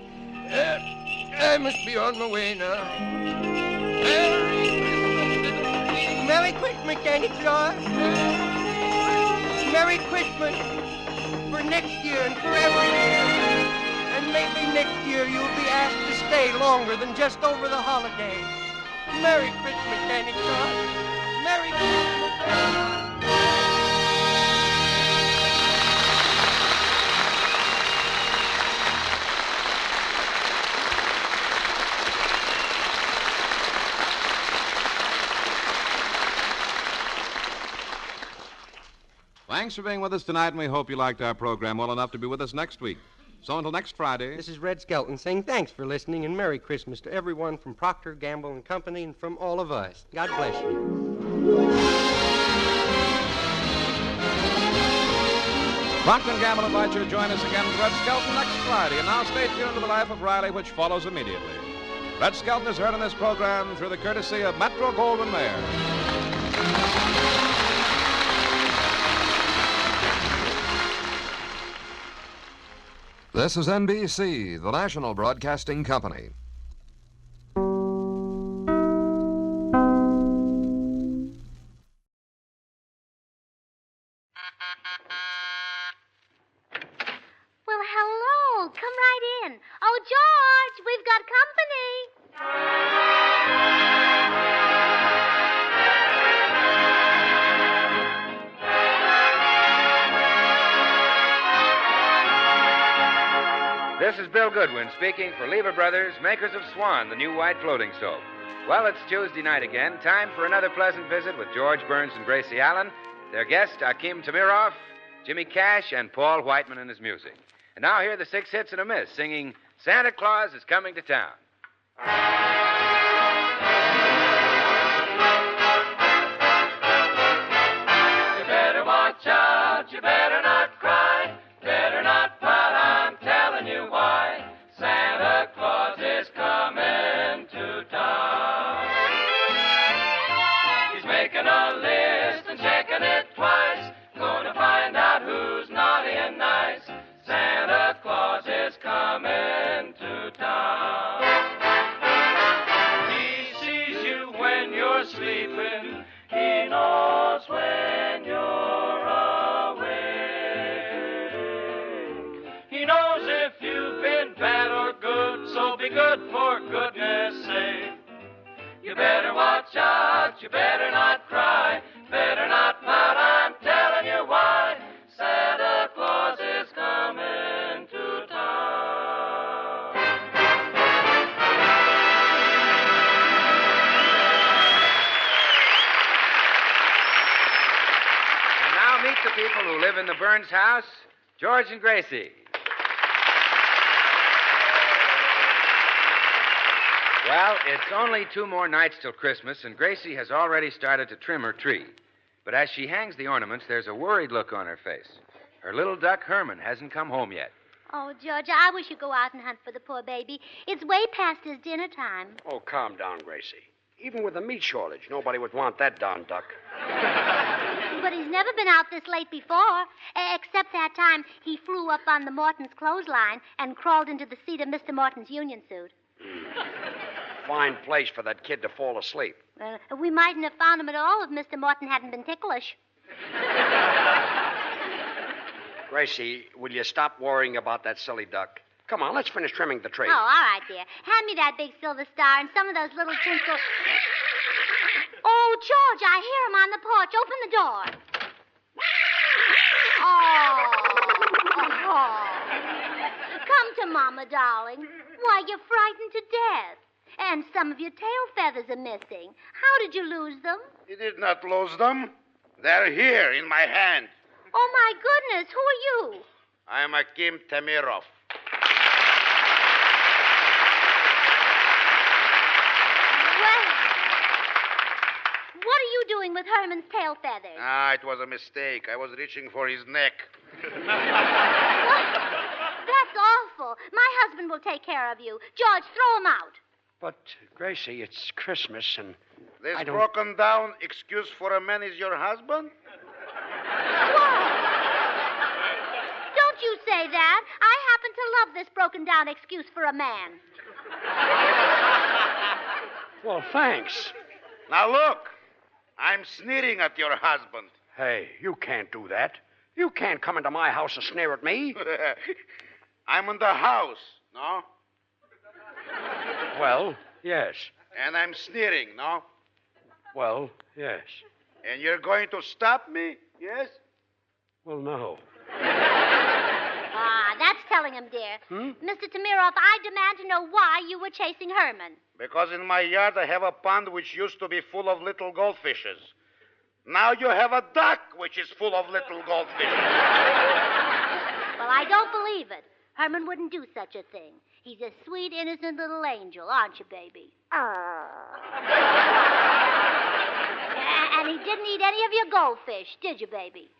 I must be on my way now. Merry Christmas, Santa Claus. Merry Christmas for next year and for every year. And maybe next year you'll be asked to stay longer than just over the holidays. Merry Christmas, Santa Claus. Merry Christmas. Thanks for being with us tonight, and we hope you liked our program well enough to be with us next week. So until next Friday... This is Red Skelton saying thanks for listening and Merry Christmas to everyone from Procter, Gamble and Company and from all of us. God bless you. Procter & Gamble invites you to join us again with Red Skelton next Friday. And now stay tuned to The Life of Riley, which follows immediately. Red Skelton is heard on this program through the courtesy of Metro-Goldwyn-Mayer. This is NBC, the national broadcasting company. Well, hello. Come right in. Oh, George, we've got company. This is Bill Goodwin speaking for Lever Brothers, makers of Swan, the new white floating soap. Well, it's Tuesday night again. Time for another pleasant visit with George Burns and Gracie Allen, their guest, Akim Tamiroff, Jimmy Cash, and Paul Whiteman and his music. And now here are the six hits and a miss, singing Santa Claus is Coming to Town. You better watch out, you better not cry, better not pout, I'm telling you why. Santa Claus is coming to town. He's making a list and checking it twice, gonna find out who's naughty and nice. Santa Claus is coming to town. He sees you when you're sleeping, he knows when you're awake. He knows if you've been bad or good, so be good for goodness sake. You better watch out, you better not cry, better not pout, I'm telling you why. Santa Claus is coming to town. And now meet the people who live in the Burns house, George and Gracie. Well, it's only 2 more nights till Christmas, and Gracie has already started to trim her tree. But as she hangs the ornaments, there's a worried look on her face. Her little duck, Herman, hasn't come home yet. Oh, George, I wish you'd go out and hunt for the poor baby. It's way past his dinner time. Oh, calm down, Gracie. Even with the meat shortage, nobody would want that darn duck. But he's never been out this late before, except that time he flew up on the Mortons' clothesline and crawled into the seat of Mr. Morton's union suit. fine place for that kid to fall asleep. We mightn't have found him at all if Mr. Morton hadn't been ticklish. Gracie, will you stop worrying about that silly duck? Come on, let's finish trimming the tree. Oh, all right, dear. Hand me that big silver star and some of those little tinsel... Oh, George, I hear him on the porch. Open the door. Oh. Come to Mama, darling. Why, you're frightened to death. And some of your tail feathers are missing. How did you lose them? You did not lose them. They're here in my hand. Oh, my goodness. Who are you? I am Akim Tamirov. Well, what are you doing with Herman's tail feathers? Ah, it was a mistake. I was reaching for his neck. That's awful. My husband will take care of you. George, throw him out. But, Gracie, it's Christmas and This I don't... broken down excuse for a man is your husband? Don't you say that. I happen to love this broken down excuse for a man. Well, thanks. Now look, I'm sneering at your husband. Hey, you can't do that. You can't come into my house and sneer at me. I'm in the house, no? Well, yes. And I'm sneering, no? Well, yes. And you're going to stop me, yes? Well, no. That's telling him, dear. Mr. Tamirov, I demand to know why you were chasing Herman. Because in my yard I have a pond which used to be full of little goldfishes. Now you have a duck which is full of little goldfishes. Well, I don't believe it. Herman wouldn't do such a thing. He's a sweet, innocent little angel, aren't you, baby? And he didn't eat any of your goldfish, did you, baby?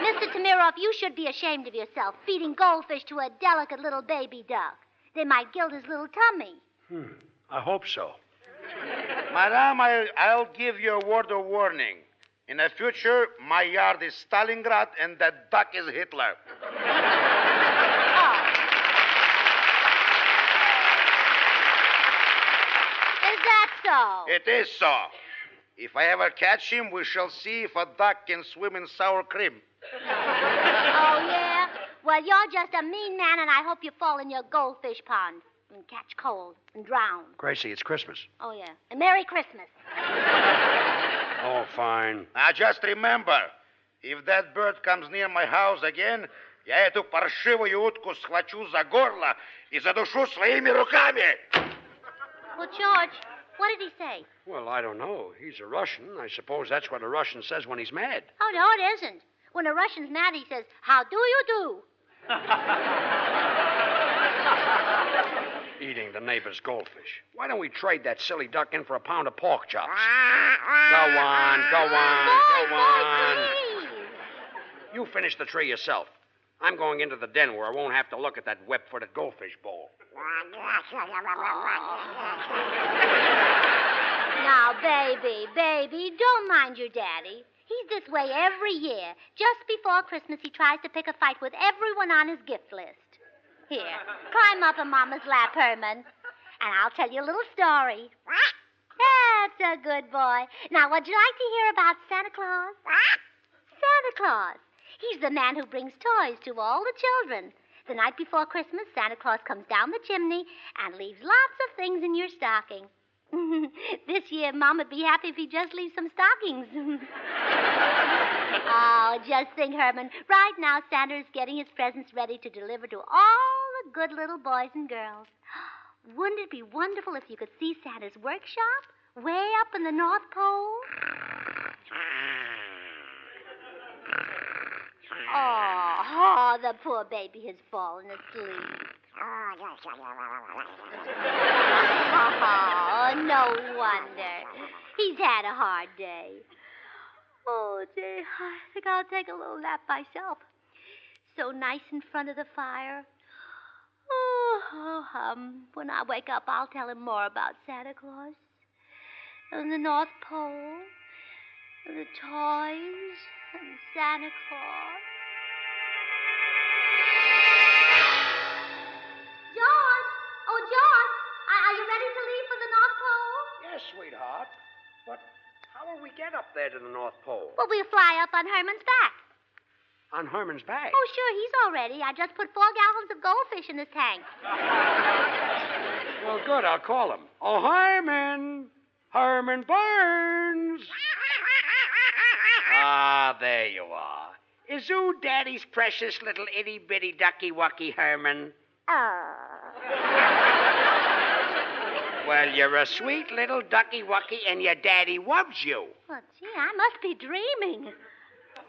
Mr. Tamirov, you should be ashamed of yourself, feeding goldfish to a delicate little baby duck. They might gild his little tummy. I hope so. Madame, I'll give you a word of warning. In the future, my yard is Stalingrad and that duck is Hitler. Is that so? It is so. If I ever catch him, we shall see if a duck can swim in sour cream. Oh, yeah? Well, you're just a mean man, and I hope you fall in your goldfish pond and catch cold and drown. Gracie, it's Christmas. Oh, yeah. And Merry Christmas. Oh, fine. Now, just remember, if that bird comes near my house again, я эту паршивую утку схвачу за горло и задушу своими руками. Well, George, what did he say? Well, I don't know. He's a Russian. I suppose that's what a Russian says when he's mad. Oh, no, it isn't. When a Russian's mad, he says, how do you do? Eating the neighbor's goldfish. Why don't we trade that silly duck in for a pound of pork chops? Go on. Please. You finish the tree yourself. I'm going into the den where I won't have to look at that web-footed goldfish bowl. Now, baby, don't mind your daddy. He's this way every year. Just before Christmas, he tries to pick a fight with everyone on his gift list. Here, climb up in Mama's lap, Herman, and I'll tell you a little story. That's a good boy. Now, would you like to hear about Santa Claus? Santa Claus. He's the man who brings toys to all the children. The night before Christmas, Santa Claus comes down the chimney and leaves lots of things in your stocking. This year, Moma'd be happy if he just leaves some stockings. Oh, just think, Herman. Right now, Santa is getting his presents ready to deliver to all the good little boys and girls. Wouldn't it be wonderful if you could see Santa's workshop way up in the North Pole? Oh, the poor baby has fallen asleep. Oh, no wonder. He's had a hard day. Oh, gee, I think I'll take a little nap myself. So nice in front of the fire. When I wake up, I'll tell him more about Santa Claus and the North Pole and the toys and Santa Claus. George! How will we get up there to the North Pole? Well, we'll fly up on Herman's back. On Herman's back? Oh, sure, he's all ready. I just put 4 gallons of goldfish in his tank. Well, good. I'll call him. Oh, Herman! Herman Burns! Ah, there you are. Is oo Daddy's precious little itty-bitty ducky-wucky Herman? Well, you're a sweet little ducky-wucky, and your daddy loves you. Well, gee, I must be dreaming.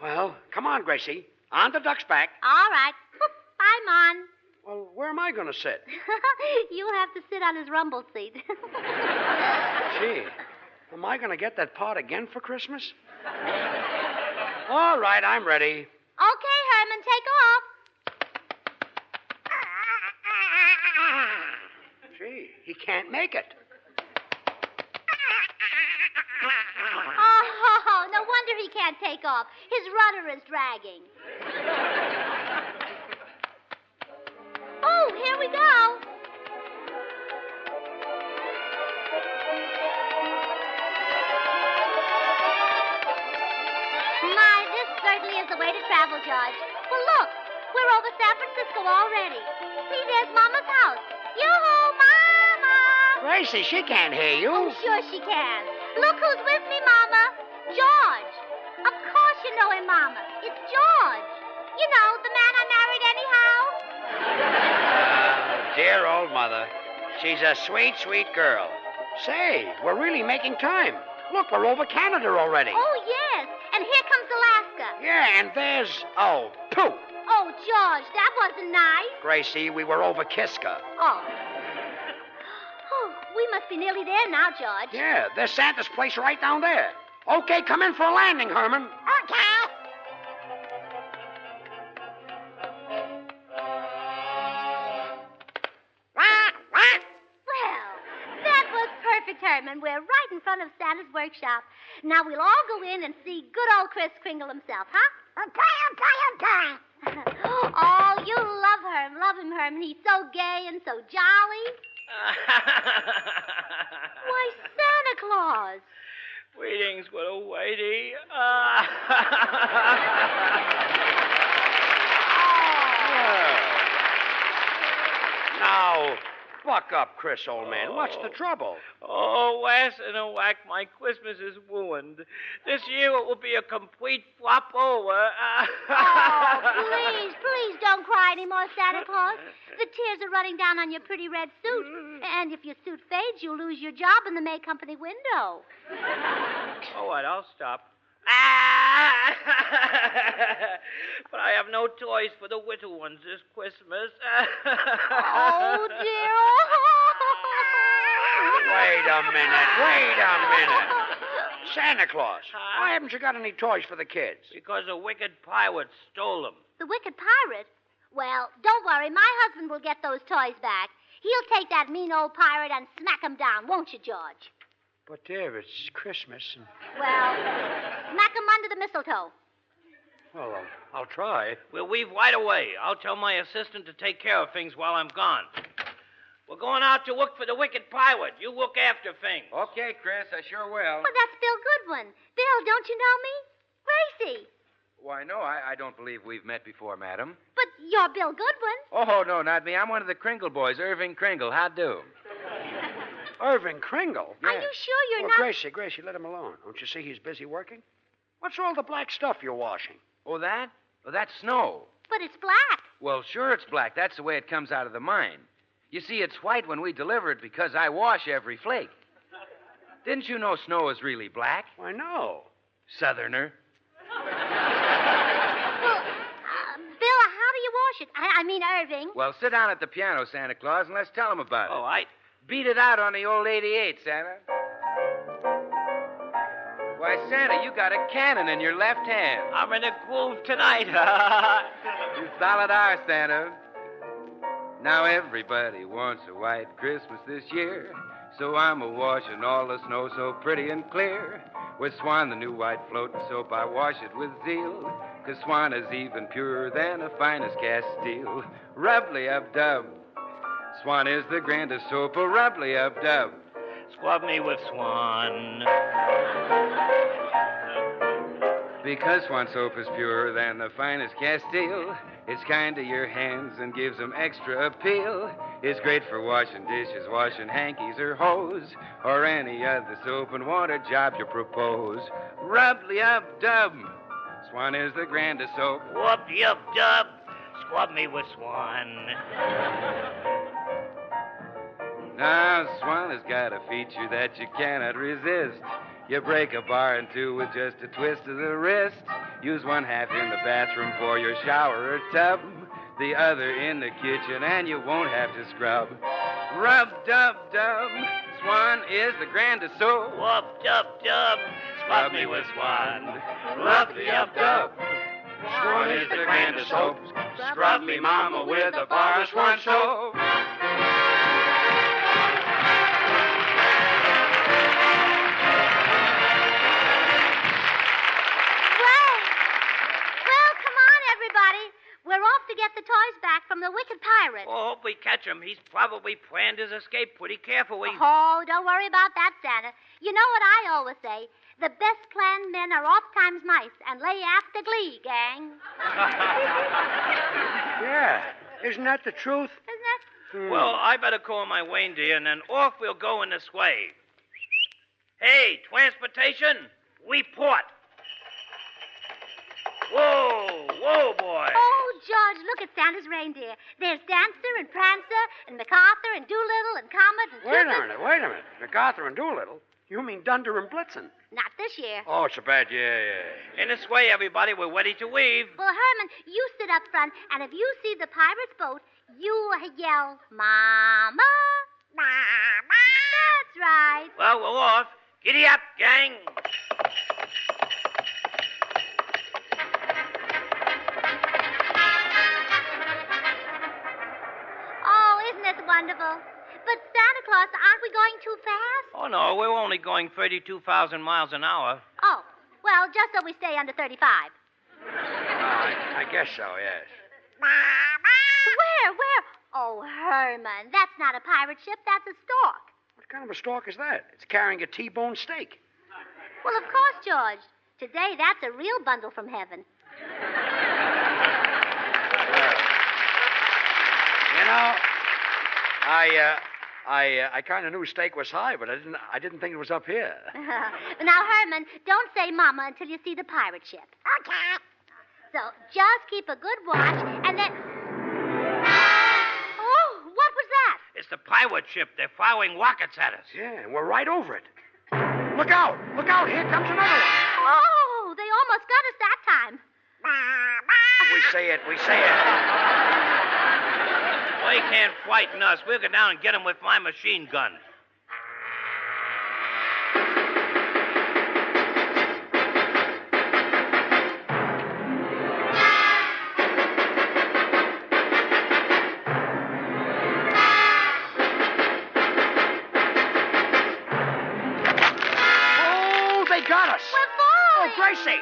Well, come on, Gracie. On the duck's back. All right. Bye, Mon. Well, where am I going to sit? You'll have to sit on his rumble seat. Gee, am I going to get that pot again for Christmas? All right, I'm ready. Okay, Herman, take off. Gee, he can't make it. Oh, no wonder he can't take off. His rudder is dragging. Oh, here we go. My, this certainly is the way to travel, George. Well, look, we're over San Francisco already. See, there's Mama's house. Yoo-hoo, Mama! Gracie, she can't hear you. Oh, sure she can. Look who's with me, Mama. George. Of course you know him, Mama. It's George. You know, the man I married anyhow. Dear old mother. She's a sweet, sweet girl. Say, we're really making time. Look, we're over Canada already. Oh, yes. And here comes Alaska. Yeah, and there's... Oh, pooh. Oh, George, that wasn't nice. Gracie, we were over Kiska. Oh. Oh, we must be nearly there now, George. Yeah, there's Santa's place right down there. Okay, come in for a landing, Herman. Okay. Well, that was perfect, Herman. We're right in front of Santa's workshop. Now we'll all go in and see good old Kris Kringle himself, huh? Oh, you love him, Herman. He's so gay and so jolly. Why, Santa Claus. Greetings, little Whitey. Now, buck up, Chris, old man. What's the trouble? Oh, Wes and a whack, my Christmas is ruined. This year it will be a complete flop over. Oh, please don't cry anymore, Santa Claus. The tears are running down on your pretty red suit. And if your suit fades, you'll lose your job in the May Company window. All right, I'll stop. But I have no toys for the little ones this Christmas. Oh, dear. Wait a minute. Santa Claus, why haven't you got any toys for the kids? Because a wicked pirate stole them. The wicked pirate? Well, don't worry. My husband will get those toys back. He'll take that mean old pirate and smack him down, won't you, George? But, dear, it's Christmas. And... Well, smack him under the mistletoe. Well, I'll try. We'll leave right away. I'll tell my assistant to take care of things while I'm gone. We're going out to look for the wicked pirate. You look after things. Okay, Chris, I sure will. Well, that's Bill Goodwin. Bill, don't you know me? Gracie. Why, no, I don't believe we've met before, madam. But you're Bill Goodwin. Oh, no, not me. I'm one of the Kringle boys, Irving Kringle. How do? Irving Kringle? Yeah. Are you sure you're not... Gracie, let him alone. Don't you see he's busy working? What's all the black stuff you're washing? Oh, that? Oh, that's snow. But it's black. Well, sure it's black. That's the way it comes out of the mine. You see, it's white when we deliver it because I wash every flake. Didn't you know snow is really black? Why, no. Southerner. Well, Bill, how do you wash it? I mean, Irving. Well, sit down at the piano, Santa Claus, and let's tell him about it. All right. Beat it out on the old 88, Santa. Why, Santa, you got a cannon in your left hand. I'm in a groove tonight. You solid are, Santa. Now everybody wants a white Christmas this year, so I'm a-washing all the snow so pretty and clear. With Swan, the new white floating soap, I wash it with zeal, 'cause Swan is even purer than the finest cast steel. Rubbly-up-dub. Swan is the grandest soap, a rubbly-up-dub. Squab me with Swan. Because Swan soap is purer than the finest Castile, it's kind to your hands and gives them extra appeal. It's great for washing dishes, washing hankies or hose, or any other soap and water job you propose. Rub-de-up-dub. Swan is the grandest soap. Whoop-de-up-dub. Squab me with Swan. Now, Swan has got a feature that you cannot resist. You break a bar in two with just a twist of the wrist. Use one half in the bathroom for your shower or tub, the other in the kitchen, and you won't have to scrub. Rub-dub-dub. Swan is the grandest soap. Whoop-dub-dub. Squab me with Swan. Rub-de-up-dub. Swan is the grandest soap. Scrub me mama with the bar of Swan soap. We're off to get the toys back from the wicked pirate. Oh, hope we catch him. He's probably planned his escape pretty carefully. Oh, don't worry about that, Santa. You know what I always say? The best planned men are oft-times mice and lay after glee, gang. Yeah, isn't that the truth? Isn't it? Well, I better call my reindeer, and then off we'll go in this way. Hey, transportation, report. Whoa, boy. Oh, George, look at Santa's reindeer. There's Dancer and Prancer and MacArthur and Doolittle and Comet and Cupid. Wait a minute. MacArthur and Doolittle? You mean Dunder and Blitzen? Not this year. Oh, it's a bad year. In this way, everybody, we're ready to leave. Well, Herman, you sit up front, and if you see the pirate's boat, you yell, Mama, Mama. That's right. Well, we're off. Giddy up, gang. Wonderful. But Santa Claus, aren't we going too fast? Oh, no, we're only going 32,000 miles an hour. Oh, well, just so we stay under 35. I guess so, yes. Where? Oh, Herman, that's not a pirate ship, that's a stork. What kind of a stork is that? It's carrying a T-bone steak. Well, of course, George. Today, that's a real bundle from heaven. You know, I kind of knew steak was high, but I didn't think it was up here. Now, Herman, don't say Mama until you see the pirate ship. Okay. So just keep a good watch, and then... Oh, what was that? It's the pirate ship. They're firing rockets at us. Yeah, and we're right over it. Look out! Here comes another one. Oh, they almost got us that time. We say it. They can't frighten us. We'll go down and get them with my machine gun. Oh, they got us. We're falling. Oh, Gracie.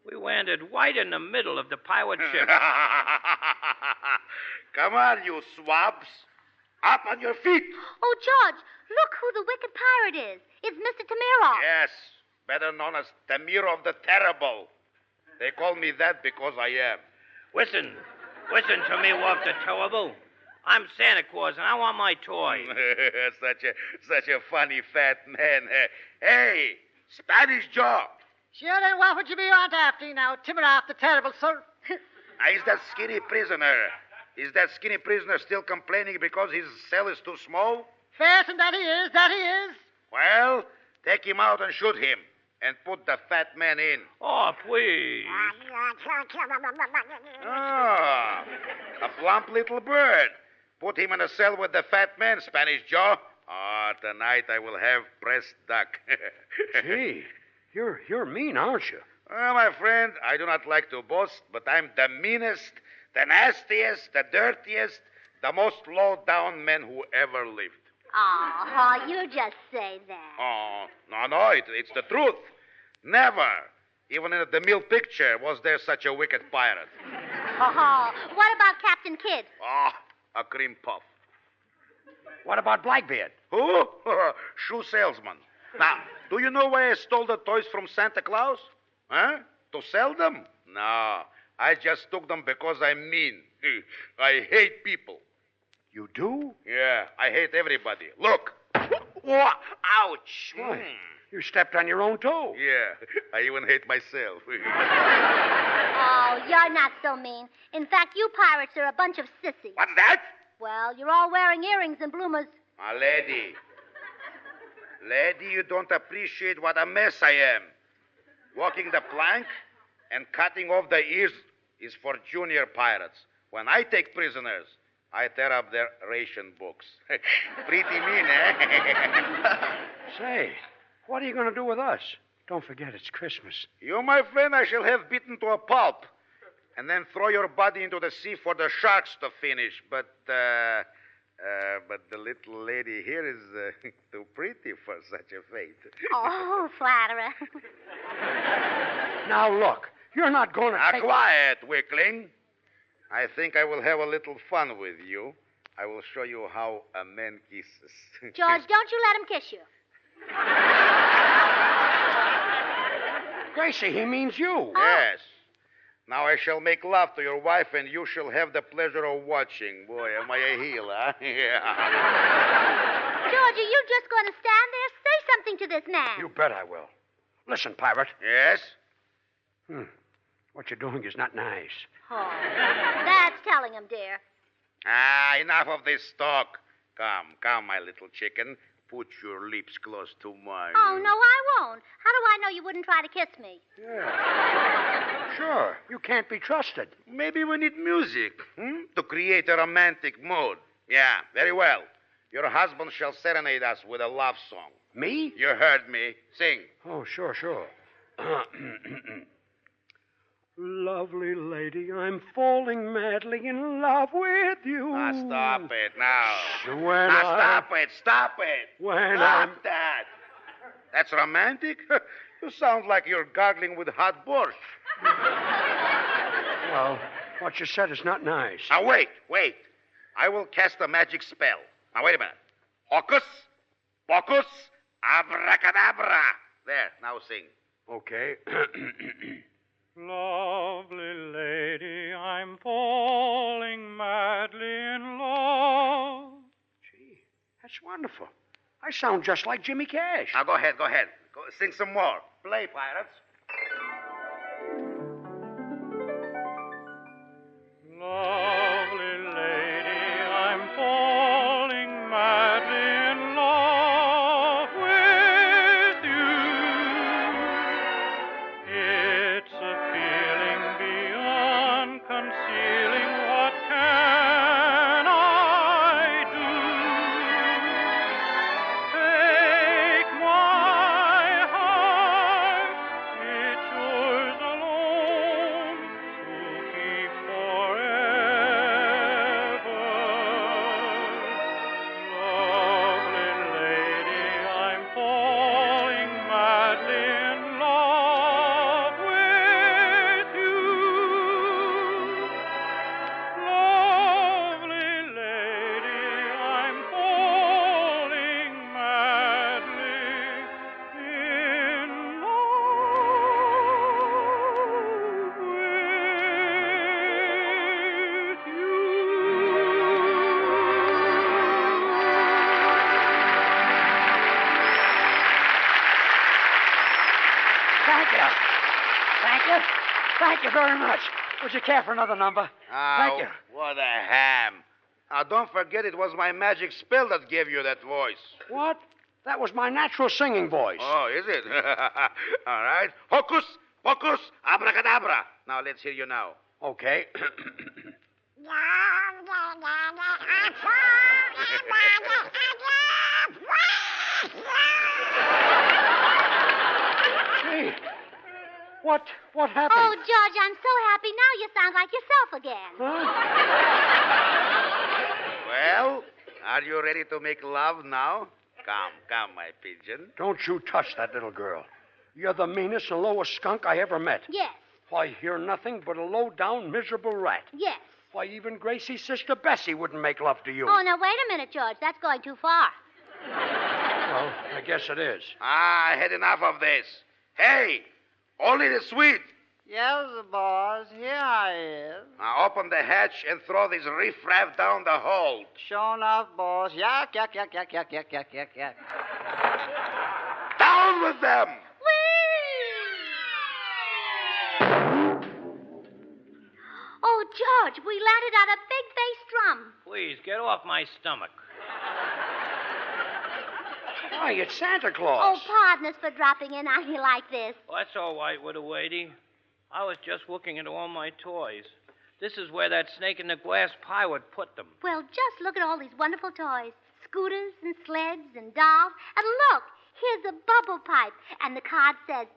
We landed right in the middle of the pirate ship. Come on, you swabs. Up on your feet. Oh, George, look who the wicked pirate is. It's Mr. Tamirov. Yes, better known as Tamirov the Terrible. They call me that because I am. Listen, Tamirov the Terrible. I'm Santa Claus, and I want my toy. such a funny fat man. Hey, Spanish Joe. Sure, then what would you be on after now, Timirov the Terrible, sir? Is that skinny prisoner? Is that skinny prisoner still complaining because his cell is too small? Fasten that he is. Well, take him out and shoot him, and put the fat man in. Oh, please. Ah, a plump little bird. Put him in a cell with the fat man, Spanish Joe. Tonight I will have pressed duck. Gee, you're mean, aren't you? Well, my friend, I do not like to boast, but I'm the meanest, the nastiest, the dirtiest, the most low-down man who ever lived. Oh, you just say that. Oh, no, it's the truth. Never, even in the DeMille picture, was there such a wicked pirate. Oh, what about Captain Kidd? Oh, a cream puff. What about Blackbeard? Who? Shoe salesman. Now, do you know why I stole the toys from Santa Claus? Huh? To sell them? No, I just took them because I'm mean. I hate people. You do? Yeah, I hate everybody. Look. Ouch. Why? You stepped on your own toe. Yeah, I even hate myself. Oh, you're not so mean. In fact, you pirates are a bunch of sissies. What's that? Well, you're all wearing earrings and bloomers. Lady. Lady, you don't appreciate what a mess I am. Walking the plank and cutting off the ears is for junior pirates. When I take prisoners, I tear up their ration books. Pretty mean, eh? Say, what are you going to do with us? Don't forget, it's Christmas. You, my friend, I shall have beaten to a pulp. And then throw your body into the sea for the sharks to finish. But the little lady here is too pretty for such a fate. Oh, flatterer. Now, look, you're not going to Now, quiet, weakling. I think I will have a little fun with you. I will show you how a man kisses. George, don't you let him kiss you. Gracie, he means you. Yes. Now I shall make love to your wife, and you shall have the pleasure of watching. Boy, am I a heel, huh? Yeah. George, are you just going to stand there? Say something to this man. You bet I will. Listen, pirate. Yes? What you're doing is not nice. Oh, that's telling him, dear. Enough of this talk. Come, my little chicken. Put your lips close to mine. Oh, no, I won't. How do I know you wouldn't try to kiss me? Yeah. Sure. You can't be trusted. Maybe we need music to create a romantic mood. Yeah, very well. Your husband shall serenade us with a love song. Me? You heard me. Sing. Oh, sure. Lovely lady, I'm falling madly in love with you. Now, stop it now. Stop it. Stop that. That's romantic? You sound like you're gargling with hot borscht. Well, what you said is not nice. Now, wait. I will cast a magic spell. Now, wait a minute. Hocus pocus abracadabra. There, now sing. Okay. Lovely lady, I'm falling madly in love. Gee, that's wonderful. I sound just like Jimmy Cash. Now, go ahead. Go sing some more. Play, pirates. Lovely lady, I'm falling madly in love with you. It's a feeling beyond concealing. What can I do? Take my heart, it's yours alone to keep forever. Lovely lady, I'm falling madly in love with you. Lovely lady, I'm falling madly in love with you. Thank you very much. Would you care for another number? Thank you. What a ham. Now, don't forget it was my magic spell that gave you that voice. What? That was my natural singing voice. Oh, is it? All right. Hocus pocus abracadabra. Now, let's hear you now. Okay. Gee, what happened? Oh, George, I'm so happy now you sound like yourself again. Well, are you ready to make love now? Come, my pigeon. Don't you touch that little girl. You're the meanest and lowest skunk I ever met. Yes, Why, you're nothing but a low-down, miserable rat. Yes. Why, even Gracie's sister Bessie wouldn't make love to you. Oh, now, wait a minute, George. That's going too far. Well, I guess it is. I had enough of this. Hey, only the sweet. Yes, boss. Here I is. Now open the hatch and throw this riffraff down the hole. Sure enough, boss. Yak. Down with them! Oh, George, we landed on a big bass drum. Please, get off my stomach. Why, it's Santa Claus. Oh, pardon us for dropping in on you like this. Well, that's all right, widow lady. I was just looking at all my toys. This is where that snake-in-the-glass pirate put them. Well, just look at all these wonderful toys. Scooters and sleds and dolls. And look, here's a bubble pipe. And the card says,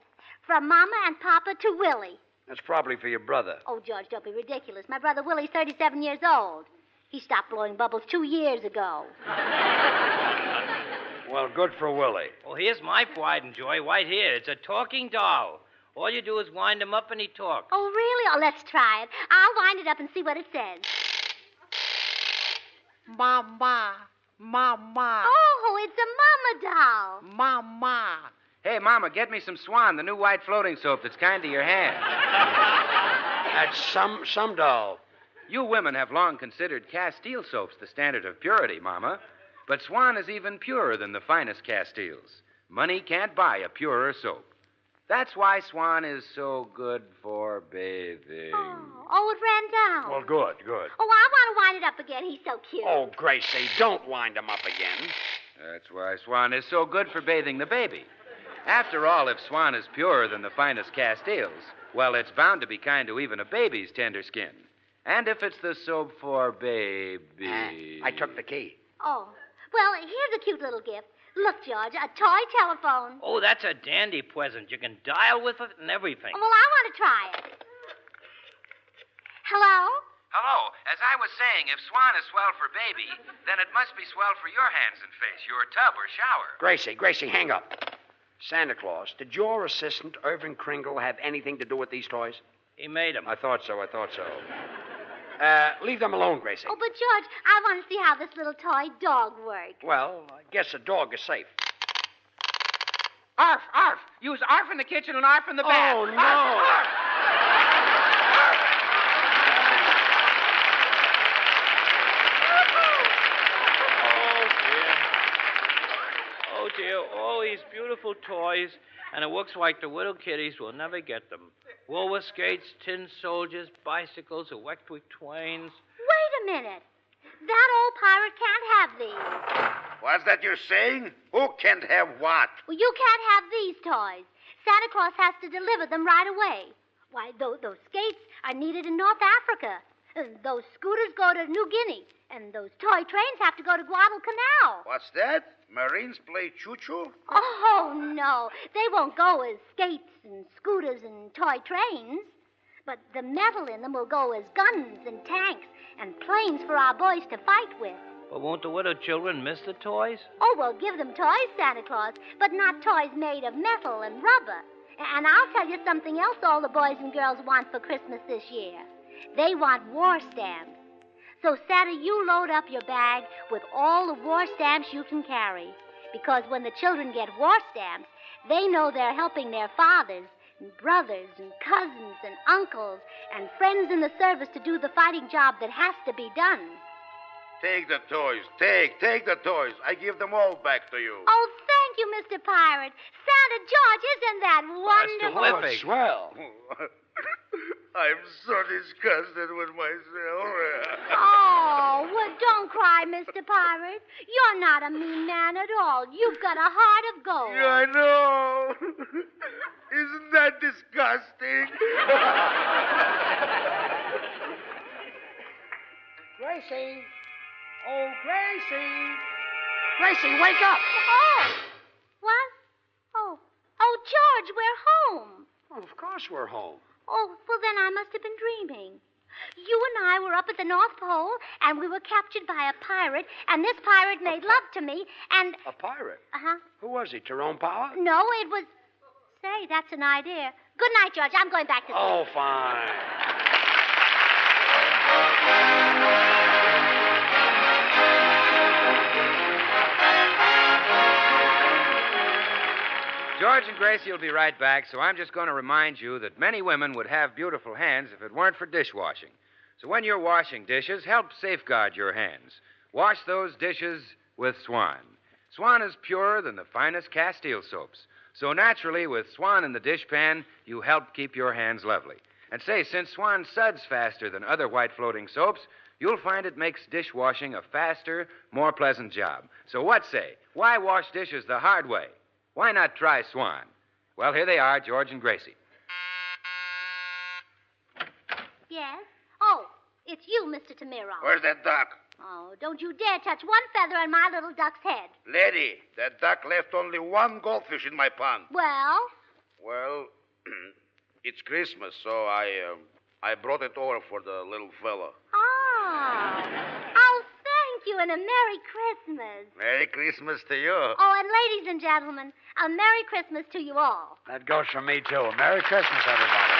from Mama and Papa to Willie. That's probably for your brother. Oh, George, don't be ridiculous. My brother Willie's 37 years old. He stopped blowing bubbles 2 years ago. Well, good for Willie. Well, here's my pride and joy right here. It's a talking doll. All you do is wind him up and he talks. Oh, really? Oh, let's try it. I'll wind it up and see what it says. Mama. Oh, it's a mama doll. Mama. Hey, Mama, get me some Swan, the new white floating soap that's kind to your hand. That's some doll. You women have long considered Castile soaps the standard of purity, Mama. But Swan is even purer than the finest Castiles. Money can't buy a purer soap. That's why Swan is so good for bathing. Oh, it ran down. Well, good. Oh, I want to wind it up again. He's so cute. Oh, Gracie, don't wind him up again. That's why Swan is so good for bathing the baby. After all, if Swan is purer than the finest Castiles, well, it's bound to be kind to even a baby's tender skin. And if it's the soap for baby... I took the key. Oh, well, here's a cute little gift. Look, George, a toy telephone. Oh, that's a dandy present. You can dial with it and everything. Well, I want to try it. Hello? Hello. As I was saying, if Swan is swell for baby, then it must be swell for your hands and face, your tub or shower. Gracie, hang up. Santa Claus, did your assistant, Irving Kringle, have anything to do with these toys? He made them. I thought so. Leave them alone, Gracie. Oh, but George, I want to see how this little toy dog works. Well, I guess a dog is safe. Arf! Use arf in the kitchen and arf in the bath. Oh, no. Arf! Oh, dear. All these beautiful toys, and it looks like the little kiddies will never get them. Roller skates, tin soldiers, bicycles, electric trains. Wait a minute. That old pirate can't have these. What's that you're saying? Who can't have what? Well, you can't have these toys. Santa Claus has to deliver them right away. Why, those skates are needed in North Africa. Those scooters go to New Guinea. And those toy trains have to go to Guadalcanal. What's that? Marines play choo-choo? Oh, no. They won't go as skates and scooters and toy trains. But the metal in them will go as guns and tanks and planes for our boys to fight with. But won't the little children miss the toys? Oh, well, give them toys, Santa Claus, but not toys made of metal and rubber. And I'll tell you something else all the boys and girls want for Christmas this year. They want war stamps. So, Santa, you load up your bag with all the war stamps you can carry. Because when the children get war stamps, they know they're helping their fathers and brothers and cousins and uncles and friends in the service to do the fighting job that has to be done. Take the toys. Take the toys. I give them all back to you. Oh, thank you, Mr. Pirate. Santa George, isn't that wonderful? That's terrific. Swell. I'm so disgusted with myself. Oh, well, don't cry, Mr. Pirate. You're not a mean man at all. You've got a heart of gold. Yeah, I know. Isn't that disgusting? Gracie. Oh, Gracie. Gracie, wake up. Oh, what? Oh, George, we're home. Well, of course we're home. Oh, well, then I must have been dreaming. You and I were up at the North Pole, and we were captured by a pirate, and this pirate made love to me, and... A pirate? Uh-huh. Who was he, Tyrone Power? No, it was... Say, that's an idea. Good night, George. I'm going back to sleep. Oh, fine. George and Gracie will be right back, so I'm just going to remind you that many women would have beautiful hands if it weren't for dishwashing. So when you're washing dishes, help safeguard your hands. Wash those dishes with Swan. Swan is purer than the finest Castile soaps. So naturally, with Swan in the dishpan, you help keep your hands lovely. And say, since Swan suds faster than other white floating soaps, you'll find it makes dishwashing a faster, more pleasant job. So what say? Why wash dishes the hard way? Why not try Swan? Well, here they are, George and Gracie. Yes? Oh, it's you, Mr. Tamiron. Where's that duck? Oh, don't you dare touch one feather on my little duck's head. Lady, that duck left only one goldfish in my pond. Well? Well, it's Christmas, so I brought it over for the little fella. Oh. Oh, thank you, and a Merry Christmas. Merry Christmas to you. Oh, and ladies and gentlemen, a Merry Christmas to you all. That goes for me, too. Merry Christmas, everybody.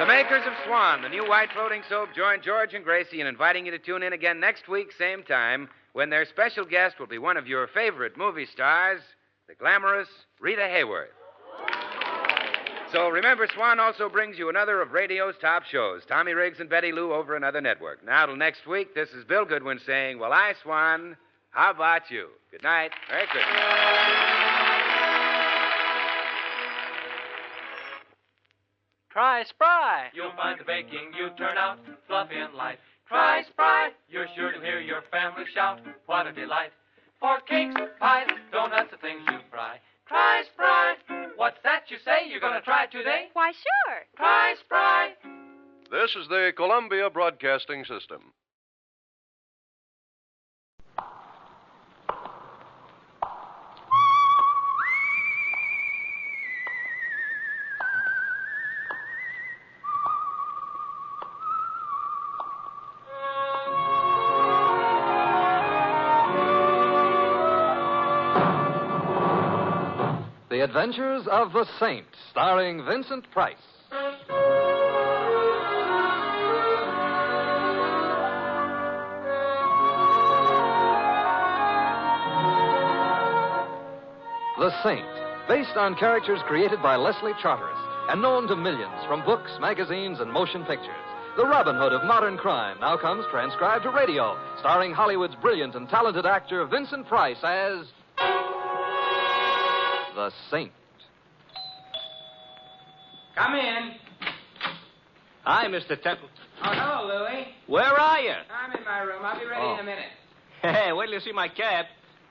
The makers of Swan, the new white floating soap, join George and Gracie in inviting you to tune in again next week, same time, when their special guest will be one of your favorite movie stars, the glamorous Rita Hayworth. So remember, Swan also brings you another of radio's top shows, Tommy Riggs and Betty Lou over another network. Now till next week, this is Bill Goodwin saying, well, I, Swan, how about you? Good night. Merry Christmas. Try Spry. You'll find the baking you turn out fluffy and light. Try Spry. You're sure to hear your family shout. What a delight. For cakes, pies, donuts, the things you fry. Try Spry. What's that you say? You're going to try it today? Why, sure. Try Spry. This is the Columbia Broadcasting System. The Adventures of the Saint, starring Vincent Price. The Saint, based on characters created by Leslie Charteris and known to millions from books, magazines, and motion pictures. The Robin Hood of modern crime now comes transcribed to radio, starring Hollywood's brilliant and talented actor Vincent Price as the Saint. Come in. Hi, Mr. Temple. Oh, hello, Louie. Where are you? I'm in my room. I'll be ready in a minute. Hey, wait till you see my cap.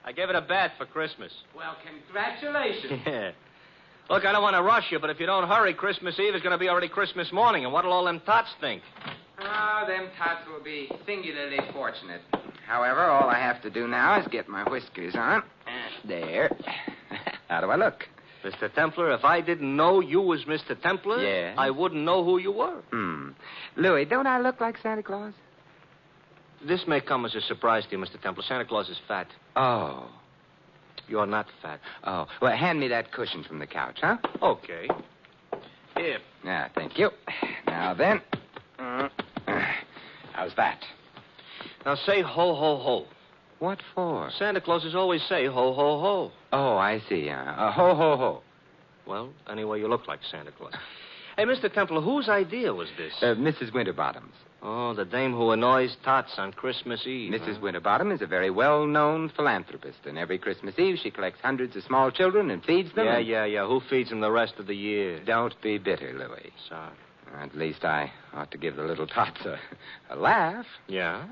I gave it a bath for Christmas. Well, congratulations. Yeah. Look, I don't want to rush you, but if you don't hurry, Christmas Eve is going to be already Christmas morning, and what'll all them tots think? Oh, them tots will be singularly fortunate. However, all I have to do now is get my whiskers on. There. How do I look? Mr. Templar, if I didn't know you was Mr. Templar, Yeah? I wouldn't know who you were. Louis, don't I look like Santa Claus? This may come as a surprise to you, Mr. Templar. Santa Claus is fat. Oh. You're not fat. Oh. Well, hand me that cushion from the couch, huh? Okay. Here. Yeah, thank you. Now then. How's that? Now say ho, ho, ho. What for? Santa Clauses always say ho, ho, ho. Oh, I see. Ho, ho, ho. Well, anyway, you look like Santa Claus. Hey, Mr. Templar, whose idea was this? Mrs. Winterbottom's. Oh, the dame who annoys tots on Christmas Eve. Mrs. Winterbottom is a very well-known philanthropist, and every Christmas Eve she collects hundreds of small children and feeds them. Yeah. Who feeds them the rest of the year? Don't be bitter, Louis. Sorry. At least I ought to give the little tots a laugh. Yeah.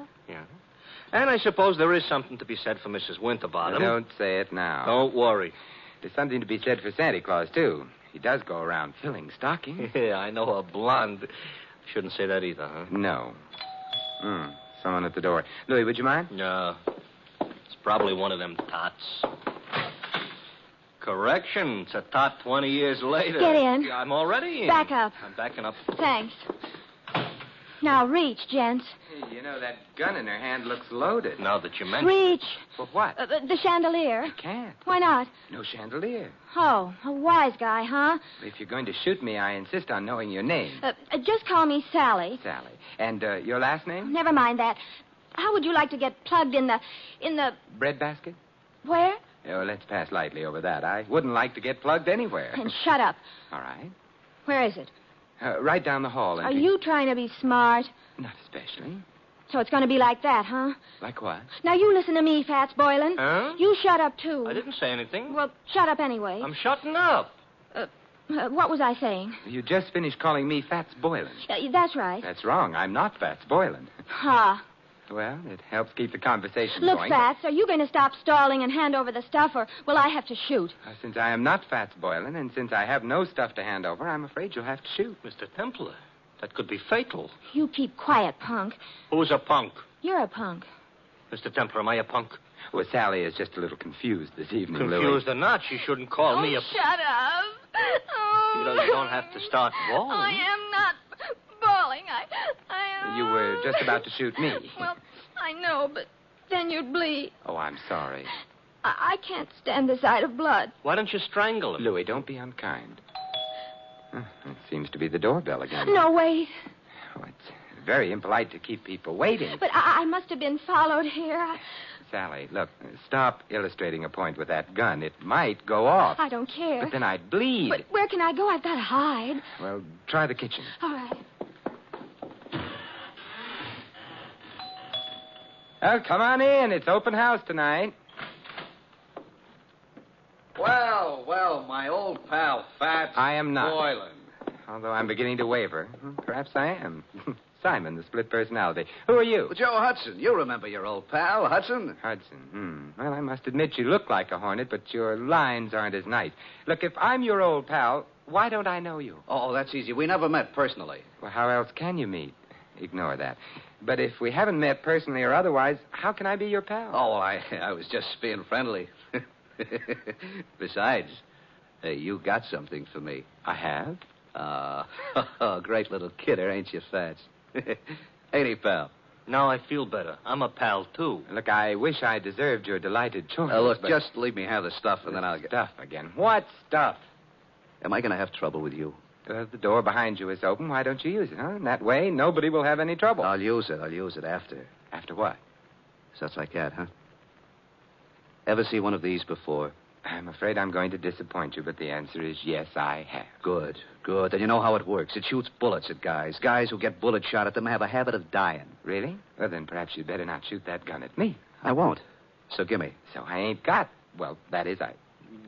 And I suppose there is something to be said for Mrs. Winterbottom. Don't say it now. Don't worry. There's something to be said for Santa Claus, too. He does go around filling stockings. Yeah, I know a blonde. Shouldn't say that either, huh? No. Someone at the door. Louis, would you mind? No. It's probably one of them tots. Correction. It's a tot 20 years later. Get in. I'm already in. Back up. I'm backing up. Thanks. Now reach, gents. You know, that gun in her hand looks loaded. Now that you mention Reach. For what? The chandelier. I can't. Why not? No chandelier. Oh, a wise guy, huh? If you're going to shoot me, I insist on knowing your name. Just call me Sally. Sally. And your last name? Never mind that. How would you like to get plugged in the... Breadbasket? Where? Oh, let's pass lightly over that. I wouldn't like to get plugged anywhere. And shut up. All right. Where is it? Right down the hall. Are you trying to be smart? Not especially. So it's going to be like that, huh? Like what? Now, you listen to me, Fats Boylan. Huh? You shut up, too. I didn't say anything. Well, shut up anyway. I'm shutting up. What was I saying? You just finished calling me Fats Boylan. That's right. That's wrong. I'm not Fats Boylan. Ha. Well, it helps keep the conversation Look, going. Fats, are you going to stop stalling and hand over the stuff, or will I have to shoot? Since I am not Fats Boylan, and since I have no stuff to hand over, I'm afraid you'll have to shoot. Mr. Templar, that could be fatal. You keep quiet, punk. Who's a punk? You're a punk. Mr. Templar, am I a punk? Well, Sally is just a little confused this evening, Confused Louis. or not, she shouldn't call me a... Shut up. Oh. You don't have to start bawling. I am not bawling. You were just about to shoot me. Well, I know, but then you'd bleed. Oh, I'm sorry. I can't stand the sight of blood. Why don't you strangle him? Louis, don't be unkind. It seems to be the doorbell again. No, wait. Oh, it's very impolite to keep people waiting. But I must have been followed here. Sally, look, stop illustrating a point with that gun. It might go off. I don't care. But then I'd bleed. But where can I go? I've got to hide. Well, try the kitchen. All right. Well, come on in. It's open house tonight. Well, my old pal, Fats I am not. Boylan. Although I'm beginning to waver. Perhaps I am. Simon, the split personality. Who are you? Well, Joe Hudson. You remember your old pal, Hudson? Hudson. Well, I must admit you look like a hornet, but your lines aren't as nice. Look, if I'm your old pal, why don't I know you? Oh, that's easy. We never met personally. Well, how else can you meet? Ignore that. But if we haven't met personally or otherwise, how can I be your pal? Oh, I was just being friendly. Besides, hey, you got something for me. I have? Great little kidder, ain't you, Fats? Ain't he, pal? Now I feel better. I'm a pal, too. Look, I wish I deserved your delighted choice. Look, but... just leave me have the stuff, and then I'll get... Stuff again. What stuff? Am I going to have trouble with you? The door behind you is open. Why don't you use it, huh? In that way, nobody will have any trouble. I'll use it after. After what? Such like that, huh? Ever see one of these before? I'm afraid I'm going to disappoint you, but the answer is yes, I have. Good. Then you know how it works. It shoots bullets at guys. Guys who get bullet shot at them have a habit of dying. Really? Well, then perhaps you'd better not shoot that gun at me. I won't. So gimme. So I ain't got. Well, that is I.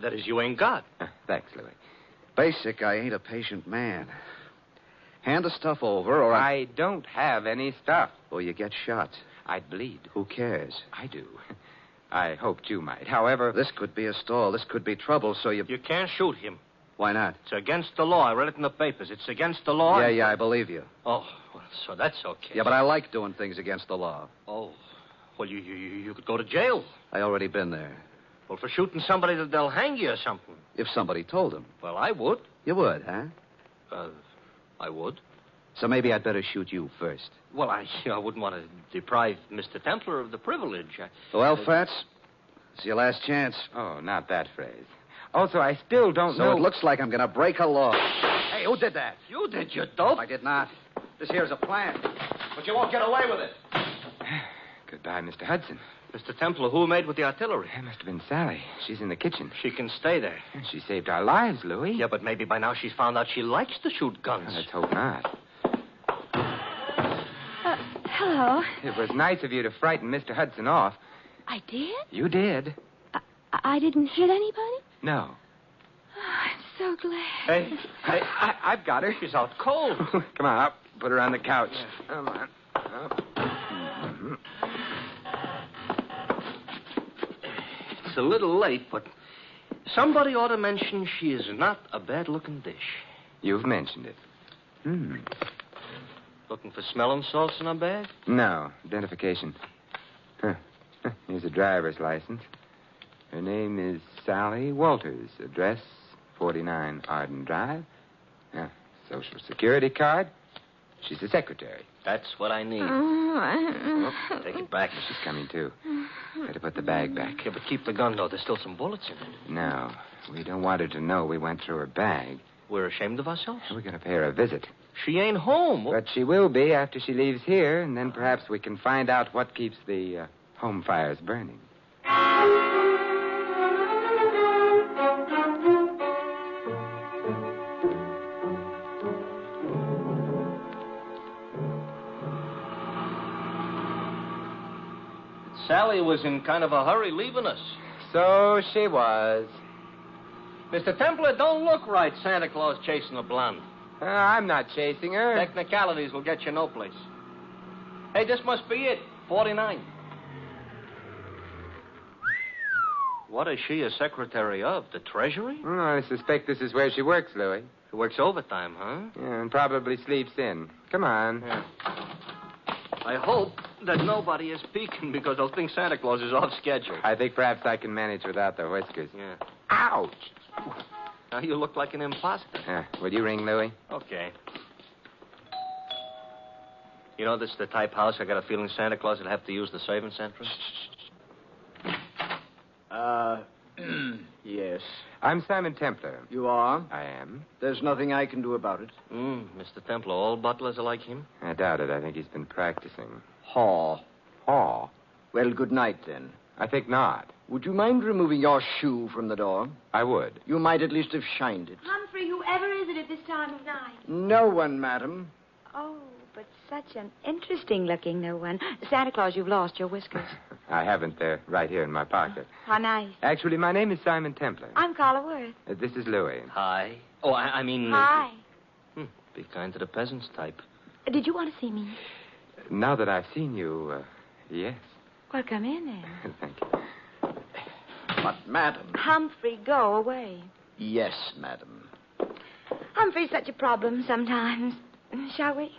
That is, you ain't got. Thanks, Louis. Basic, I ain't a patient man. Hand the stuff over, or I don't have any stuff. Or you get shot. I'd bleed. Who cares? I do. I hoped you might. However... This could be a stall. This could be trouble, so you... You can't shoot him. Why not? It's against the law. I read it in the papers. It's against the law. Yeah, I believe you. Oh, well, so that's okay. Yeah, but I like doing things against the law. Oh, well, you could go to jail. I already been there. Well, for shooting somebody, they'll hang you or something. If somebody told them. Well, I would. You would, huh? I would. So maybe I'd better shoot you first. Well, I wouldn't want to deprive Mr. Templar of the privilege. Well, Fats, it's your last chance. Oh, not that phrase. Also, I still don't know... So it looks like I'm going to break a law. Hey, who did that? You did, you dope. I did not. This here's a plan. But you won't get away with it. Goodbye, Mr. Hudson. Mr. Templar, who made with the artillery? It must have been Sally. She's in the kitchen. She can stay there. She saved our lives, Louis. Yeah, but maybe by now she's found out she likes to shoot guns. Let's hope not. Hello. It was nice of you to frighten Mr. Hudson off. I did? You did. I didn't hit anybody? No. Oh, I'm so glad. Hey, I've got her. She's out cold. Come on, up. Put her on the couch. Yeah. Come on. Up. Mm-hmm. It's a little late, but somebody ought to mention she is not a bad-looking dish. You've mentioned it. Looking for smelling salts in her bag? No. Identification. Here's a driver's license. Her name is Sally Walters. Address 49 Arden Drive. Social Security card. She's the secretary. That's what I need. Take it back. She's coming, too. Better put the bag back. Yeah, but keep the gun, though. There's still some bullets in it. No, we don't want her to know we went through her bag. We're ashamed of ourselves. We're going to pay her a visit. She ain't home. But she will be after she leaves here, and then perhaps we can find out what keeps the home fires burning. Sally was in kind of a hurry leaving us. So she was. Mr. Templar, don't look right, Santa Claus chasing a blonde. I'm not chasing her. Technicalities will get you no place. Hey, this must be it. 49. What is she a secretary of? The Treasury? I suspect this is where she works, Louis. She works overtime, huh? Yeah, and probably sleeps in. Come on. Yeah. I hope that nobody is peeking because they'll think Santa Claus is off schedule. I think perhaps I can manage without the whiskers. Yeah. Ouch! Now you look like an imposter. Will you ring Louis? Okay. You know, this is the type house I got a feeling Santa Claus would have to use the servants' entrance. Yes. I'm Simon Templar. You are? I am. There's nothing I can do about it. Mr. Templar, all butlers are like him? I doubt it. I think he's been practicing. Haw. Haw? Well, good night, then. I think not. Would you mind removing your shoe from the door? I would. You might at least have shined it. Humphrey, whoever is it at this time of night? No one, madam. Oh, but such an interesting-looking no one. Santa Claus, you've lost your whiskers. I haven't. They're right here in my pocket. How nice. Actually, my name is Simon Templar. I'm Carla Worth. This is Louis. Hi. Oh, I mean... Hi. Be kind to the peasants type. Did you want to see me? Now that I've seen you, yes. Well, come in, then. Thank you. But, madam... Humphrey, go away. Yes, madam. Humphrey's such a problem sometimes. Shall we?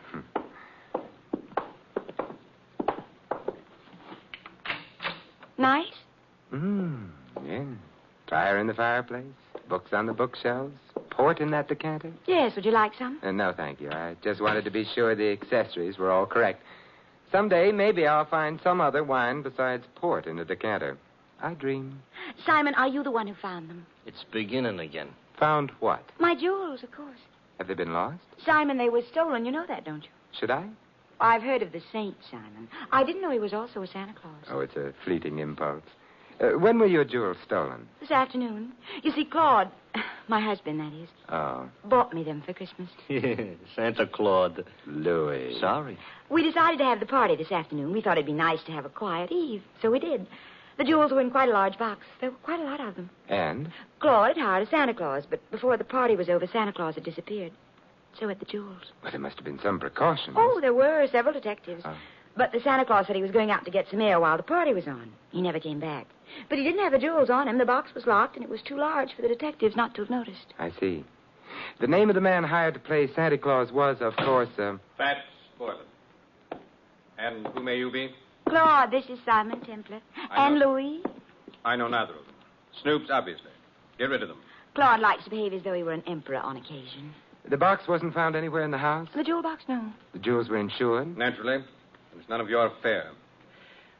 Nice? Yeah. Fire in the fireplace, books on the bookshelves, port in that decanter. Yes, would you like some? No, thank you. I just wanted to be sure the accessories were all correct. Someday, maybe I'll find some other wine besides port in the decanter. I dream. Simon, are you the one who found them? It's beginning again. Found what? My jewels, of course. Have they been lost? Simon, they were stolen. You know that, don't you? Should I? I've heard of the saint, Simon. I didn't know he was also a Santa Claus. Oh, it's a fleeting impulse. When were your jewels stolen? This afternoon. You see, Claude, my husband, that is, bought me them for Christmas. Santa Claus. Louis. Sorry. We decided to have the party this afternoon. We thought it'd be nice to have a quiet eve, so we did. The jewels were in quite a large box. There were quite a lot of them. And? Claude had hired a Santa Claus, but before the party was over, Santa Claus had disappeared. So had the jewels. Well, there must have been some precautions. Oh, there were several detectives. But the Santa Claus said he was going out to get some air while the party was on. He never came back. But he didn't have the jewels on him. The box was locked, and it was too large for the detectives not to have noticed. I see. The name of the man hired to play Santa Claus was, of course, Fats Boylan. And who may you be? Claude, this is Simon Templar. And Louis. I know neither of them. Snoops, obviously. Get rid of them. Claude likes to behave as though he were an emperor on occasion. The box wasn't found anywhere in the house? The jewel box, no. The jewels were insured? Naturally. It's none of your affair.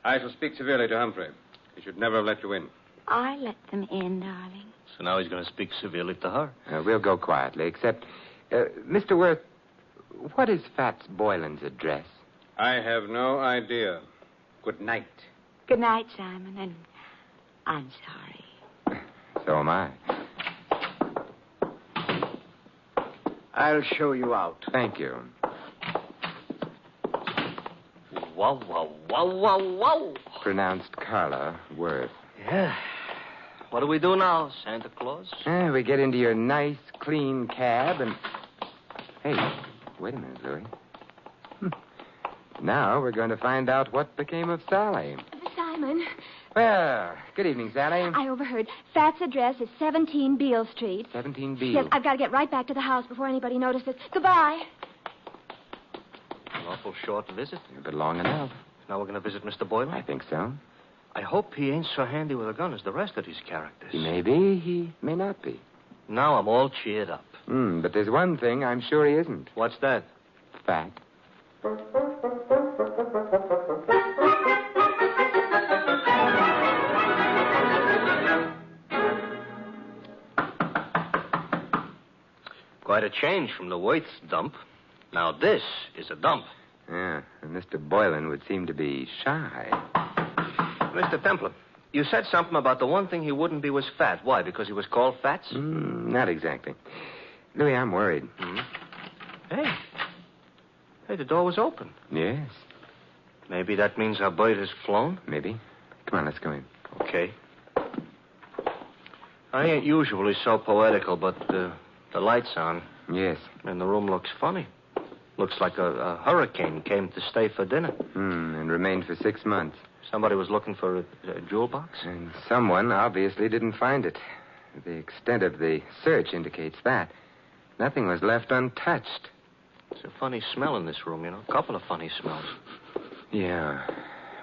I shall speak severely to Humphrey. He should never have let you in. I let them in, darling. So now he's going to speak severely to her. We'll go quietly, except... Mr. Worth, what is Fats Boylan's address? I have no idea. Good night. Good night, Simon, and I'm sorry. So am I. I'll show you out. Thank you. Wow, wow, wow, wow, wow. Pronounced Carla Worth. Yeah. What do we do now, Santa Claus? We get into your nice, clean cab and... Hey, wait a minute, Louis. Now we're going to find out what became of Sally. Simon. Well, good evening, Sally. I overheard. Fat's address is 17 Beale Street. 17 Beale. Yes, I've got to get right back to the house before anybody notices. Goodbye. An awful short visit. But long enough. Now we're going to visit Mr. Boylan? I think so. I hope he ain't so handy with a gun as the rest of these characters. He may be, he may not be. Now I'm all cheered up. But there's one thing I'm sure he isn't. What's that? Fat. Quite a change from the Worth's dump. Now this is a dump. Yeah, and Mr. Boylan would seem to be shy. Mr. Templar, you said something about the one thing he wouldn't be was fat. Why, because he was called Fats? Not exactly. Louis, I'm worried. Hey, the door was open. Yes. Maybe that means our bird has flown? Maybe. Come on, let's go in. Okay. I ain't usually so poetical, but the light's on. Yes. And the room looks funny. Looks like a hurricane came to stay for dinner. And remained for 6 months. Somebody was looking for a jewel box? And someone obviously didn't find it. The extent of the search indicates that. Nothing was left untouched. It's a funny smell in this room, you know. A couple of funny smells. Yeah.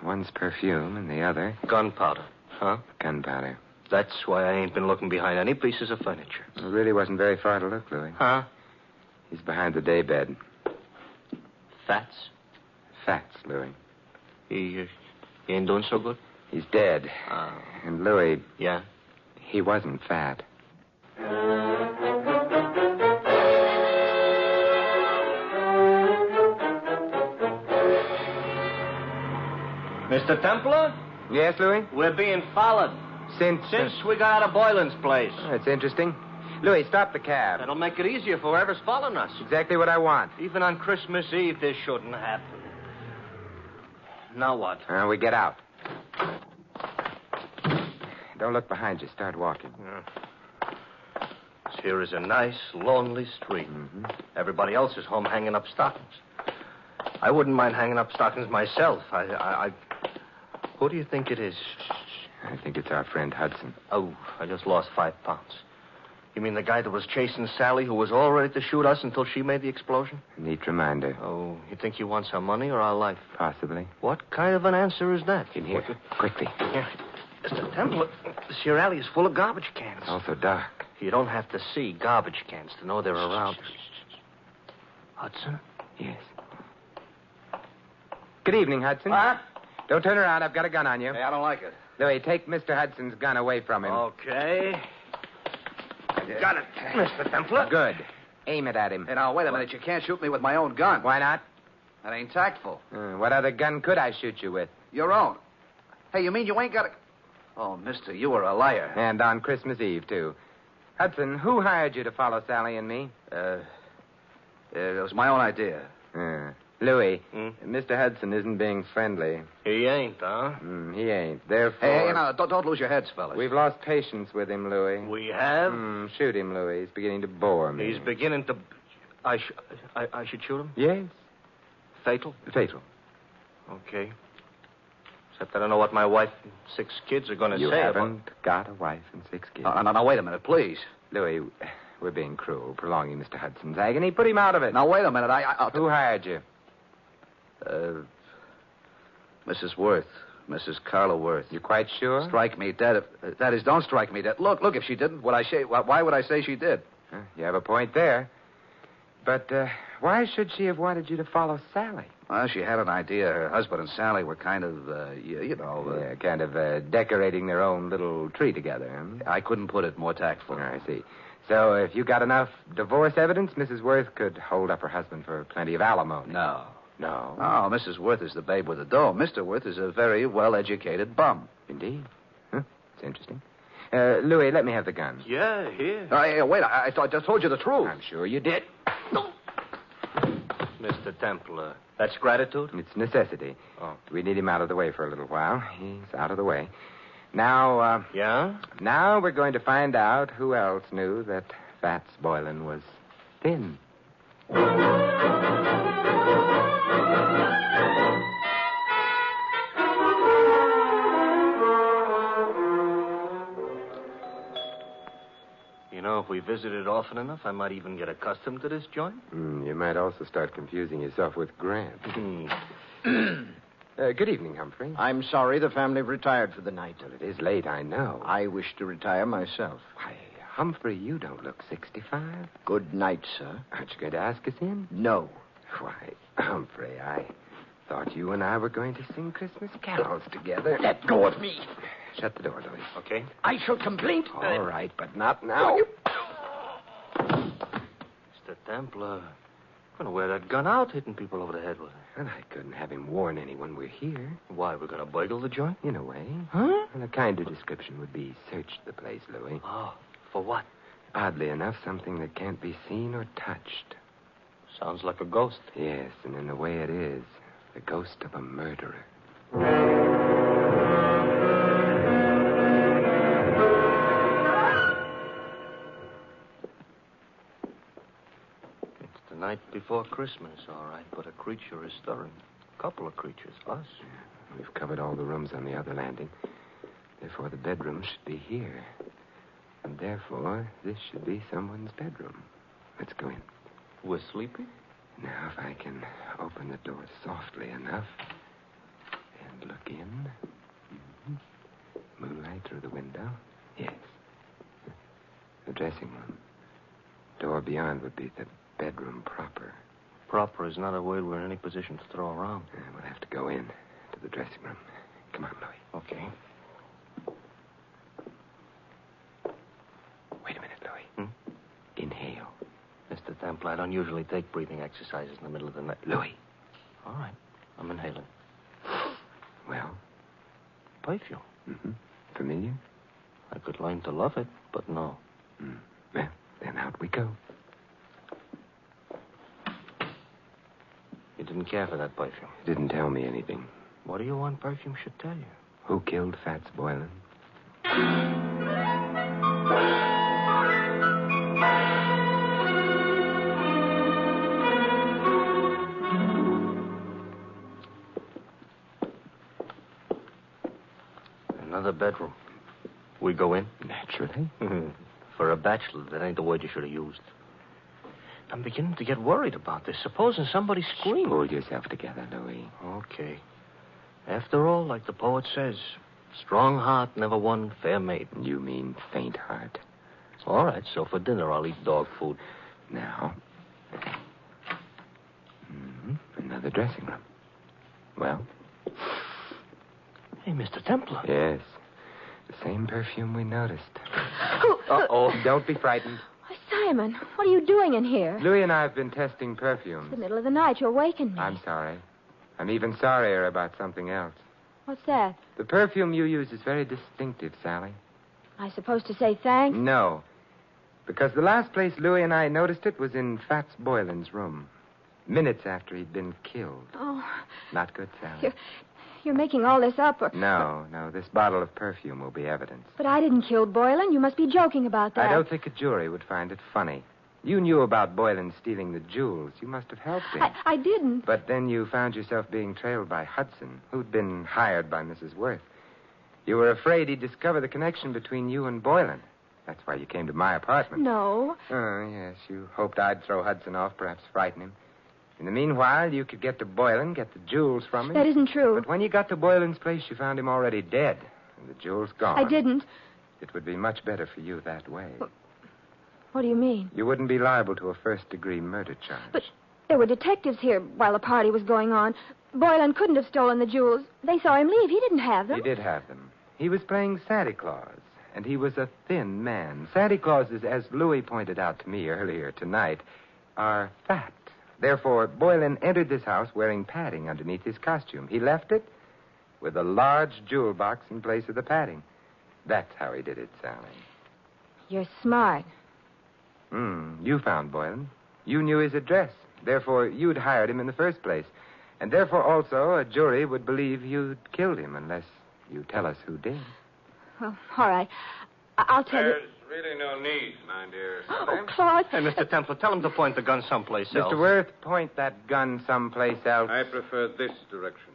One's perfume and the other... Gunpowder. Huh? Gunpowder. That's why I ain't been looking behind any pieces of furniture. It really wasn't very far to look, Louis. Huh? He's behind the daybed. Fats? Fats, Louis. He ain't doing so good? He's dead. And Louis... Yeah? He wasn't fat. Mr. Templar? Yes, Louis? We're being followed. Since we got out of Boylan's place. Oh, that's interesting. Louis, stop the cab. That'll make it easier for whoever's following us. Exactly what I want. Even on Christmas Eve, this shouldn't happen. Now what? We get out. Don't look behind you. Start walking. This here is a nice, lonely street. Everybody else is home hanging up stockings. I wouldn't mind hanging up stockings myself. Who do you think it is? I think it's our friend Hudson. Oh, I just lost 5 pounds. You mean the guy that was chasing Sally, who was all ready to shoot us until she made the explosion? Neat reminder. Oh, you think he wants our money or our life? Possibly. What kind of an answer is that? In here. Quickly. Yeah. Mr. Temple, this here alley is full of garbage cans. Also dark. You don't have to see garbage cans to know they're around. Hudson? Yes. Good evening, Hudson. What? Don't turn around. I've got a gun on you. Hey, I don't like it. Louis, take Mr. Hudson's gun away from him. Okay. Got it, Mr. Templar. Good. Aim it at him. Hey, now, wait a minute. You can't shoot me with my own gun. Why not? That ain't tactful. What other gun could I shoot you with? Your own. Hey, you mean you ain't got a... Oh, mister, you were a liar. And on Christmas Eve, too. Hudson, who hired you to follow Sally and me? It was my own idea. Louis, Mr. Hudson isn't being friendly. He ain't, huh? He ain't. Therefore... Hey, now, don't lose your heads, fellas. We've lost patience with him, Louis. We have? Shoot him, Louis. He's beginning to bore me. He's beginning to... I should shoot him? Yes. Fatal? Fatal. Okay. Except I don't know what my wife and 6 kids are going to say. You haven't got a wife and 6 kids. Now, wait a minute, please. Louis, we're being cruel, prolonging Mr. Hudson's agony. Put him out of it. Now, wait a minute. Who hired you? Mrs. Worth. Mrs. Carla Worth. You quite sure? Strike me dead. That is, don't strike me dead. Look, if she didn't, why would I say she did? You have a point there. But why should she have wanted you to follow Sally? Well, she had an idea. Her husband and Sally were kind of, kind of decorating their own little tree together. I couldn't put it more tactful. I see. So if you got enough divorce evidence, Mrs. Worth could hold up her husband for plenty of alimony. No. No? Oh, Mrs. Worth is the babe with the dough. Mr. Worth is a very well-educated bum. Indeed. It's interesting. Louis, let me have the gun. Yeah, here. Wait, I just told you the truth. I'm sure you did. No. Mr. Templar, that's gratitude? It's necessity. Oh. We need him out of the way for a little while. He's out of the way. Now, Yeah? Now we're going to find out who else knew that Fats Boylan was thin. You know, if we visited often enough, I might even get accustomed to this joint. You might also start confusing yourself with Grant. Good evening, Humphrey. I'm sorry the family retired for the night. Well, it is late, I know. I wish to retire myself. Why, Humphrey, you don't look 65. Good night, sir. Aren't you going to ask us in? No. Why, Humphrey, I thought you and I were going to sing Christmas carols together. Let go of me. Shut the door, Louis. Okay. I shall complain. All right, but not now. Mr. Templar, going to wear that gun out, hitting people over the head with it. And I couldn't have him warn anyone we're here. Why, we're going to burgle the joint? In a way. Huh? And a kinder description would be search the place, Louis. Oh, for what? Oddly enough, something that can't be seen or touched. Sounds like a ghost. Yes, and in a way it is. The ghost of a murderer. It's the night before Christmas, all right, but a creature is stirring. A couple of creatures, us. We've covered all the rooms on the other landing. Therefore, the bedroom should be here. And therefore, this should be someone's bedroom. Let's go in. We're sleepy? Now, if I can open the door softly enough and look in. Moonlight through the window. Yes. The dressing room. Door beyond would be the bedroom proper. Proper is not a word we're in any position to throw around. We'll have to go in to the dressing room. Come on, Louis. Okay. Wait a minute, Louis. Inhale. Mr. Templar, I don't usually take breathing exercises in the middle of the night. Louis. All right. I'm inhaling. Well? Perfume. Mm-hmm. Familiar? I could learn to love it, but no. Well, then out we go. You didn't care for that perfume. It didn't tell me anything. What do you want perfume should tell you? Who killed Fats Boylan? Another bedroom. We go in? Naturally. For a bachelor, that ain't the word you should have used. I'm beginning to get worried about this. Supposing somebody screamed. Pull yourself together, Louis. Okay. After all, like the poet says, strong heart never won fair maiden. You mean faint heart. All right, so for dinner I'll eat dog food. Now. Another dressing room. Well? Hey, Mr. Templar. Yes. The same perfume we noticed. Uh-oh. Don't be frightened. Simon, what are you doing in here? Louis and I have been testing perfumes. It's the middle of the night. You awakened me. I'm sorry. I'm even sorrier about something else. What's that? The perfume you use is very distinctive, Sally. I supposed to say thanks? No. Because the last place Louis and I noticed it was in Fats Boylan's room. Minutes after he'd been killed. Oh. Not good, Sally. You're making all this up. No. This bottle of perfume will be evidence. But I didn't kill Boylan. You must be joking about that. I don't think a jury would find it funny. You knew about Boylan stealing the jewels. You must have helped him. I didn't. But then you found yourself being trailed by Hudson, who'd been hired by Mrs. Worth. You were afraid he'd discover the connection between you and Boylan. That's why you came to my apartment. No. Oh, yes. You hoped I'd throw Hudson off, perhaps frighten him. In the meanwhile, you could get to Boylan, get the jewels from him. That isn't true. But when you got to Boylan's place, you found him already dead, and the jewels gone. I didn't. It would be much better for you that way. What do you mean? You wouldn't be liable to a first-degree murder charge. But there were detectives here while the party was going on. Boylan couldn't have stolen the jewels. They saw him leave. He didn't have them. He did have them. He was playing Santa Claus, and he was a thin man. Santa Clauses, as Louis pointed out to me earlier tonight, are fat. Therefore, Boylan entered this house wearing padding underneath his costume. He left it with a large jewel box in place of the padding. That's how he did it, Sally. You're smart. You found Boylan. You knew his address. Therefore, you'd hired him in the first place. And therefore, also, a jury would believe you'd killed him unless you tell us who did. Well, all right. I'll tell you. There's really no need, my dear. Oh, Claude. Hey, Mr. Templar, tell him to point the gun someplace else. Mr. Worth, point that gun someplace else. I prefer this direction.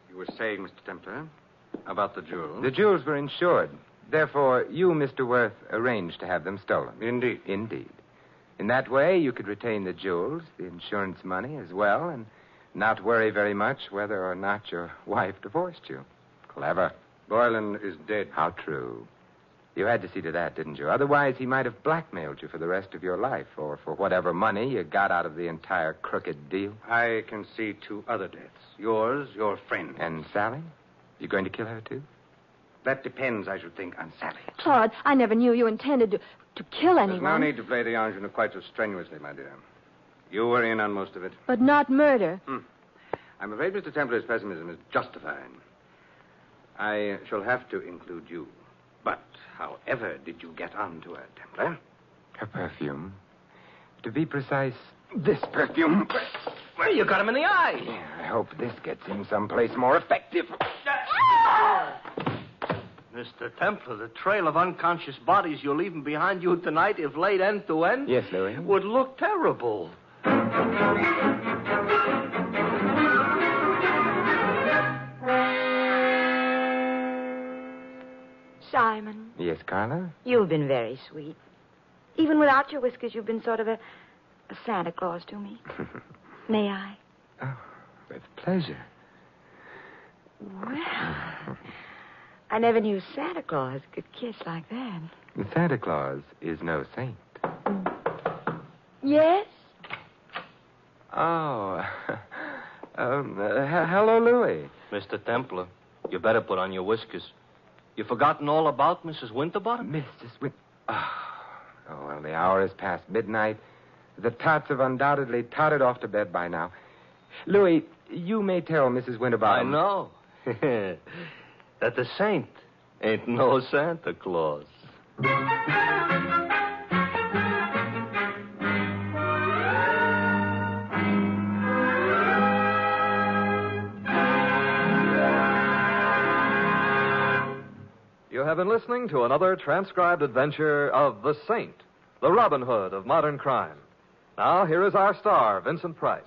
You were saying, Mr. Templar, about the jewels. The jewels were insured. Therefore, you, Mr. Worth, arranged to have them stolen. Indeed. Indeed. In that way, you could retain the jewels, the insurance money as well, and not worry very much whether or not your wife divorced you. Clever. Boylan is dead. How true. You had to see to that, didn't you? Otherwise, he might have blackmailed you for the rest of your life, or for whatever money you got out of the entire crooked deal. I can see 2 other deaths. Yours, your friend. And Sally? You going to kill her, too? That depends, I should think, on Sally. Claude, I never knew you intended to kill anyone. There's no need to play the ingenue quite so strenuously, my dear. You were in on most of it. But not murder. I'm afraid Mr. Templar's pessimism is justified. I shall have to include you. But however did you get onto her, Templar? Her perfume. To be precise, this perfume. Well, you got him in the eye. Yeah, I hope this gets him someplace more effective. Mr. Templar, the trail of unconscious bodies you're leaving behind you tonight, if laid end to end, Yes, Louis. would look terrible. Simon, Yes, Carla? you've been very sweet. Even without your whiskers, you've been sort of a Santa Claus to me. May I? Oh, with pleasure. Well, I never knew Santa Claus could kiss like that. Santa Claus is no saint. Yes? Oh. Hello, Louis. Mr. Templar, you better put on your whiskers. You forgotten all about Mrs. Winterbottom? Mrs. Oh, well, the hour is past midnight. The tots have undoubtedly tottered off to bed by now. Louis, you may tell Mrs. Winterbottom. I know. That the saint ain't no Santa Claus. You have been listening to another transcribed adventure of The Saint, the Robin Hood of modern crime. Now, here is our star, Vincent Price.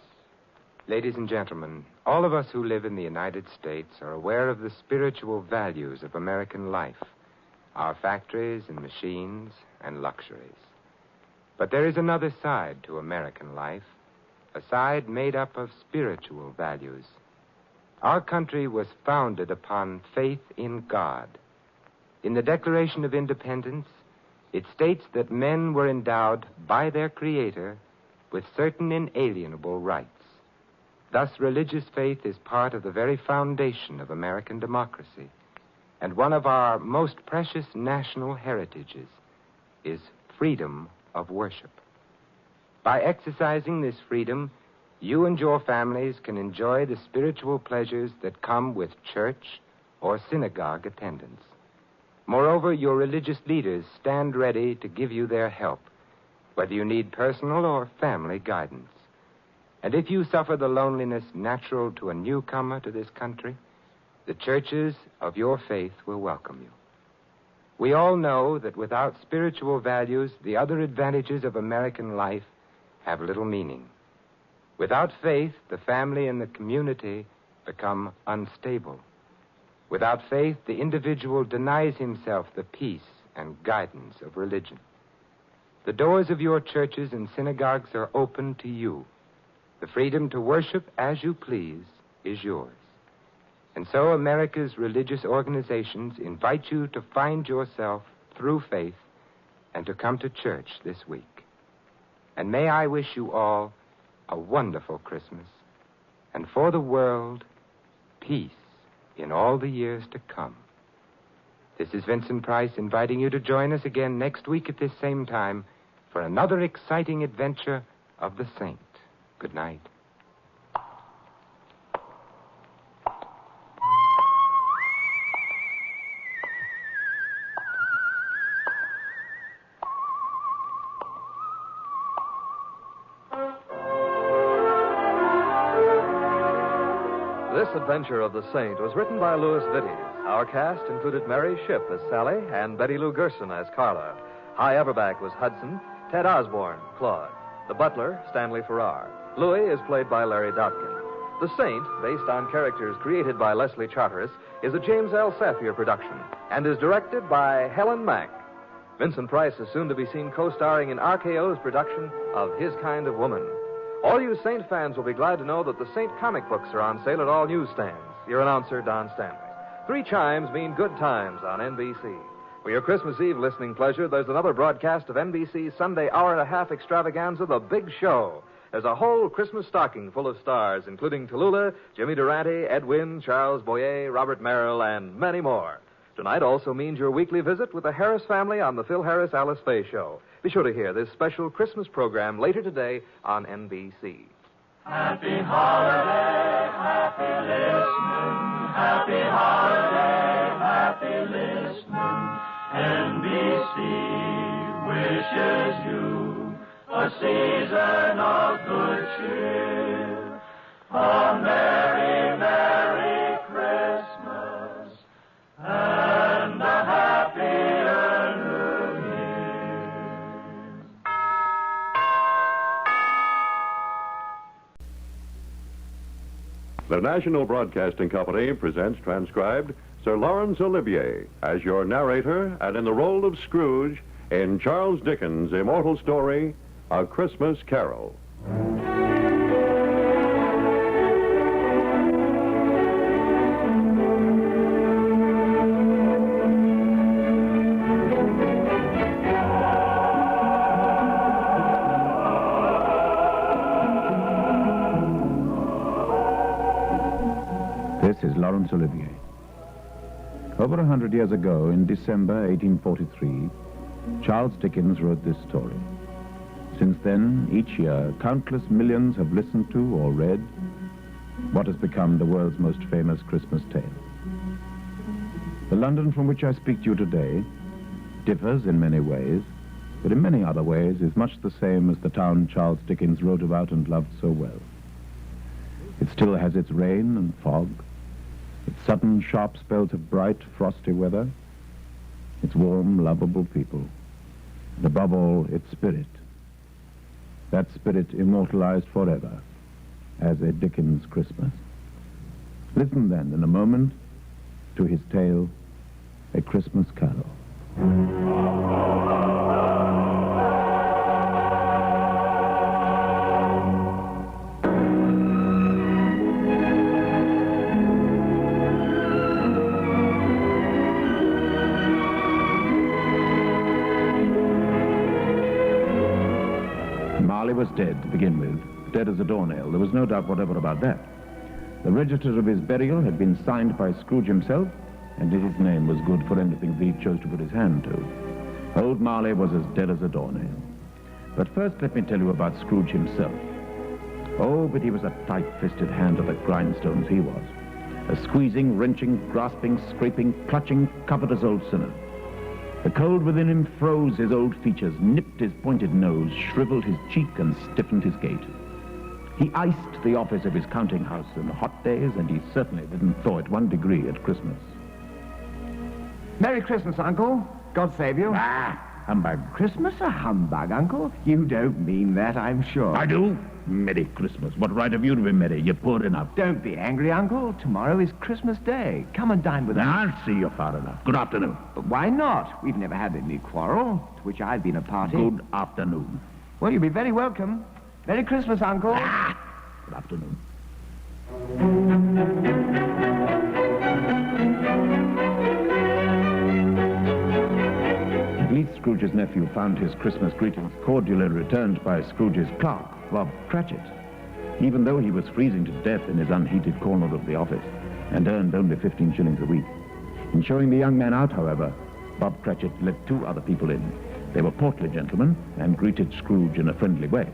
Ladies and gentlemen, all of us who live in the United States are aware of the spiritual values of American life, our factories and machines and luxuries. But there is another side to American life, a side made up of spiritual values. Our country was founded upon faith in God. In the Declaration of Independence, it states that men were endowed by their Creator with certain inalienable rights. Thus, religious faith is part of the very foundation of American democracy, and one of our most precious national heritages is freedom of worship. By exercising this freedom, you and your families can enjoy the spiritual pleasures that come with church or synagogue attendance. Moreover, your religious leaders stand ready to give you their help, whether you need personal or family guidance. And if you suffer the loneliness natural to a newcomer to this country, the churches of your faith will welcome you. We all know that without spiritual values, the other advantages of American life have little meaning. Without faith, the family and the community become unstable. Without faith, the individual denies himself the peace and guidance of religion. The doors of your churches and synagogues are open to you. The freedom to worship as you please is yours. And so America's religious organizations invite you to find yourself through faith and to come to church this week. And may I wish you all a wonderful Christmas, and for the world, peace in all the years to come. This is Vincent Price inviting you to join us again next week at this same time for another exciting adventure of the Saint. Good night. This adventure of the Saint was written by Louis Vittes. Our cast included Mary Shipp as Sally and Betty Lou Gerson as Carla. Hy Everback was Hudson, Ted Osborne, Claude. The butler, Stanley Farrar. Louis is played by Larry Dotkin. The Saint, based on characters created by Leslie Charteris, is a James L. Safier production and is directed by Helen Mack. Vincent Price is soon to be seen co-starring in RKO's production of His Kind of Woman. All you Saint fans will be glad to know that the Saint comic books are on sale at all newsstands. Your announcer, Don Stanley. 3 chimes mean good times on NBC. For your Christmas Eve listening pleasure, there's another broadcast of NBC's Sunday hour-and-a-half extravaganza, The Big Show. There's a whole Christmas stocking full of stars, including Tallulah, Jimmy Durante, Ed Wynn, Charles Boyer, Robert Merrill, and many more. Tonight also means your weekly visit with the Harris family on the Phil Harris-Alice Faye Show. Be sure to hear this special Christmas program later today on NBC. Happy holiday, happy listening. Happy holiday, happy listening. NBC wishes you a season of good cheer. A merry, merry Christmas and a happier New Year. The National Broadcasting Company presents transcribed Sir Laurence Olivier as your narrator and in the role of Scrooge in Charles Dickens' immortal story, A Christmas Carol. This is Laurence Olivier. Over 100 years ago, in December 1843, Charles Dickens wrote this story. Since then, each year, countless millions have listened to or read what has become the world's most famous Christmas tale. The London from which I speak to you today differs in many ways, but in many other ways is much the same as the town Charles Dickens wrote about and loved so well. It still has its rain and fog, its sudden sharp spells of bright, frosty weather, its warm, lovable people, and above all, its spirit. That spirit immortalized forever as a Dickens Christmas. Listen then, in a moment, to his tale, A Christmas Carol. Was dead to begin with, dead as a doornail. There was no doubt whatever about that. The register of his burial had been signed by Scrooge himself, and his name was good for anything that he chose to put his hand to. Old Marley was as dead as a doornail. But first let me tell you about Scrooge himself. Oh, but he was a tight-fisted hand at the grindstones, he was. A squeezing, wrenching, grasping, scraping, clutching, covetous old sinner. The cold within him froze his old features, nipped his pointed nose, shriveled his cheek, and stiffened his gait. He iced the office of his counting house in the hot days, and he certainly didn't thaw it 1 degree at Christmas. Merry Christmas, Uncle. God save you. Humbug. Christmas a humbug, Uncle? You don't mean that, I'm sure. I do. Merry Christmas. What right have you to be merry? You're poor enough. Don't be angry, Uncle. Tomorrow is Christmas Day. Come and dine with us. I'll see you far enough. Good afternoon. But why not? We've never had any quarrel, to which I've been a party. Good afternoon. Well, you'll be very welcome. Merry Christmas, Uncle. Good afternoon. At least Scrooge's nephew found his Christmas greetings cordially returned by Scrooge's clerk, Bob Cratchit, even though he was freezing to death in his unheated corner of the office and earned only 15 shillings a week. In showing the young man out, however, Bob Cratchit let 2 other people in. They were portly gentlemen and greeted Scrooge in a friendly way.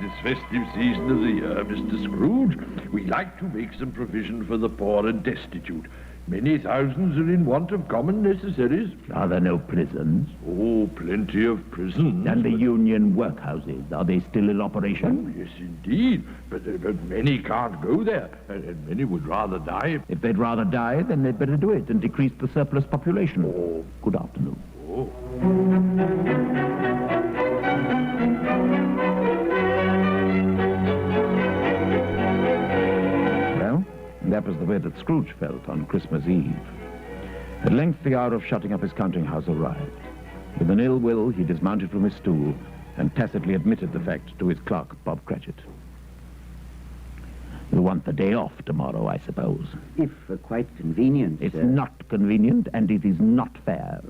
This festive season of the year, Mr. Scrooge, we like to make some provision for the poor and destitute. Many thousands are in want of common necessaries. Are there no prisons? Oh, plenty of prisons. And the union workhouses, are they still in operation? Oh, yes, indeed. But many can't go there, and many would rather die. If they'd rather die, then they'd better do it and decrease the surplus population. Oh. Good afternoon. Oh. That was the way that Scrooge felt on Christmas Eve. At length, the hour of shutting up his counting house arrived. With an ill will, he dismounted from his stool and tacitly admitted the fact to his clerk, Bob Cratchit. The You want the day off tomorrow, I suppose. If quite convenient, It's sir. not convenient, and it is not fair.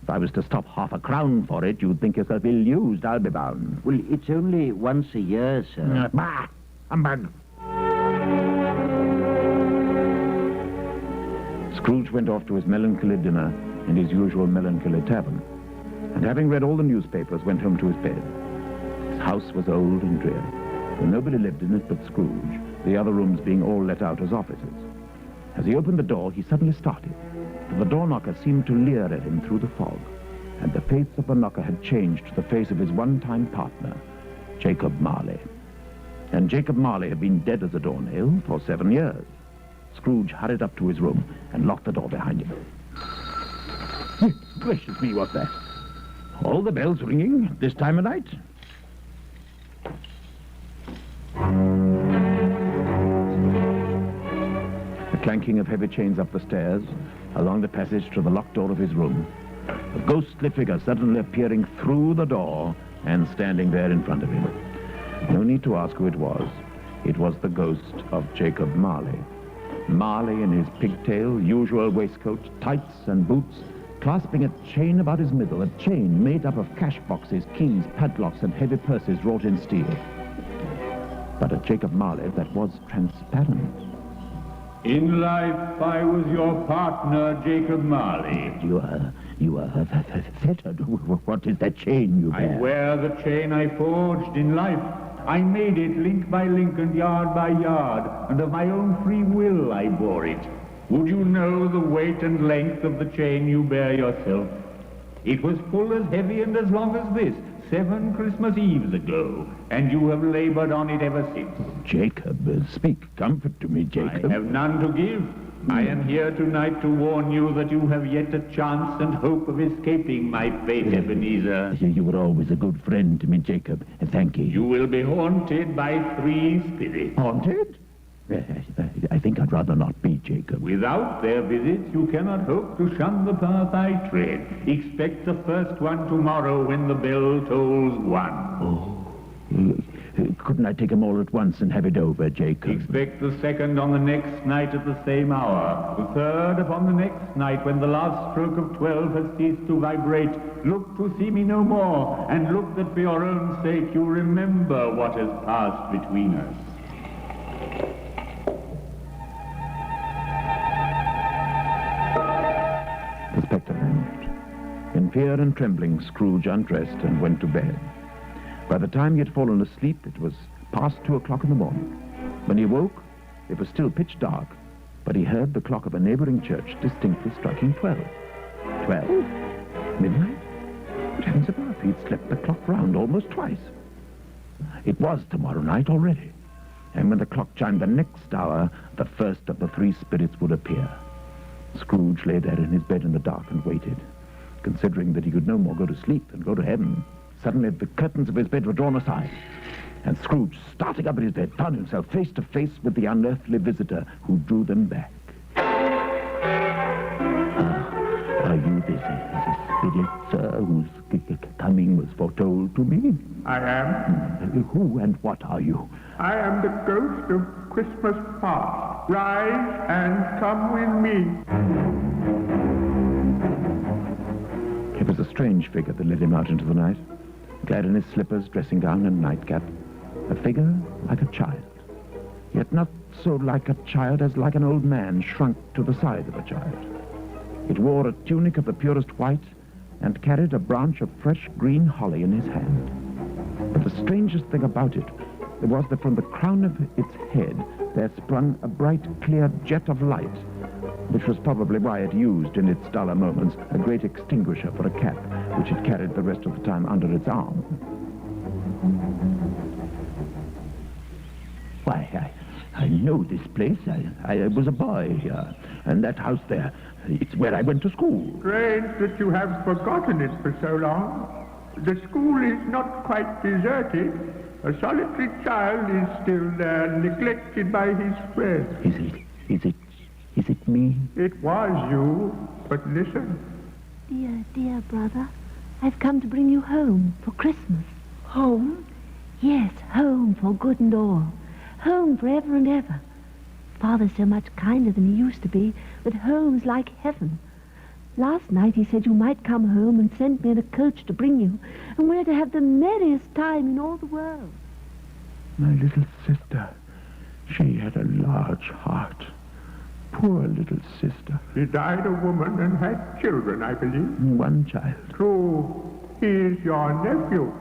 If I was to stop half a crown for it, you'd think yourself ill-used, I'll be bound. Well, it's only once a year, sir. Bah! Humbug! Scrooge went off to his melancholy dinner in his usual melancholy tavern, and having read all the newspapers, went home to his bed. His house was old and dreary, and nobody lived in it but Scrooge, the other rooms being all let out as offices. As he opened the door, he suddenly started, for the door knocker seemed to leer at him through the fog, and the face of the knocker had changed to the face of his one-time partner, Jacob Marley. And Jacob Marley had been dead as a doornail for 7 years. Scrooge hurried up to his room and locked the door behind him. Gracious me, what's that? All the bells ringing at this time of night? The clanking of heavy chains up the stairs, along the passage to the locked door of his room. A ghostly figure suddenly appearing through the door and standing there in front of him. No need to ask who it was. It was the ghost of Jacob Marley. Marley in his pigtail, usual waistcoat, tights and boots, clasping a chain about his middle, a chain made up of cash boxes, keys, padlocks, and heavy purses wrought in steel. But a Jacob Marley that was transparent. In life, I was your partner, Jacob Marley. You are fettered. What is that chain you bear? I wear the chain I forged in life. I made it link by link and yard by yard, and of my own free will I bore it. Would you know the weight and length of the chain you bear yourself? It was full as heavy and as long as this, 7 Christmas Eves ago, and you have labored on it ever since. Jacob, speak comfort to me, Jacob. I have none to give. I am here tonight to warn you that you have yet a chance and hope of escaping my fate, Ebenezer. You were always a good friend to me, Jacob. Thank you. You will be haunted by 3 spirits. Haunted? I think I'd rather not be, Jacob. Without their visits, you cannot hope to shun the path I tread. Expect the first one tomorrow when the bell tolls 1. Oh. Couldn't I take them all at once and have it over, Jacob? Expect the second on the next night at the same hour. The third upon the next night when the last stroke of 12 has ceased to vibrate. Look to see me no more, and look that for your own sake you remember what has passed between us. The spectre vanished. In fear and trembling, Scrooge undressed and went to bed. By the time he had fallen asleep, it was past 2 o'clock in the morning. When he woke, it was still pitch dark, but he heard the clock of a neighboring church distinctly striking 12. 12? Midnight? Good heavens above, he'd slept the clock round almost twice. It was tomorrow night already, and when the clock chimed the next hour, the first of the 3 spirits would appear. Scrooge lay there in his bed in the dark and waited, considering that he could no more go to sleep than go to heaven. Suddenly, the curtains of his bed were drawn aside, and Scrooge, starting up in his bed, found himself face to face with the unearthly visitor who drew them back. Are you this spirit, sir, whose coming was foretold to me? I am. Who and what are you? I am the ghost of Christmas past. Rise and come with me. It was a strange figure that led him out into the night, clad in his slippers, dressing gown, and nightcap. A figure like a child, yet not so like a child as like an old man shrunk to the size of a child. It wore a tunic of the purest white and carried a branch of fresh green holly in his hand. But the strangest thing about it was that from the crown of its head there sprung a bright, clear jet of light, which was probably why it used in its duller moments a great extinguisher for a cap, which it carried the rest of the time under its arm. Why, I know this place. I was a boy here, and that house there, it's where I went to school. Strange that you have forgotten it for so long. The school is not quite deserted. A solitary child is still there, neglected by his friends. Is it me? It was you, but listen. Dear brother, I've come to bring you home for Christmas. Home? Yes, home for good and all. Home forever and ever. Father's so much kinder than he used to be that home's like heaven. Last night he said you might come home and send me in a coach to bring you, and we're to have the merriest time in all the world. My little sister, she had a large heart. Poor little sister. She died a woman and had children, I believe. One child. True. He is your nephew.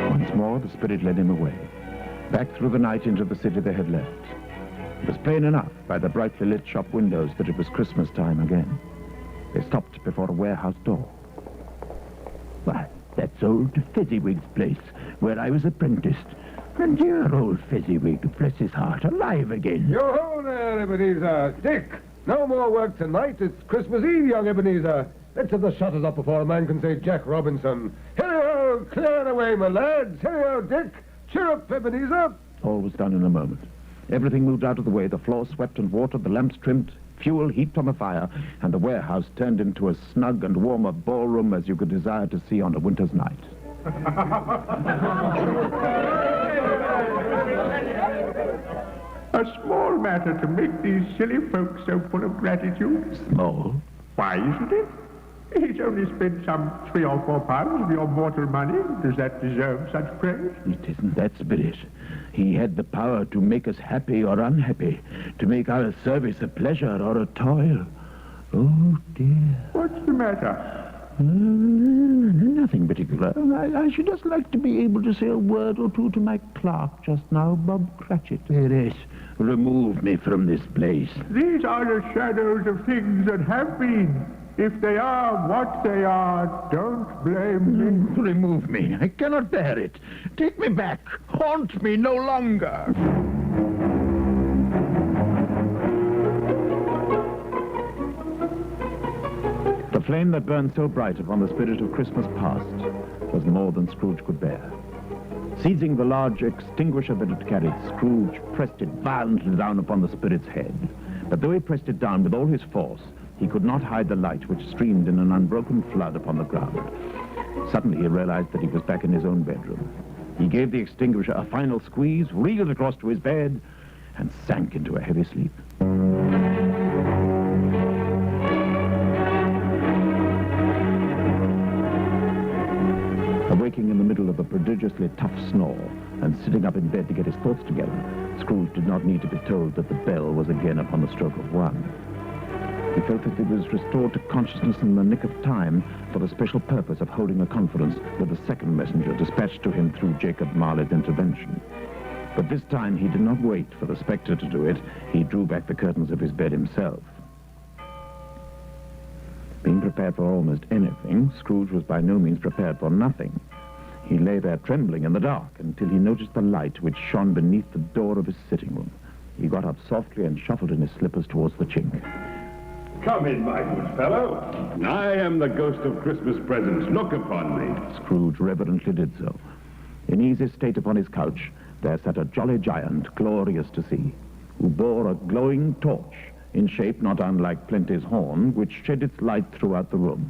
Once more, the spirit led him away, back through the night into the city they had left. It was plain enough by the brightly lit shop windows that it was Christmas time again. They stopped before a warehouse door. Why, that's old Fezziwig's place, where I was apprenticed. And dear old Fezziwig, bless his heart, alive again. Yo-ho there, Ebenezer. Dick, no more work tonight. It's Christmas Eve, young Ebenezer. Let's have the shutters up before a man can say Jack Robinson. Here-o, clear away, my lads. Here-o, Dick. Cheer up, Ebenezer. All was done in a moment. Everything moved out of the way, the floor swept and watered, the lamps trimmed, fuel heaped on the fire, and the warehouse turned into as snug and warm a ballroom as you could desire to see on a winter's night. A small matter to make these silly folks so full of gratitude. Small? Why isn't it? He's only spent some 3 or 4 pounds of your mortal money. Does that deserve such praise? It isn't that, Spirit. He had the power to make us happy or unhappy, to make our service a pleasure or a toil. Oh, dear. What's the matter? Nothing particular. I should just like to be able to say a word or two to my clerk just now, Bob Cratchit. Yes. Remove me from this place. These are the shadows of things that have been. If they are what they are, don't blame me. Remove me. I cannot bear it. Take me back. Haunt me no longer. The flame that burned so bright upon the spirit of Christmas past was more than Scrooge could bear. Seizing the large extinguisher that it carried, Scrooge pressed it violently down upon the spirit's head. But though he pressed it down with all his force, he could not hide the light which streamed in an unbroken flood upon the ground. Suddenly he realized that he was back in his own bedroom. He gave the extinguisher a final squeeze, reeled across to his bed, and sank into a heavy sleep. Awaking in the middle of a prodigiously tough snore and sitting up in bed to get his thoughts together, Scrooge did not need to be told that the bell was again upon the stroke of 1. He felt that he was restored to consciousness in the nick of time for the special purpose of holding a conference with the second messenger dispatched to him through Jacob Marley's intervention. But this time he did not wait for the spectre to do it. He drew back the curtains of his bed himself. Being prepared for almost anything, Scrooge was by no means prepared for nothing. He lay there trembling in the dark until he noticed the light which shone beneath the door of his sitting room. He got up softly and shuffled in his slippers towards the chink. Come in, my good fellow. I am the ghost of Christmas presents. Look upon me. Scrooge reverently did so. In easy state upon his couch, there sat a jolly giant, glorious to see, who bore a glowing torch, in shape not unlike Plenty's horn, which shed its light throughout the room.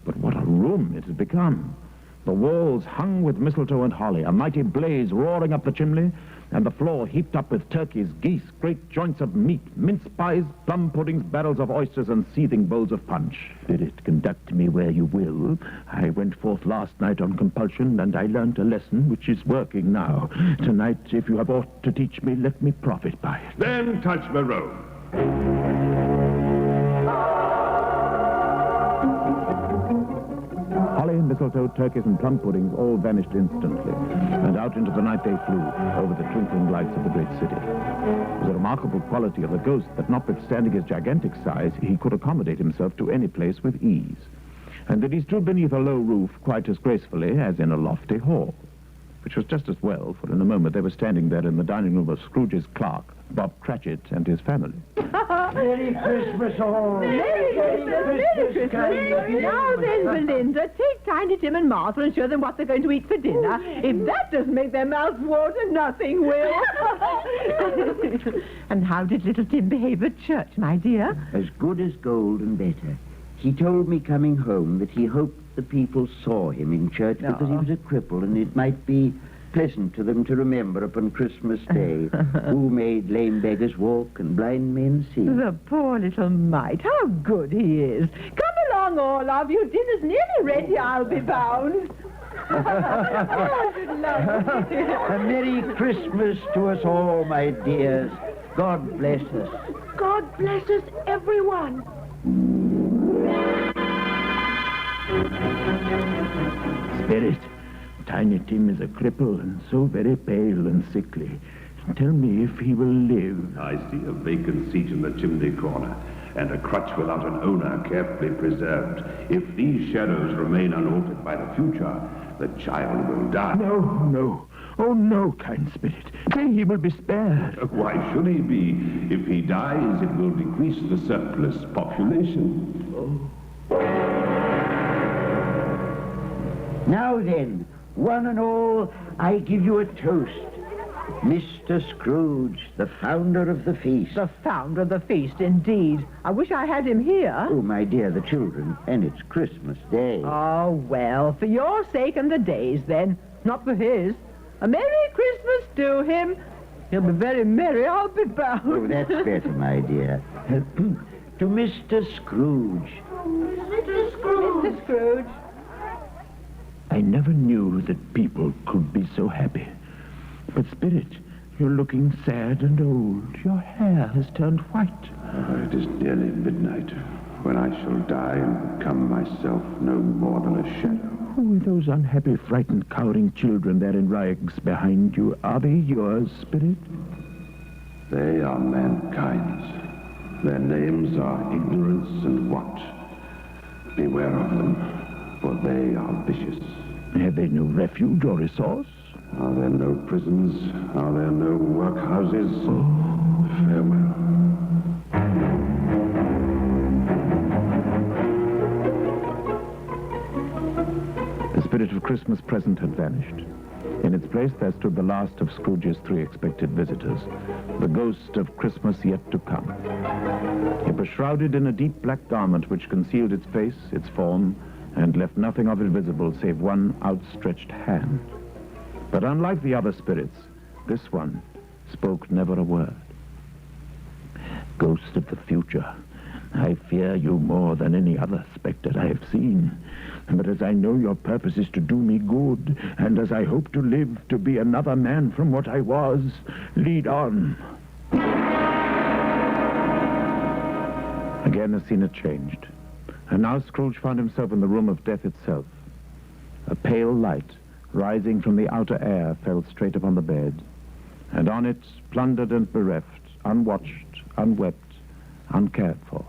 But what a room it had become! The walls hung with mistletoe and holly, a mighty blaze roaring up the chimney, and the floor heaped up with turkeys, geese, great joints of meat, mince pies, plum puddings, barrels of oysters, and seething bowls of punch. Spirit, conduct me where you will. I went forth last night on compulsion, and I learnt a lesson which is working now. Tonight, if you have aught to teach me, let me profit by it. Then touch my robe. Holly, mistletoe, turkeys, and plum puddings all vanished instantly, and out into the night they flew over the twinkling lights of the great city. It was a remarkable quality of the ghost that, notwithstanding his gigantic size, he could accommodate himself to any place with ease, and that he stood beneath a low roof quite as gracefully as in a lofty hall, which was just as well, for in a moment they were standing there in the dining room of Scrooge's clerk, Bob Cratchit, and his family. Merry Christmas, all. Merry Christmas. Now then, Belinda, take Tiny Tim and Martha and show them what they're going to eat for dinner. If that doesn't make their mouths water, nothing will. And how did little Tim behave at church, my dear? As good as gold and better. He told me coming home that he hoped the people saw him in church because he was a cripple, and it might be pleasant to them to remember upon Christmas Day who made lame beggars walk and blind men see. The poor little mite. How good he is. Come along, all of you. Dinner's nearly ready, I'll be bound. A Merry Christmas to us all, my dears. God bless us. God bless us, everyone. Spirit, Tiny Tim is a cripple and so very pale and sickly. Tell me if he will live. I see a vacant seat in the chimney corner and a crutch without an owner carefully preserved. If these shadows remain unaltered by the future, the child will die. No. Oh, no, kind spirit. Say he will be spared. Why should he be? If he dies, it will decrease the surplus population. Now then, one and all, I give you a toast. Mr. Scrooge, the founder of the feast. The founder of the feast, indeed. I wish I had him here. Oh, my dear, the children, and it's Christmas Day. Oh, well, for your sake and the day's, then. Not for his. A Merry Christmas to him. He'll be very merry, I'll be bound. Oh, that's better, my dear. To Mr. Scrooge. Mr. Scrooge. Mr. Scrooge. I never knew that people could be so happy. But, Spirit, you're looking sad and old. Your hair has turned white. It is nearly midnight, when I shall die and become myself no more than a shadow. Who are those unhappy, frightened, cowering children there in rags behind you? Are they yours, Spirit? They are mankind's. Their names are Ignorance and What. Beware of them, for they are vicious. Have they no refuge or resource? Are there no prisons? Are there no workhouses? Farewell. The spirit of Christmas present had vanished. In its place there stood the last of Scrooge's 3 expected visitors, the ghost of Christmas yet to come. It was shrouded in a deep black garment which concealed its face, its form, and left nothing of it visible save one outstretched hand. But unlike the other spirits, this one spoke never a word. Ghost of the future, I fear you more than any other spectre I have seen. But as I know your purpose is to do me good, and as I hope to live to be another man from what I was, lead on. Again the scene had changed, and now Scrooge found himself in the room of death itself. A pale light, rising from the outer air, fell straight upon the bed, and on it, plundered and bereft, unwatched, unwept, uncared for,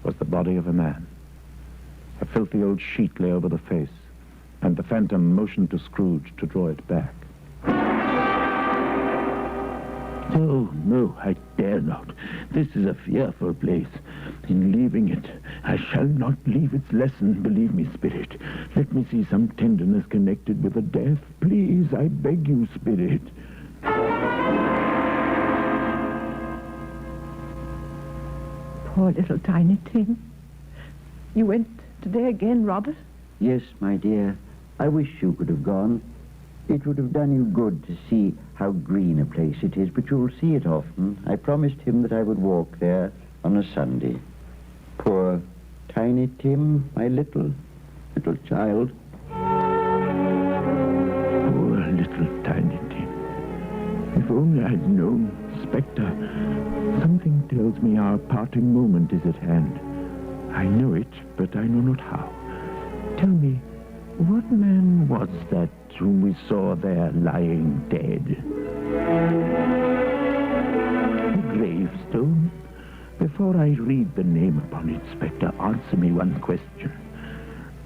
was the body of a man. A filthy old sheet lay over the face, and the phantom motioned to Scrooge to draw it back. Oh, no, I dare not. This is a fearful place. In leaving it, I shall not leave its lesson, believe me, Spirit. Let me see some tenderness connected with the death. Please, I beg you, Spirit. Poor little Tiny Tim. You went today again, Robert? Yes, my dear. I wish you could have gone. It would have done you good to see how green a place it is, but you'll see it often. I promised him that I would walk there on a Sunday. Poor Tiny Tim, my little child. Poor little Tiny Tim. If only I'd known, Spectre. Something tells me our parting moment is at hand. I know it, but I know not how. Tell me, what man was that whom we saw there lying dead? A gravestone? Before I read the name upon it, Spectre, answer me one question.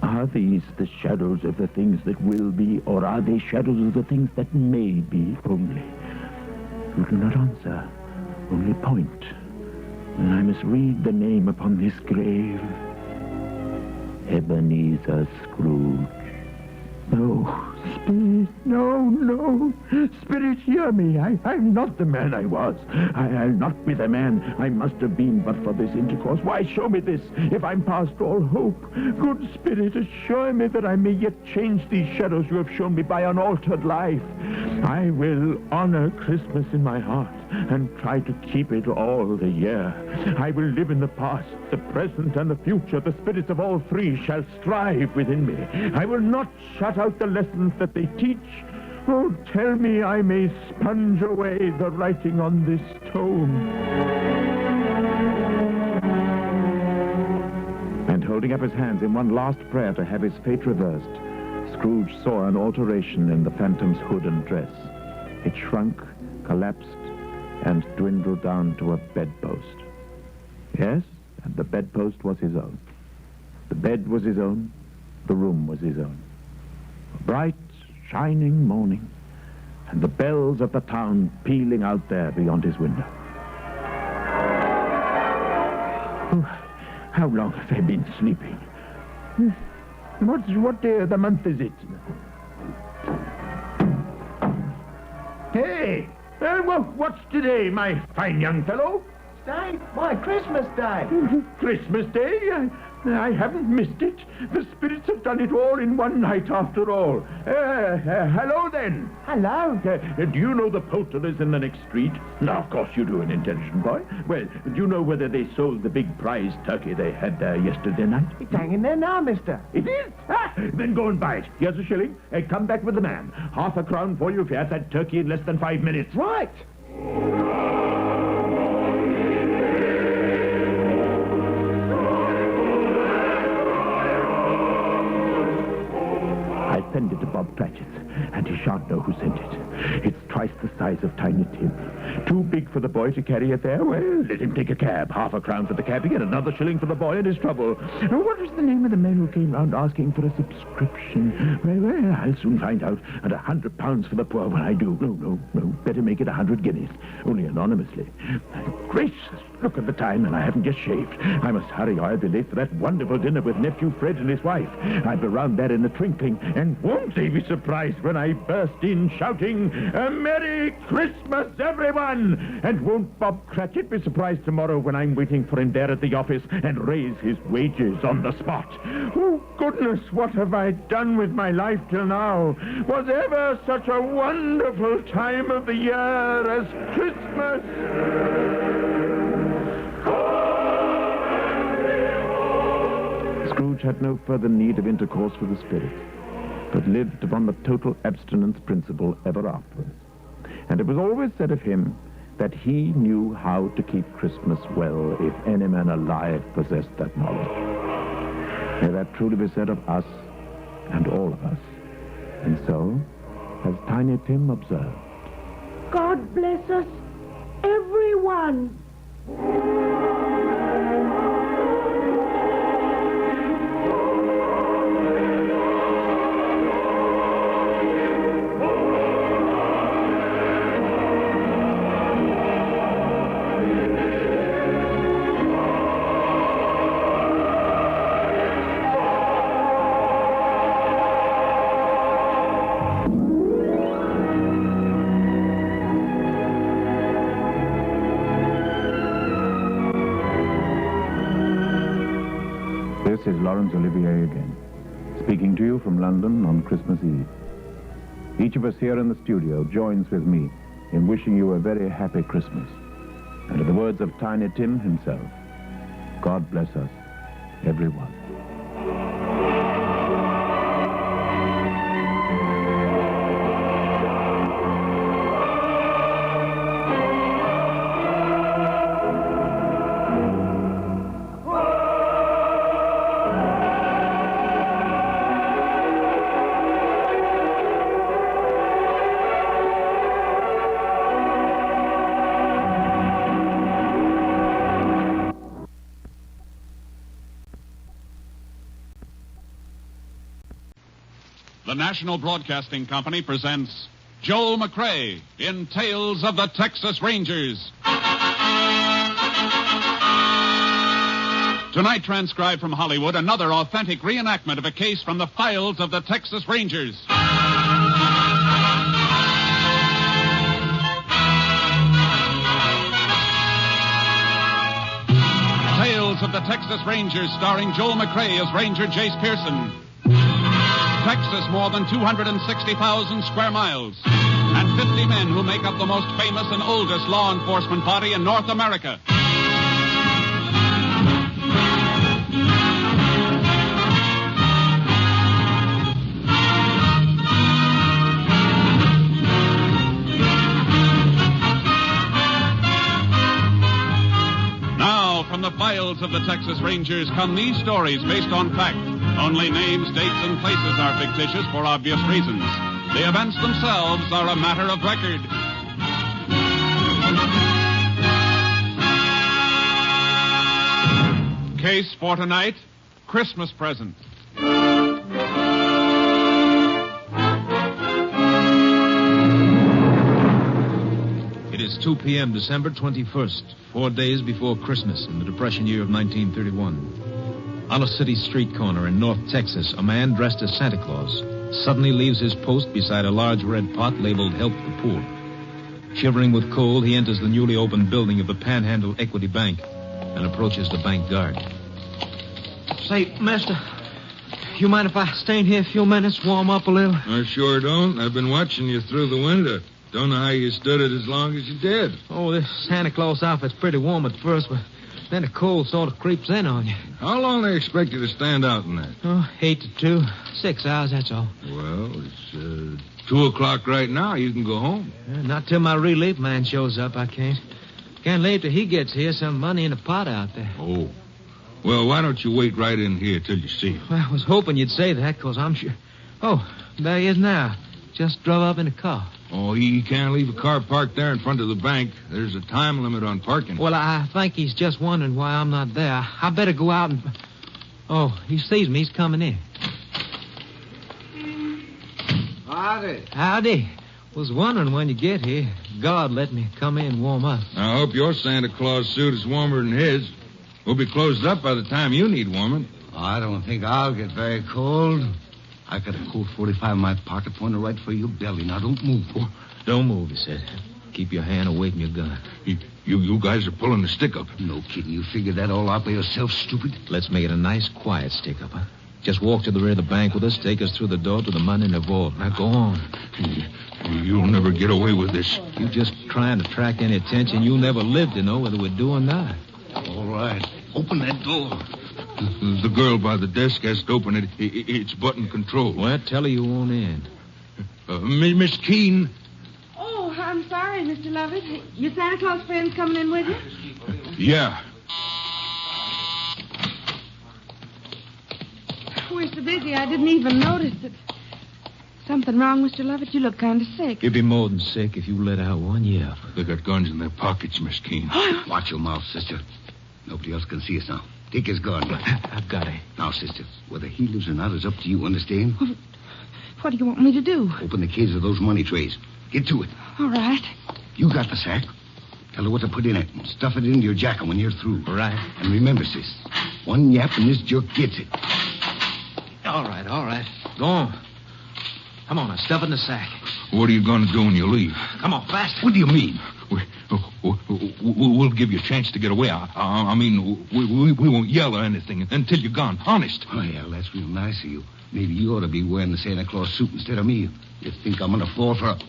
Are these the shadows of the things that will be, or are they shadows of the things that may be only? You do not answer, only point. And I must read the name upon this grave. Ebenezer Scrooge. Oh, Spirit, no. Spirit, hear me. I'm not the man I was. I'll not be the man I must have been but for this intercourse. Why show me this if I'm past all hope? Good Spirit, assure me that I may yet change these shadows you have shown me by unaltered life. I will honor Christmas in my heart and try to keep it all the year. I will live in the past, the present, and the future. The spirits of all three shall strive within me. I will not shut out the lessons that they teach. Oh, tell me I may sponge away the writing on this tome. And holding up his hands in one last prayer to have his fate reversed, Scrooge saw an alteration in the phantom's hood and dress. It shrunk, collapsed, and dwindled down to a bedpost. Yes, and the bedpost was his own. The bed was his own. The room was his own. A bright, shining morning, and the bells of the town pealing out there beyond his window. Oh, how long have I been sleeping? What day of the month is it? Hey! What's today, my fine young fellow? Day? Why, Christmas Day. Christmas Day? I haven't missed it. The spirits have done it all in one night after all. Hello, then. Hello. Do you know the poulterers in the next street? No, of course you do, an intelligent boy. Well, do you know whether they sold the big prize turkey they had there yesterday night? It's hanging there now, mister. It is? Then go and buy it. Here's a shilling. Come back with the man. Half a crown for you if you have that turkey in less than 5 minutes. Right. Send it to Bob Cratchit's, and he shan't know who sent it. It's twice the size of Tiny Tim. Too big for the boy to carry it there? Well, let him take a cab. Half a crown for the cabbie and another shilling for the boy and his trouble. What was the name of the man who came round asking for a subscription? Well, I'll soon find out. And £100 for the poor when I do. No. Better make it 100 guineas. Only anonymously. Gracious, look at the time, and I haven't just shaved. I must hurry, or I'll be late for that wonderful dinner with nephew Fred and his wife. I'll be round there in a twinkling, and won't they be surprised when I burst in shouting, "A Merry Christmas, everyone!" And won't Bob Cratchit be surprised tomorrow when I'm waiting for him there at the office and raise his wages on the spot? Oh, goodness, what have I done with my life till now? Was ever such a wonderful time of the year as Christmas? Scrooge had no further need of intercourse with the spirit, but lived upon the total abstinence principle ever afterwards. And it was always said of him that he knew how to keep Christmas well, if any man alive possessed that knowledge. May that truly be said of us and all of us. And so, as Tiny Tim observed, God bless us, everyone. This is Laurence Olivier again, speaking to you from London on Christmas Eve. Each of us here in the studio joins with me in wishing you a very happy Christmas. And in the words of Tiny Tim himself, God bless us, everyone. The National Broadcasting Company presents Joel McCrea in Tales of the Texas Rangers. Tonight, transcribed from Hollywood, another authentic reenactment of a case from the files of the Texas Rangers. the Texas Rangers, starring Joel McCrea as Ranger Jace Pearson. Texas, more than 260,000 square miles, and 50 men who make up the most famous and oldest law enforcement body in North America. From the files of the Texas Rangers come these stories based on fact. Only names, dates, and places are fictitious for obvious reasons. The events themselves are a matter of record. Case for tonight, Christmas present. It is 2 p.m., December 21st, 4 days before Christmas in the Depression year of 1931. On a city street corner in North Texas, a man dressed as Santa Claus suddenly leaves his post beside a large red pot labeled Help the Poor. Shivering with cold, he enters the newly opened building of the Panhandle Equity Bank and approaches the bank guard. Say, mister, you mind if I stay in here a few minutes, warm up a little? I sure don't. I've been watching you through the window. Don't know how you stood it as long as you did. Oh, this Santa Claus outfit's pretty warm at first, but then the cold sort of creeps in on you. How long they expect you to stand out in that? Oh, 8 to 2. 6 hours, that's all. Well, it's 2 o'clock right now. You can go home. Not till my relief man shows up, I can't. Can't leave till he gets here. Some money in a pot out there. Oh. Well, why don't you wait right in here till you see him? Well, I was hoping you'd say that, because I'm sure... Oh, there he is now. Just drove up in a car. Oh, he can't leave a car parked there in front of the bank. There's a time limit on parking. Well, I think he's just wondering why I'm not there. I better go out and... Oh, he sees me. He's coming in. Howdy. Howdy. Was wondering when you get here. God let me come in and warm up. I hope your Santa Claus suit is warmer than his. We'll be closed up by the time you need warming. I don't think I'll get very cold. I got a Colt 45 in my pocket, pointed right for your belly. Now, don't move. Don't move, he said. Keep your hand away from your gun. You guys are pulling the stick up. No kidding. You figured that all out by yourself, stupid? Let's make it a nice, quiet stick-up, huh? Just walk to the rear of the bank with us, take us through the door to the money in the vault. Now, go on. You'll never get away with this. You just trying to attract any attention. You'll never live to know whether we're doing or not. All right. Open that door. The girl by the desk has to open it. It's button control. Well, tell her you won't in. Miss Keene. Oh, I'm sorry, Mr. Lovett. Your Santa Claus friend's coming in with you? Yeah. We're so busy, I didn't even notice it. Something wrong, Mr. Lovett? You look kind of sick. You'd be more than sick if you let out one yell. They got guns in their pockets, Miss Keene. Watch your mouth, sister. Nobody else can see us now. Take his gun. I've got it. Now, sister, whether he lives or not is up to you, understand? What do you want me to do? Open the cage of those money trays. Get to it. All right. You got the sack. Tell her what to put in it and stuff it into your jacket when you're through. Right. And remember, sis, one yap and this jerk gets it. All right. Go on. Come on, now, stuff it in the sack. What are you going to do when you leave? Come on, faster. What do you mean? We'll give you a chance to get away. I mean, we won't yell or anything until you're gone. Honest. Oh, yeah, that's real nice of you. Maybe you ought to be wearing the Santa Claus suit instead of me. You think I'm going to fall for a...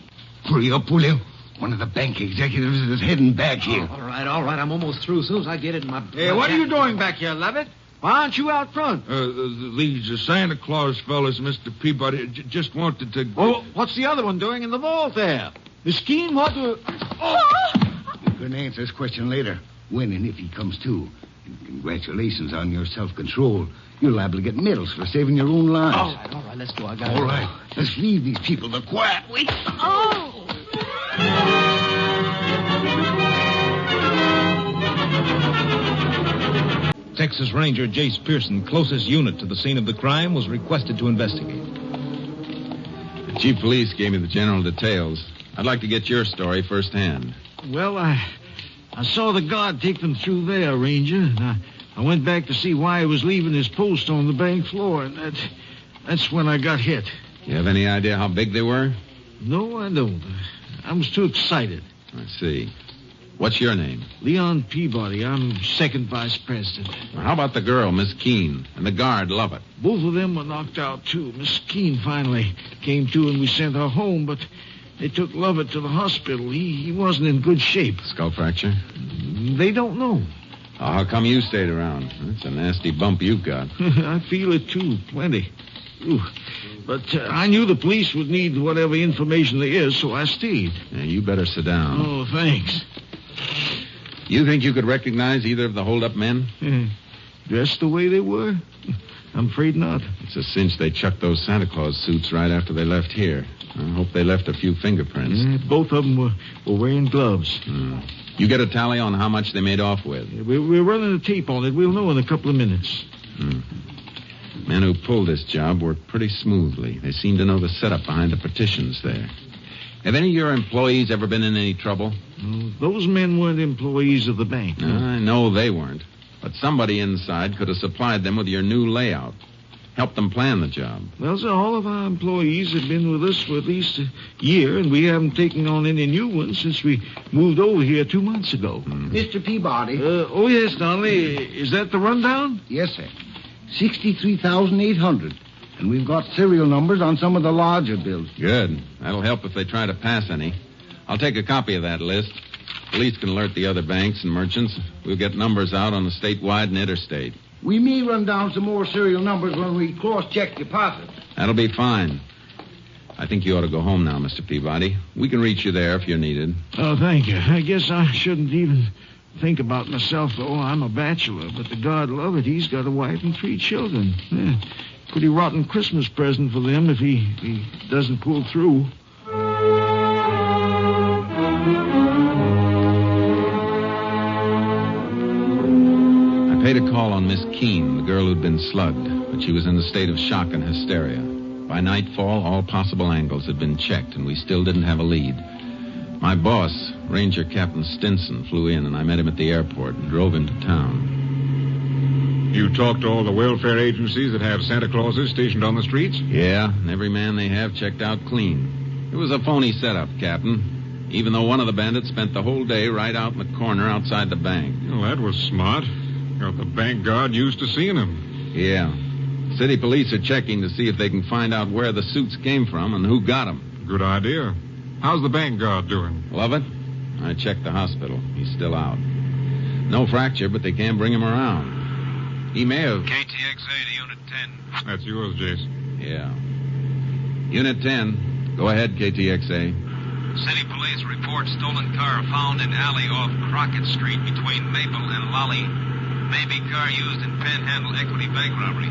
Hurry up, will you? One of the bank executives is heading back here. All right. I'm almost through. As soon as I get it in my... Hey, what are you doing back here, Lovett? Why aren't you out front? These Santa Claus fellas, Mr. Peabody, just wanted to... Well, what's the other one doing in the vault there? Miss Keene, what do... You can answer this question later, when and if he comes to. And congratulations on your self-control. You're liable to get medals for saving your own lives. All right, let's go. I got it. All right, let's leave these people to quiet. Wait. Oh! Texas Ranger Jace Pearson, closest unit to the scene of the crime, was requested to investigate. The chief of police gave me the general details. I'd like to get your story firsthand. Well, I saw the guard take them through there, Ranger, and I went back to see why he was leaving his post on the bank floor, and that's when I got hit. You have any idea how big they were? No, I don't. I was too excited. I see. What's your name? Leon Peabody. I'm second vice president. How about the girl, Miss Keene, and the guard, Lovett? Both of them were knocked out, too. Miss Keene finally came to, and we sent her home, but they took Lovett to the hospital. He wasn't in good shape. Skull fracture? They don't know. How come you stayed around? That's a nasty bump you've got. I feel it, too. Plenty. Ooh. But I knew the police would need whatever information there is, so I stayed. Yeah, you better sit down. Oh, thanks. You think you could recognize either of the hold-up men? Dressed the way they were? I'm afraid not. It's a cinch they chucked those Santa Claus suits right after they left here. I hope they left a few fingerprints. Both of them were wearing gloves. You get a tally on how much they made off with? We're running a tape on it. We'll know in a couple of minutes. Men who pulled this job worked pretty smoothly. They seem to know the setup behind the partitions there. Have any of your employees ever been in any trouble? Those men weren't employees of the bank. No, I know they weren't. But somebody inside could have supplied them with your new layout. Helped them plan the job. Well, sir, all of our employees have been with us for at least a year, and we haven't taken on any new ones since we moved over here 2 months ago. Mr. Peabody. Oh, yes, Donnelly. Is that the rundown? Yes, sir. 63,800. And we've got serial numbers on some of the larger bills. Good. That'll help if they try to pass any. I'll take a copy of that list. Police can alert the other banks and merchants. We'll get numbers out on the statewide and interstate. We may run down some more serial numbers when we cross-check deposits. That'll be fine. I think you ought to go home now, Mr. Peabody. We can reach you there if you're needed. Oh, thank you. I guess I shouldn't even think about myself, though. I'm a bachelor, but the God love it, he's got a wife and 3 children. Yeah. Pretty rotten Christmas present for them if he doesn't pull through. I paid a call on Miss Keene, the girl who'd been slugged, but she was in a state of shock and hysteria. By nightfall, all possible angles had been checked, and we still didn't have a lead. My boss, Ranger Captain Stinson, flew in, and I met him at the airport and drove him to town. You talked to all the welfare agencies that have Santa Clauses stationed on the streets? Yeah, and every man they have checked out clean. It was a phony setup, Captain. Even though one of the bandits spent the whole day right out in the corner outside the bank. Well, that was smart. Got the bank guard used to seeing him. Yeah. City police are checking to see if they can find out where the suits came from and who got them. Good idea. How's the bank guard doing? Lovett? I checked the hospital. He's still out. No fracture, but they can't bring him around. He may have... KTXA to Unit 10. That's yours, Jason. Yeah. Unit 10. Go ahead, KTXA. City police report stolen car found in alley off Crockett Street between Maple and Lolly. May be car used in Panhandle Equity Bank robbery.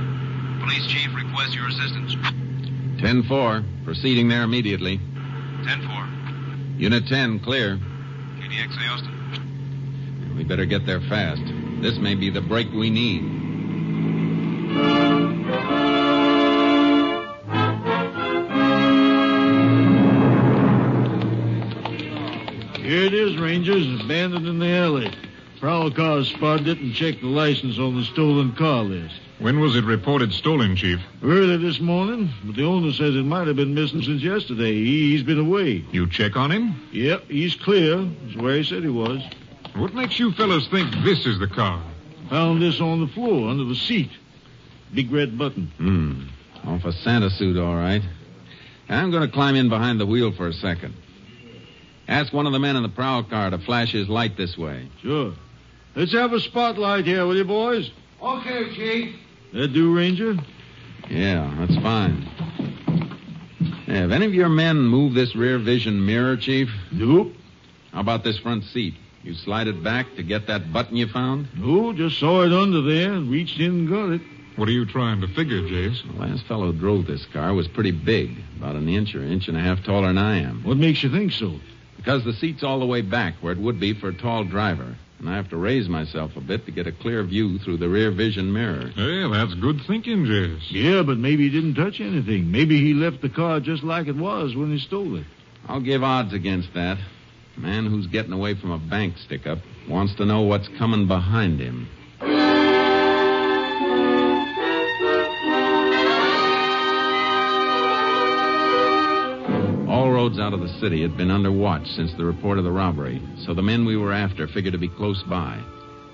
Police chief requests your assistance. 10-4. Proceeding there immediately. 10-4. Unit 10, clear. KTXA Austin. We better get there fast. This may be the break we need. Here it is, Rangers. Abandoned in the alley. Prowl cars spotted it and checked the license on the stolen car list. When was it reported stolen, Chief? Early this morning, but the owner says it might have been missing since yesterday. He's been away. You check on him? Yep, he's clear. That's where he said he was. What makes you fellas think this is the car? Found this on the floor, under the seat. Big red button. Off a Santa suit, all right. I'm going to climb in behind the wheel for a second. Ask one of the men in the prowl car to flash his light this way. Sure. Let's have a spotlight here, will you, boys? Okay, Chief. That do, Ranger? Yeah, that's fine. Yeah, have any of your men moved this rear vision mirror, Chief? Nope. How about this front seat? You slide it back to get that button you found? No, just saw it under there and reached in and got it. What are you trying to figure, Jace? The last fellow who drove this car was pretty big, about an inch or inch and a half taller than I am. What makes you think so? Because the seat's all the way back where it would be for a tall driver. And I have to raise myself a bit to get a clear view through the rear vision mirror. Hey, that's good thinking, Jace. Yeah, but maybe he didn't touch anything. Maybe he left the car just like it was when he stole it. I'll give odds against that. A man who's getting away from a bank stick-up wants to know what's coming behind him. All roads out of the city had been under watch since the report of the robbery, so the men we were after figured to be close by.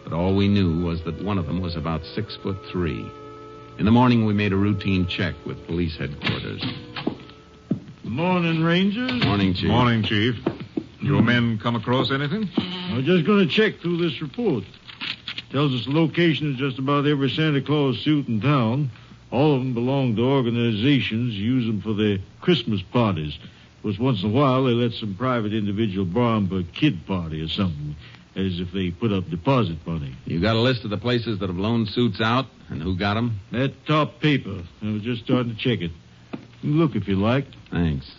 But all we knew was that one of them was about 6'3". In the morning, we made a routine check with police headquarters. Good morning, Rangers. Morning, Chief. Morning, Chief. Your men come across anything? I'm just going to check through this report. Tells us the location of just about every Santa Claus suit in town. All of them belong to organizations, use them for their Christmas parties. Of course, once in a while, they let some private individual borrow them for a kid party or something, as if they put up deposit money. You got a list of the places that have loaned suits out and who got them? That top paper. I was just starting to check it. You can look if you like. Thanks.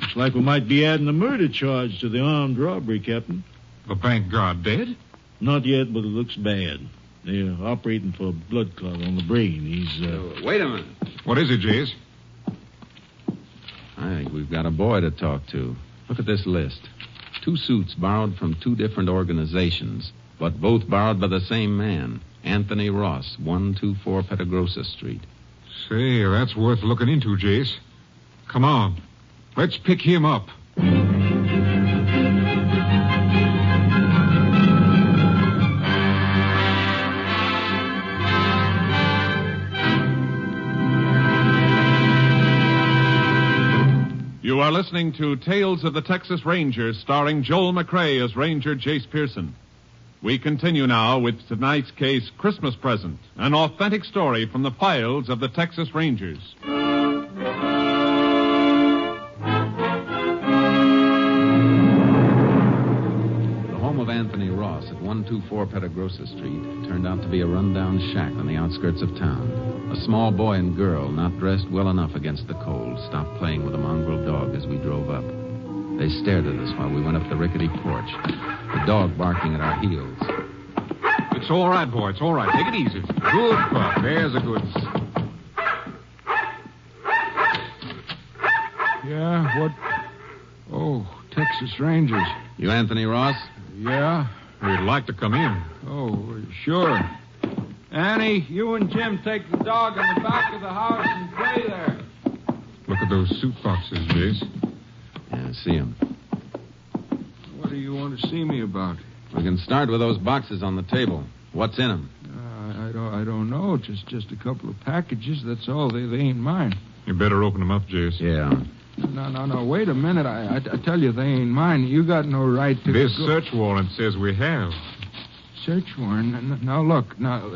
Looks like we might be adding a murder charge to the armed robbery, Captain. The bank guard dead? Not yet, but it looks bad. They're operating for a blood clot on the brain. He's, Wait a minute. What is it, Jace? I think we've got a boy to talk to. Look at this list. 2 suits borrowed from 2 different organizations, but both borrowed by the same man, Anthony Ross, 124 Petagrosa Street. Say, that's worth looking into, Jace. Come on. Let's pick him up. You are listening to Tales of the Texas Rangers, starring Joel McCrea as Ranger Jace Pearson. We continue now with tonight's case, Christmas Present, an authentic story from the files of the Texas Rangers. The home of Anthony Ross at 124 Petagrosa Street turned out to be a rundown shack on the outskirts of town. A small boy and girl, not dressed well enough against the cold, stopped playing with a mongrel dog as we drove up. They stared at us while we went up the rickety porch, the dog barking at our heels. It's all right, boy. It's all right. Take it easy. Good pup. There's a good... Yeah, what? Oh, Texas Rangers. You Anthony Ross? Yeah? We'd like to come in. Oh, sure. Annie, you and Jim take the dog in the back of the house and play there. Look at those suit boxes, Jace. Yeah, I see them. What do you want to see me about? We can start with those boxes on the table. What's in them? I don't know. Just a couple of packages. That's all. They ain't mine. You better open them up, Jace. Yeah. No. Wait a minute. I tell you, they ain't mine. You got no right to... This search warrant says we have. Search warrant? Now, look. Now,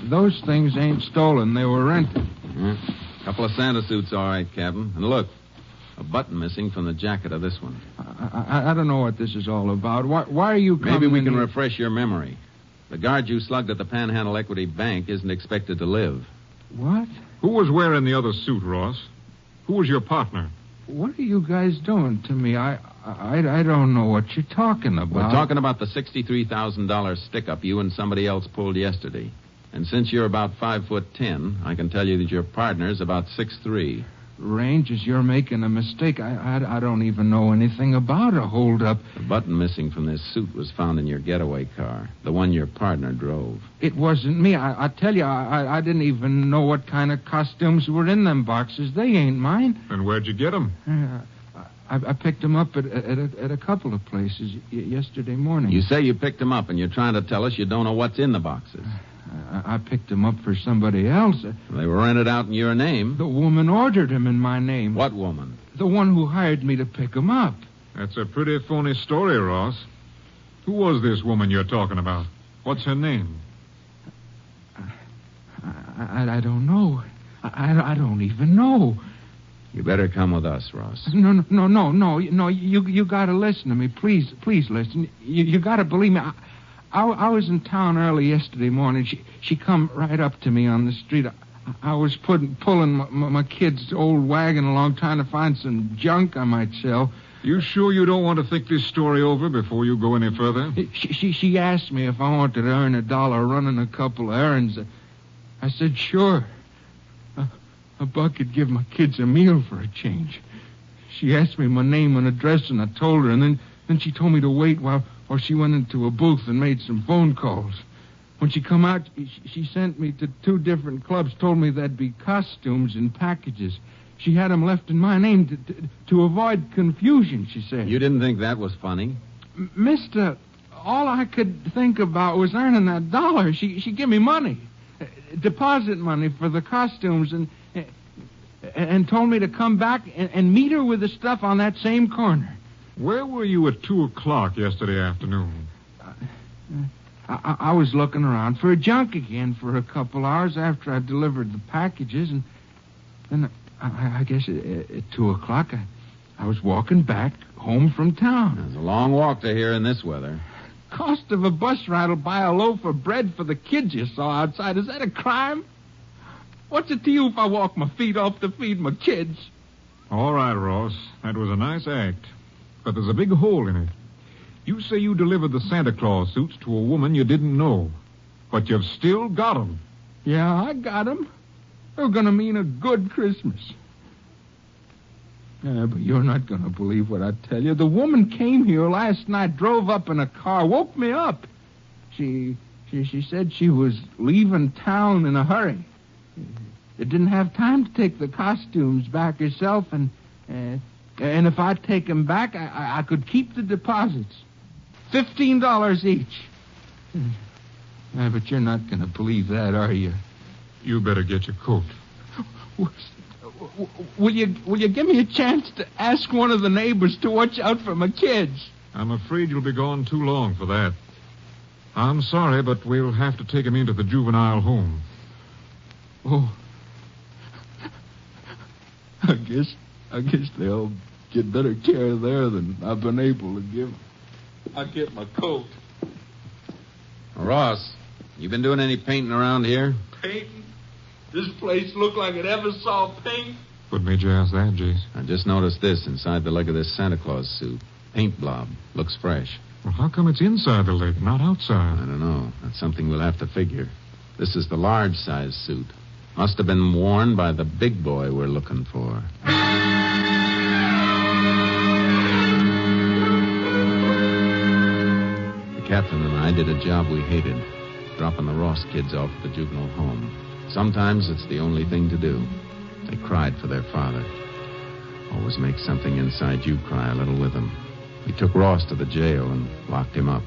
those things ain't stolen. They were rented. A couple of Santa suits, all right, Captain. And look, a button missing from the jacket of this one. I don't know what this is all about. Why are you coming... Maybe we can refresh your memory. The guard you slugged at the Panhandle Equity Bank isn't expected to live. What? Who was wearing the other suit, Ross? Who was your partner? What are you guys doing to me? I don't know what you're talking about. We're talking about the $63,000 stick-up you and somebody else pulled yesterday. And since you're about 5'10", I can tell you that your partner's about 6'3". Rangers, you're making a mistake. I don't even know anything about a holdup. The button missing from this suit was found in your getaway car, the one your partner drove. It wasn't me. I tell you, I didn't even know what kind of costumes were in them boxes. They ain't mine. And where'd you get them? I picked them up at a couple of places yesterday morning. You say you picked them up, and you're trying to tell us you don't know what's in the boxes. I picked them up for somebody else. They were rented out in your name. The woman ordered them in my name. What woman? The one who hired me to pick them up. That's a pretty phony story, Ross. Who was this woman you're talking about? What's her name? I don't know. I don't even know. You better come with us, Ross. No. You got to listen to me. Please listen. You got to believe me. I was in town early yesterday morning. She come right up to me on the street. I was pulling my kid's old wagon along, trying to find some junk I might sell. You sure you don't want to think this story over before you go any further? She asked me if I wanted to earn $1 running a couple of errands. I said, sure. A buck could give my kids a meal for a change. She asked me my name and address, and I told her, and then she told me to wait while she went into a booth and made some phone calls. When she come out, she sent me to 2 different clubs, told me there'd be costumes in packages. she had them left in my name to avoid confusion, she said. You didn't think that was funny? Mister, all I could think about was earning that dollar. She gave me money, deposit money for the costumes, and told me to come back and meet her with the stuff on that same corner. Where were you at 2 o'clock yesterday afternoon? I was looking around for a junk again for a couple hours after I delivered the packages, and then I guess at 2 o'clock I was walking back home from town. It's a long walk to here in this weather. Cost of a bus ride will buy a loaf of bread for the kids you saw outside. Is that a crime? What's it to you if I walk my feet off to feed my kids? All right, Ross. That was a nice act. But there's a big hole in it. You say you delivered the Santa Claus suits to a woman you didn't know. But you've still got them. Yeah, I got them. They're going to mean a good Christmas. Yeah, but you're not going to believe what I tell you. The woman came here last night, drove up in a car, woke me up. She said she was leaving town in a hurry. She didn't have time to take the costumes back herself, and if I'd take them back, I could keep the deposits. $15 each. Yeah, but you're not going to believe that, are you? You better get your coat. Will you give me a chance to ask one of the neighbors to watch out for my kids? I'm afraid you'll be gone too long for that. I'm sorry, but we'll have to take him into the juvenile home. Oh. I guess they'll get better care there than I've been able to give. I'll get my coat. Ross, you been doing any painting around here? Painting? This place looked like it ever saw paint. What made you ask that, Jace? I just noticed this inside the leg of this Santa Claus suit. Paint blob. Looks fresh. Well, how come it's inside the leg, not outside? I don't know. That's something we'll have to figure. This is the large size suit. Must have been worn by the big boy we're looking for. The captain and I did a job we hated, dropping the Ross kids off at the juvenile home. Sometimes it's the only thing to do. They cried for their father. Always make something inside you cry a little with them. We took Ross to the jail and locked him up.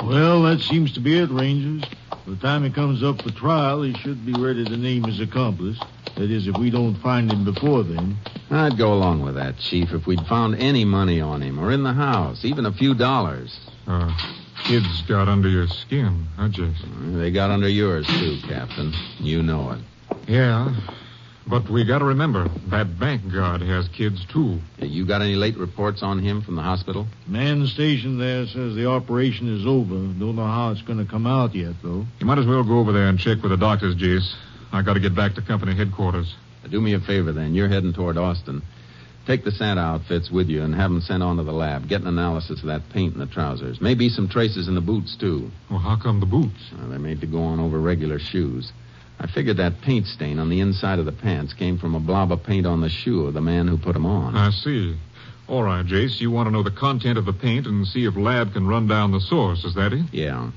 Well, that seems to be it, Rangers. By the time he comes up for trial, he should be ready to name his accomplice. That is, if we don't find him before then. I'd go along with that, Chief, if we'd found any money on him or in the house, even a few dollars. Kids got under your skin, huh, Jason? They got under yours, too, Captain. You know it. Yeah, but we got to remember, that bank guard has kids, too. You got any late reports on him from the hospital? Man stationed there says the operation is over. Don't know how it's going to come out yet, though. You might as well go over there and check with the doctors, Jace. I got to get back to company headquarters. Do me a favor, then. You're heading toward Austin. Take the Santa outfits with you and have them sent on to the lab. Get an analysis of that paint in the trousers. Maybe some traces in the boots, too. Well, how come the boots? Well, they're made to go on over regular shoes. I figured that paint stain on the inside of the pants came from a blob of paint on the shoe of the man who put them on. I see. All right, Jace, you want to know the content of the paint and see if lab can run down the source, is that it? Yeah.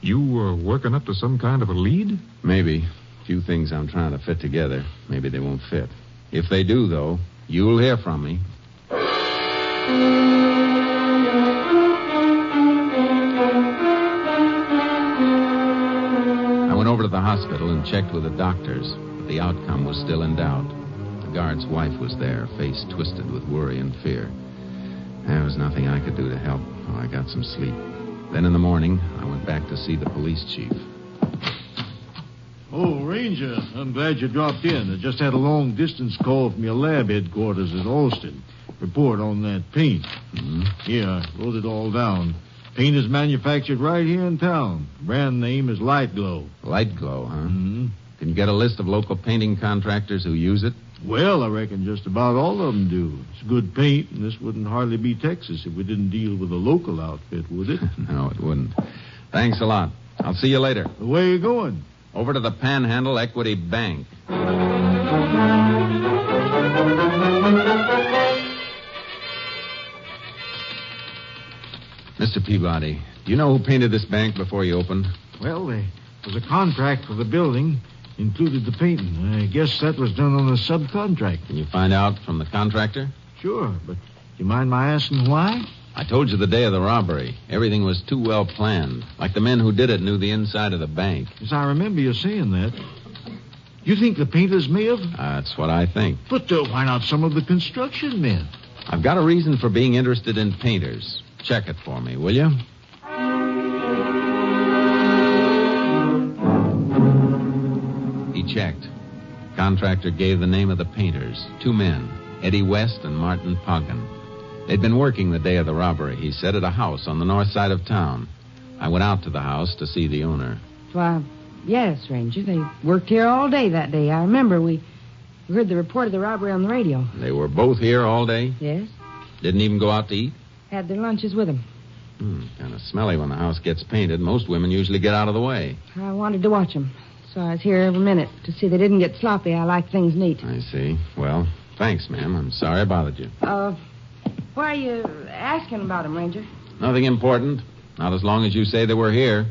You working up to some kind of a lead? Maybe. A few things I'm trying to fit together. Maybe they won't fit. If they do, though, you'll hear from me. I went over to the hospital and checked with the doctors, but the outcome was still in doubt. The guard's wife was there, face twisted with worry and fear. There was nothing I could do to help. I got some sleep. Then in the morning, I went back to see the police chief. Oh, Ranger, I'm glad you dropped in. I just had a long-distance call from your lab headquarters at Austin. Report on that paint. Mm-hmm. Here, I wrote it all down. Paint is manufactured right here in town. Brand name is Light Glow. Light Glow, huh? Mm-hmm. Can you get a list of local painting contractors who use it? Well, I reckon just about all of them do. It's good paint, and this wouldn't hardly be Texas if we didn't deal with a local outfit, would it? No, it wouldn't. Thanks a lot. I'll see you later. Where you going? Over to the Panhandle Equity Bank. Mr. Peabody, do you know who painted this bank before you opened? Well, there was a contract for the building. included the painting. I guess that was done on a subcontract. Can you find out from the contractor? Sure, but do you mind my asking why? I told you the day of the robbery. Everything was too well planned. Like the men who did it knew the inside of the bank. Yes, I remember you saying that. You think the painters may have? That's what I think. But why not some of the construction men? I've got a reason for being interested in painters. Check it for me, will you? He checked. Contractor gave the name of the painters. 2 men, Eddie West and Martin Poggin. They'd been working the day of the robbery, he said, at a house on the north side of town. I went out to the house to see the owner. Why, yes, Ranger. They worked here all day that day. I remember we heard the report of the robbery on the radio. They were both here all day? Yes. Didn't even go out to eat? Had their lunches with them. Kind of smelly when the house gets painted. Most women usually get out of the way. I wanted to watch them, so I was here every minute to see they didn't get sloppy. I like things neat. I see. Well, thanks, ma'am. I'm sorry I bothered you. Why are you asking about them, Ranger? Nothing important. Not as long as you say they were here.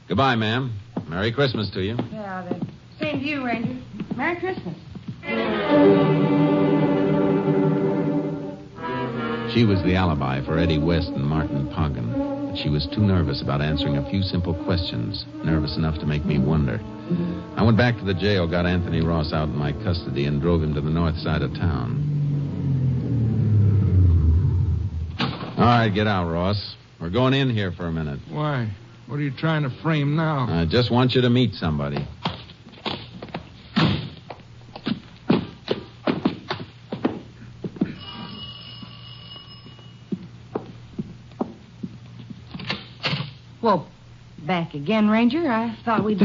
Goodbye, ma'am. Merry Christmas to you. Yeah, the same to you, Ranger. Merry Christmas. She was the alibi for Eddie West and Martin Poggin. But she was too nervous about answering a few simple questions. Nervous enough to make me wonder. I went back to the jail, got Anthony Ross out in my custody, and drove him to the north side of town. All right, get out, Ross. We're going in here for a minute. Why? What are you trying to frame now? I just want you to meet somebody. Well, back again, Ranger. I thought we'd...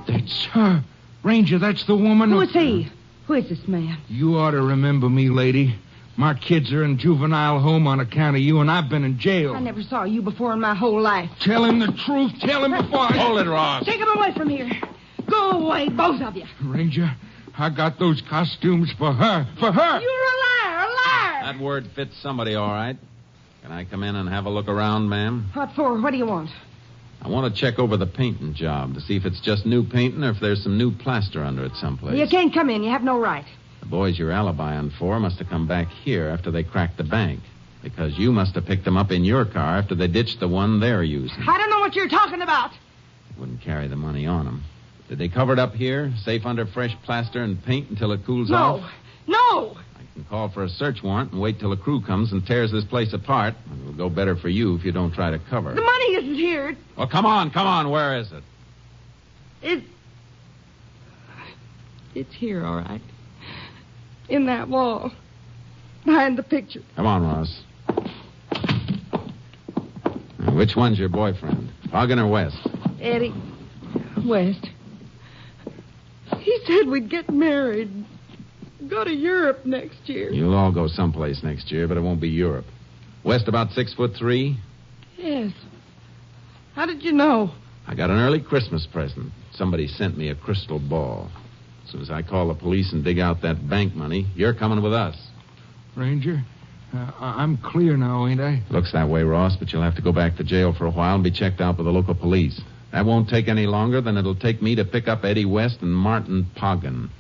That's her. Ranger, that's the woman... Who is he? Who is this man? You ought to remember me, lady. My kids are in juvenile home on account of you, and I've been in jail. I never saw you before in my whole life. Tell him the truth. Tell him before I... Hold it, Ross. Take him away from here. Go away, both of you. Ranger, I got those costumes for her. For her! You're a liar, a liar! That word fits somebody all right. Can I come in and have a look around, ma'am? What for? What do you want? I want to check over the painting job to see if it's just new painting or if there's some new plaster under it someplace. You can't come in. You have no right. The boys you're alibying for must have come back here after they cracked the bank. Because you must have picked them up in your car after they ditched the one they're using. I don't know what you're talking about. They wouldn't carry the money on them. Did they cover it up here, safe under fresh plaster and paint until it cools off? No. I can call for a search warrant and wait till the crew comes and tears this place apart. It'll go better for you if you don't try to cover it. The money isn't here. Well, come on. Where is it? It's here, all right. In that wall. Behind the picture. Come on, Ross. Now, which one's your boyfriend? Poggin or West? Eddie West. He said we'd get married. Go to Europe next year. You'll all go someplace next year, but it won't be Europe. West about 6'3"? Yes. How did you know? I got an early Christmas present. Somebody sent me a crystal ball. As soon as I call the police and dig out that bank money, you're coming with us. Ranger, I'm clear now, ain't I? Looks that way, Ross, but you'll have to go back to jail for a while and be checked out by the local police. That won't take any longer than it'll take me to pick up Eddie West and Martin Poggin.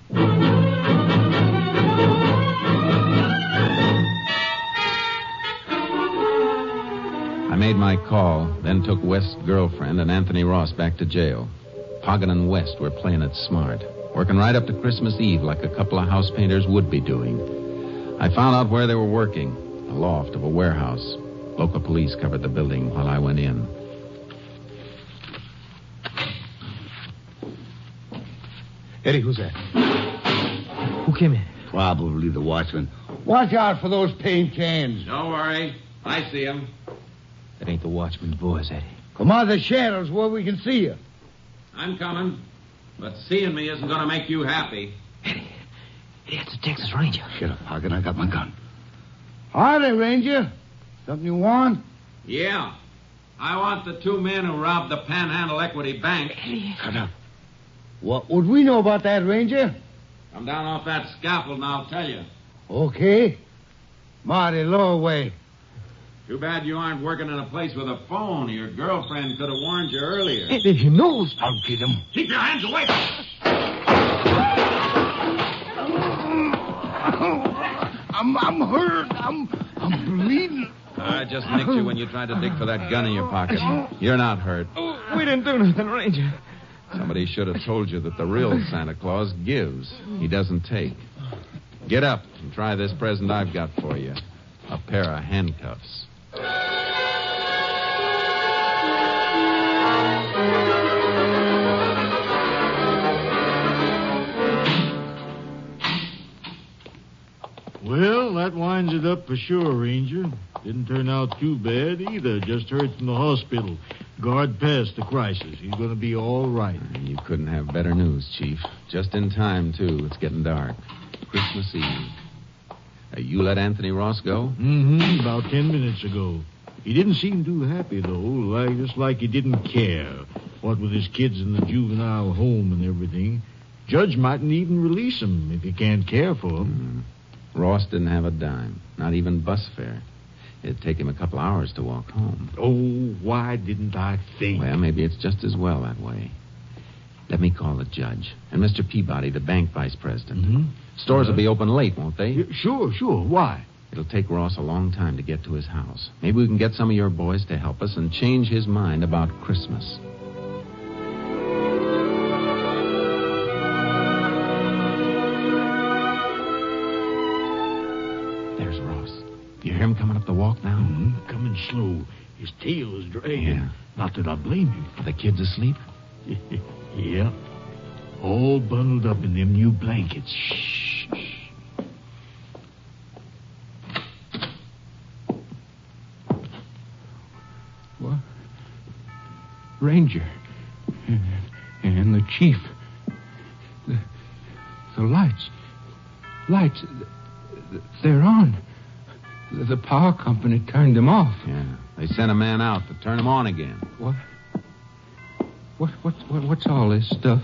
I made my call, then took West's girlfriend and Anthony Ross back to jail. Poggin and West were playing it smart, working right up to Christmas Eve like a couple of house painters would be doing. I found out where they were working, the loft of a warehouse. Local police covered the building while I went in. Eddie, who's that? Who came in? Probably the watchman. Watch out for those paint cans. Don't worry. I see him. That ain't the watchman's voice, Eddie. Come out of the shadows where we can see you. I'm coming. But seeing me isn't going to make you happy. Eddie, it's a Texas Ranger. Shut up, Poggin. I got my gun. Howdy, Ranger. Something you want? Yeah. I want the 2 men who robbed the Panhandle Equity Bank. Shut up. What would we know about that, Ranger? Come down off that scaffold and I'll tell you. Okay. Mighty low way. Too bad you aren't working in a place with a phone. Your girlfriend could have warned you earlier. Eddie, he knows. I'll get him. Keep your hands away. I'm hurt. I'm bleeding. I just nicked you when you tried to dig for that gun in your pocket. You're not hurt. We didn't do nothing, Ranger. Somebody should have told you that the real Santa Claus gives. He doesn't take. Get up and try this present I've got for you. A pair of handcuffs. Well, that winds it up for sure, Ranger. Didn't turn out too bad either. Just heard from the hospital. Guard passed the crisis. He's going to be all right. You couldn't have better news, Chief. Just in time, too. It's getting dark. Christmas Eve. You let Anthony Ross go? Mm-hmm. About 10 minutes ago. He didn't seem too happy, though. Just like he didn't care. What with his kids in the juvenile home and everything. Judge mightn't even release him if he can't care for him. Ross didn't have a dime. Not even bus fare. It'd take him a couple hours to walk home. Oh, why didn't I think? Well, maybe it's just as well that way. Let me call the judge. And Mr. Peabody, the bank vice president. Mm-hmm. Stores will be open late, won't they? Yeah, sure. Why? It'll take Ross a long time to get to his house. Maybe we can get some of your boys to help us and change his mind about Christmas. There's Ross. You hear him coming up the walk now? Mm-hmm. Coming slow. His tail is dragging. Yeah. Not that I blame him. Are the kids asleep? Yeah. All bundled up in them new blankets. Shh. What? Ranger. And the chief. The lights. Lights. They're on. The power company turned them off. Yeah. They sent a man out to turn them on again. What's all this stuff?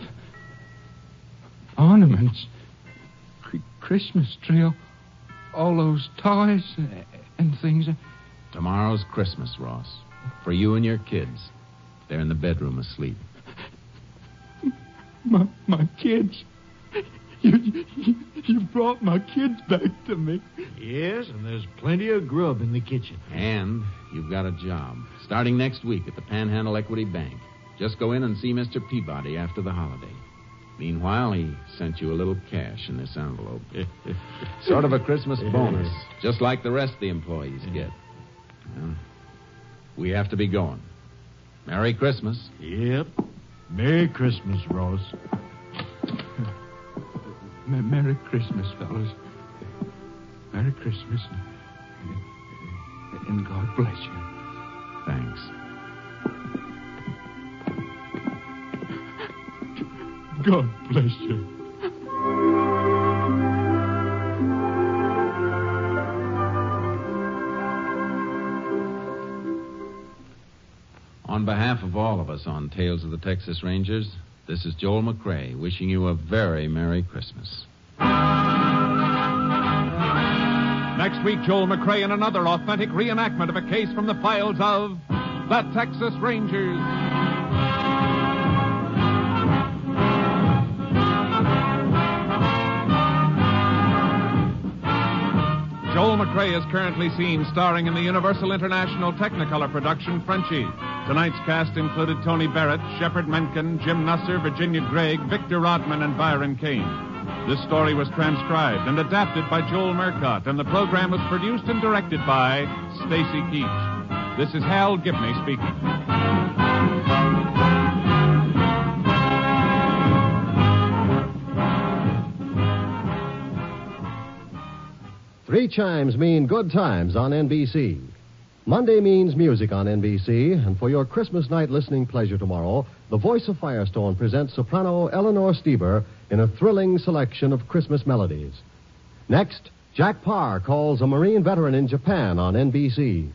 Ornaments. Christmas tree. All those toys and things. Tomorrow's Christmas, Ross. For you and your kids. They're in the bedroom asleep. My kids. You brought my kids back to me. Yes, and there's plenty of grub in the kitchen. And you've got a job. Starting next week at the Panhandle Equity Bank. Just go in and see Mr. Peabody after the holiday. Meanwhile, he sent you a little cash in this envelope. Sort of a Christmas bonus, just like the rest of the employees get. Well, we have to be going. Merry Christmas. Yep. Merry Christmas, Ross. Merry Christmas, fellas. Merry Christmas. And God bless you. Thanks. God bless you. On behalf of all of us on Tales of the Texas Rangers, this is Joel McCrae wishing you a very Merry Christmas. Next week, Joel McCrae in another authentic reenactment of a case from the files of the Texas Rangers. Joel McCrae is currently seen starring in the Universal International Technicolor production Frenchie. Tonight's cast included Tony Barrett, Shepard Menken, Jim Nusser, Virginia Gregg, Victor Rodman, and Byron Kane. This story was transcribed and adapted by Joel Murcott, and the program was produced and directed by Stacy Keach. This is Hal Gibney speaking. Three chimes mean good times on NBC. Monday means music on NBC, and for your Christmas night listening pleasure tomorrow, the Voice of Firestone presents soprano Eleanor Stieber in a thrilling selection of Christmas melodies. Next, Jack Parr calls a Marine veteran in Japan on NBC.